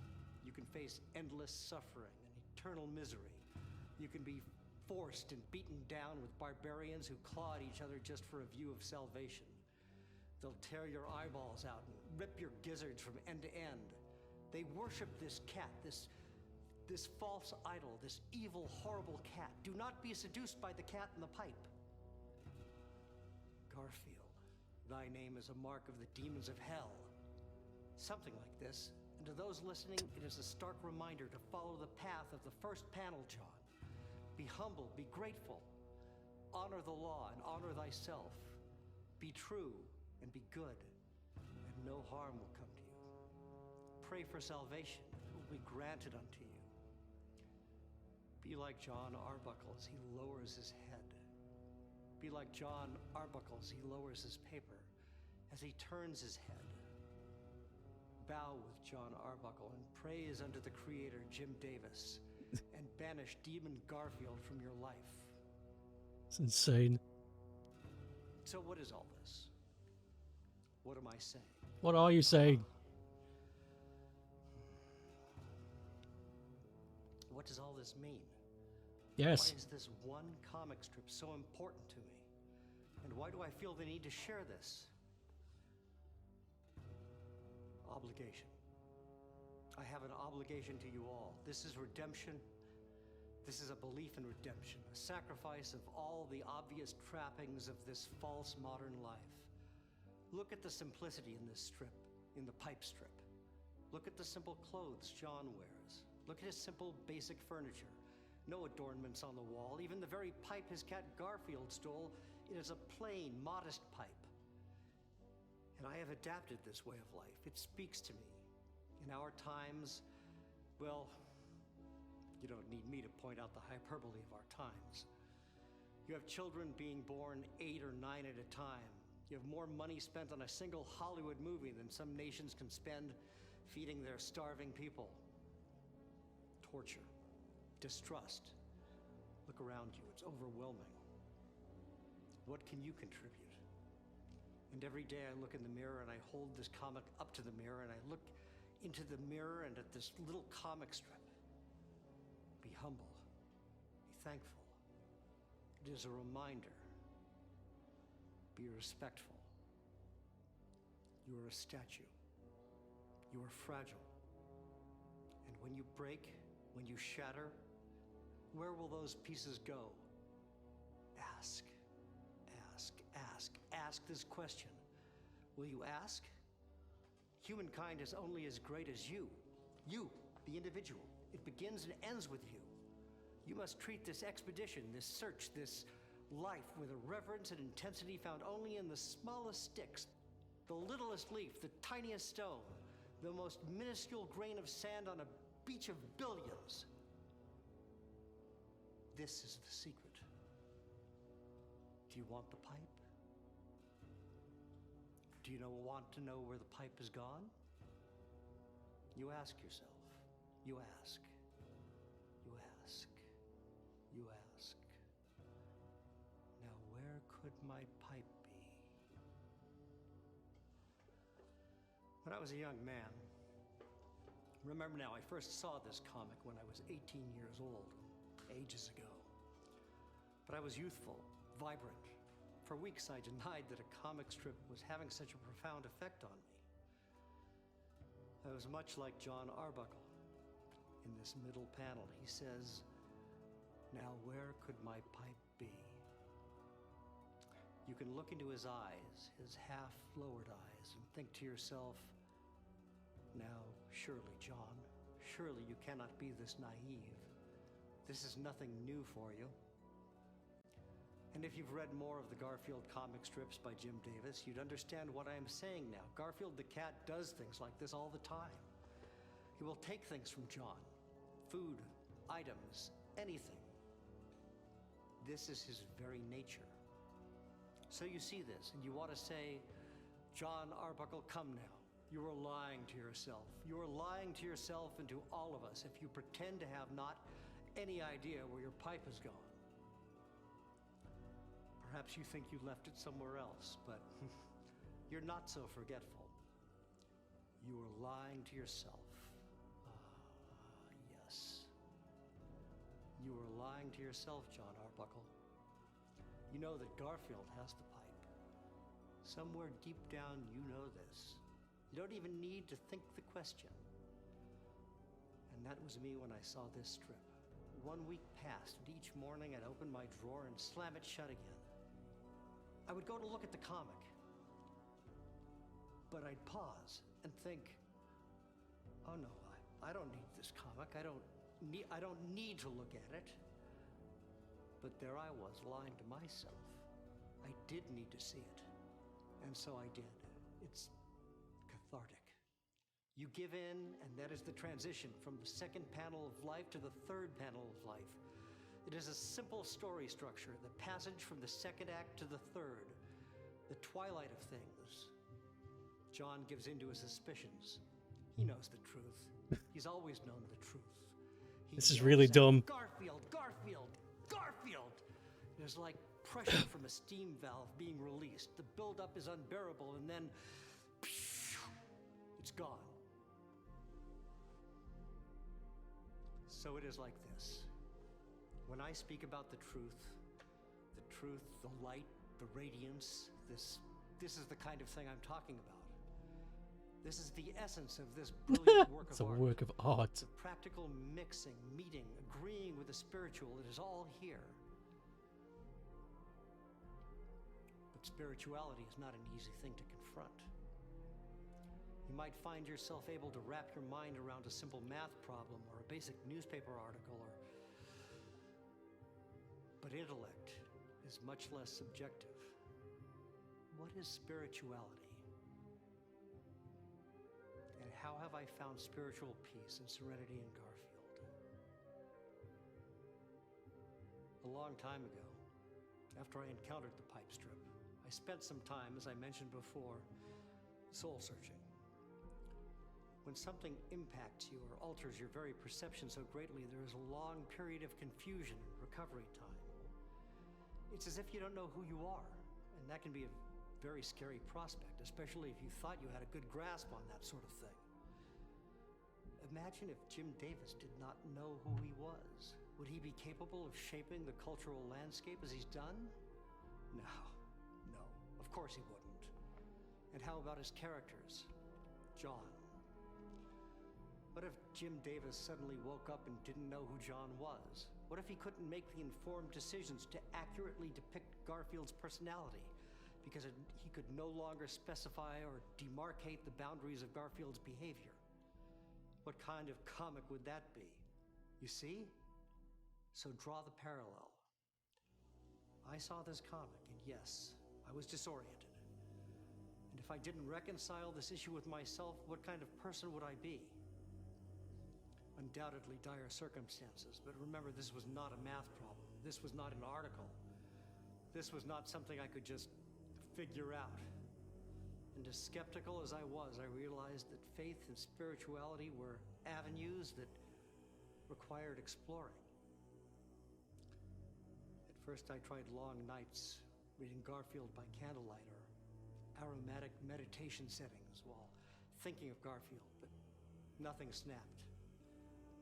You can face endless suffering and eternal misery. You can be forced and beaten down with barbarians who claw at each other just for a view of salvation. They'll tear your eyeballs out and rip your gizzards from end to end. They worship this cat, this false idol, this evil, horrible cat. Do not be seduced by the cat in the pipe. Garfield, thy name is a mark of the demons of hell. Something like this. And to those listening, it is a stark reminder to follow the path of the first panel, John. Be humble, be grateful. Honor the law and honor thyself. Be true and be good, and no harm will come to you. Pray for salvation, it will be granted unto you. Be like John Arbuckle as he lowers his head. Be like John Arbuckle as he lowers his paper, as he turns his head. bow with John Arbuckle and praise unto the creator, Jim Davis, and banish Demon Garfield from your life. It's insane. So what is all this? What am I saying? What are you saying? What does all this mean? Yes. Why is this one comic strip so important to me? And why do I feel the need to share this? Obligation. I have an obligation to you all. This is redemption. This is a belief in redemption, a sacrifice of all the obvious trappings of this false modern life. Look at the simplicity in this strip, in the pipe strip. Look at the simple clothes John wears. Look at his simple, basic furniture. No adornments on the wall. Even the very pipe his cat Garfield stole, it is a plain, modest pipe. And I have adapted this way of life. It speaks to me. In our times, well, you don't need me to point out the hyperbole of our times. You have children being born 8 or 9 at a time. You have more money spent on a single Hollywood movie than some nations can spend feeding their starving people. Torture, distrust. Look around you, it's overwhelming. What can you contribute? And every day I look in the mirror and I hold this comic up to the mirror and I look into the mirror and at this little comic strip. Be humble. Be thankful. It is a reminder. Be respectful. You are a statue. You are fragile. And when you break, when you shatter, where will those pieces go? Ask, ask, ask, ask this question. Will you ask? Humankind is only as great as you. You, the individual. It begins and ends with you. You must treat this expedition, this search, this life with a reverence and intensity found only in the smallest sticks, the littlest leaf, the tiniest stone, the most minuscule grain of sand on a beach of billions. This is the secret. Do you want the pipe? Do you want to know where the pipe has gone? You ask yourself. You ask. You ask. You ask. Now where could my pipe be? When I was a young man, remember now, I first saw this comic when I was 18 years old, ages ago. But I was youthful, vibrant. For weeks I denied that a comic strip was having such a profound effect on me. I was much like John Arbuckle. In this middle panel, he says, "Now where could my pipe be?" You can look into his eyes, his half-lowered eyes, and think to yourself, "Now, surely, John, surely you cannot be this naive. This is nothing new for you." And if you've read more of the Garfield comic strips by Jim Davis, you'd understand what I am saying now. Garfield the cat does things like this all the time. He will take things from John, food, items, anything. This is his very nature. So you see this and you want to say, "John Arbuckle, come now. You are lying to yourself. You are lying to yourself and to all of us if you pretend to have not any idea where your pipe has gone. Perhaps you think you left it somewhere else, but you're not so forgetful. You are lying to yourself. Yes. You are lying to yourself, John Arbuckle. You know that Garfield has the pipe. Somewhere deep down, you know this. You don't even need to think the question. And that was me when I saw this strip. 1 week passed, and each morning I'd open my drawer and slam it shut again. I would go to look at the comic, but I'd pause and think, "Oh no, I don't need this comic. I don't need to look at it." But there I was, lying to myself. I did need to see it, and so I did. It's cathartic. You give in, and that is the transition from the second panel of life to the third panel of life. It is a simple story structure, the passage from the second act to the third, the twilight of things. John gives in to his suspicions. He knows the truth. He's always known the truth. He This is yells really out, dumb. Garfield, Garfield, Garfield! There's like pressure from a steam valve being released. The buildup is unbearable, and then it's gone. So it is like this. When I speak about the truth, the light, the radiance, this is the kind of thing I'm talking about. This is the essence of this brilliant work It's of a art. work of art. The practical mixing, meeting, agreeing with the spiritual, it is all here. But spirituality is not an easy thing to confront. You might find yourself able to wrap your mind around a simple math problem or a basic newspaper article, but intellect is much less subjective. What is spirituality? And how have I found spiritual peace and serenity in Garfield? A long time ago, after I encountered the pipe strip, I spent some time, as I mentioned before, soul searching. When something impacts you or alters your very perception so greatly, there is a long period of confusion and recovery time. It's as if you don't know who you are, and that can be a very scary prospect, especially if you thought you had a good grasp on that sort of thing. Imagine if Jim Davis did not know who he was. Would he be capable of shaping the cultural landscape as he's done? No, of course he wouldn't. And how about his characters? John. What if Jim Davis suddenly woke up and didn't know who John was? What if he couldn't make the informed decisions to accurately depict Garfield's personality because he could no longer specify or demarcate the boundaries of Garfield's behavior? What kind of comic would that be? You see? So draw the parallel. I saw this comic, and yes, I was disoriented. And if I didn't reconcile this issue with myself, what kind of person would I be? Undoubtedly dire circumstances, but remember, this was not a math problem. This was not an article. This was not something I could just figure out. And as skeptical as I was, I realized that faith and spirituality were avenues that required exploring. At first, I tried long nights reading Garfield by candlelight or aromatic meditation settings while thinking of Garfield, but nothing snapped.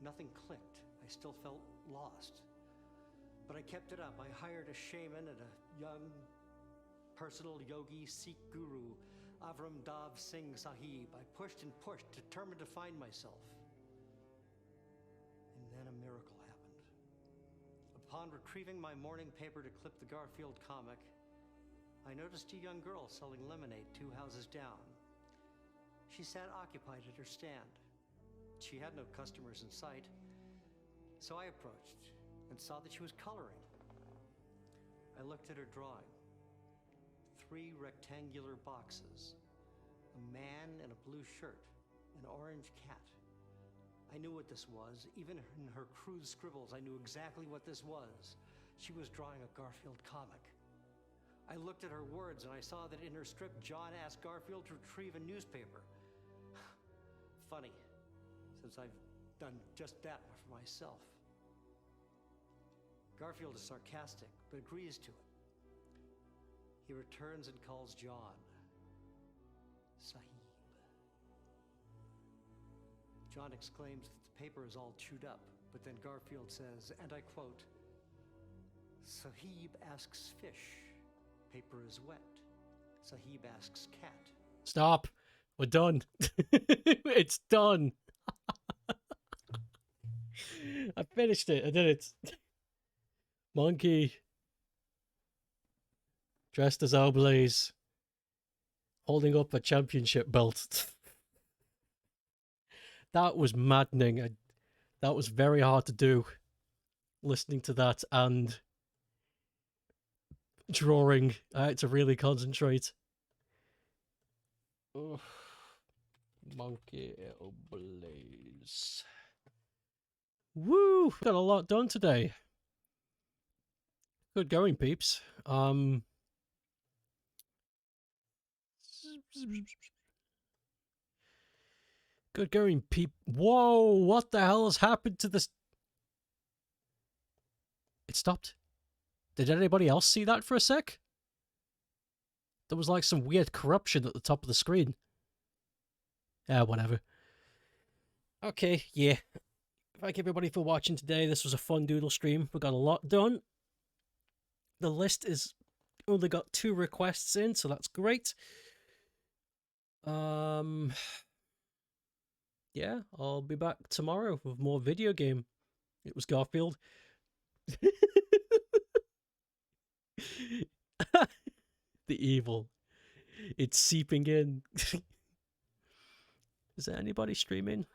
Nothing clicked. I still felt lost. But I kept it up. I hired a shaman and a young personal yogi Sikh guru, Avram Dav Singh Sahib. I pushed and pushed, determined to find myself. And then a miracle happened. Upon retrieving my morning paper to clip the Garfield comic, I noticed a young girl selling lemonade 2 houses down. She sat occupied at her stand. She had no customers in sight, so I approached and saw that she was coloring. I looked at her drawing. 3 rectangular boxes, a man in a blue shirt, an orange cat. I knew what this was. Even in her crude scribbles, I knew exactly what this was. She was drawing a Garfield comic. I looked at her words and I saw that in her strip, John asked Garfield to retrieve a newspaper. Funny, since I've done just that for myself. Garfield is sarcastic, but agrees to it. He returns and calls John Sahib. John exclaims that the paper is all chewed up, but then Garfield says, and I quote, Sahib asks fish, paper is wet. Sahib asks cat. Stop. We're done. It's done. I finished it. I did it. Monkey. Dressed as Oblaze. Holding up a championship belt. That was maddening. That was very hard to do. Listening to that and drawing. I had to really concentrate. Ugh. Monkey Oblaze. Woo! Got a lot done today. Good going, peeps. Good going, peep. Whoa, what the hell has happened to this? It stopped. Did anybody else see that for a sec? There was like some weird corruption at the top of the screen. Whatever. Okay, yeah. Thank everybody for watching today. This was a fun Doodle stream. We got a lot done. The list is only got 2 requests in, so that's great. Yeah, I'll be back tomorrow with more video game. It was Garfield. The evil. It's seeping in. Is there anybody streaming?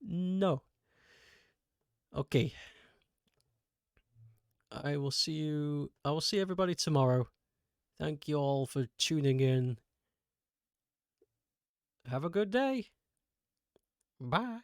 No. Okay. I will see everybody tomorrow. Thank you all for tuning in. Have a good day. Bye.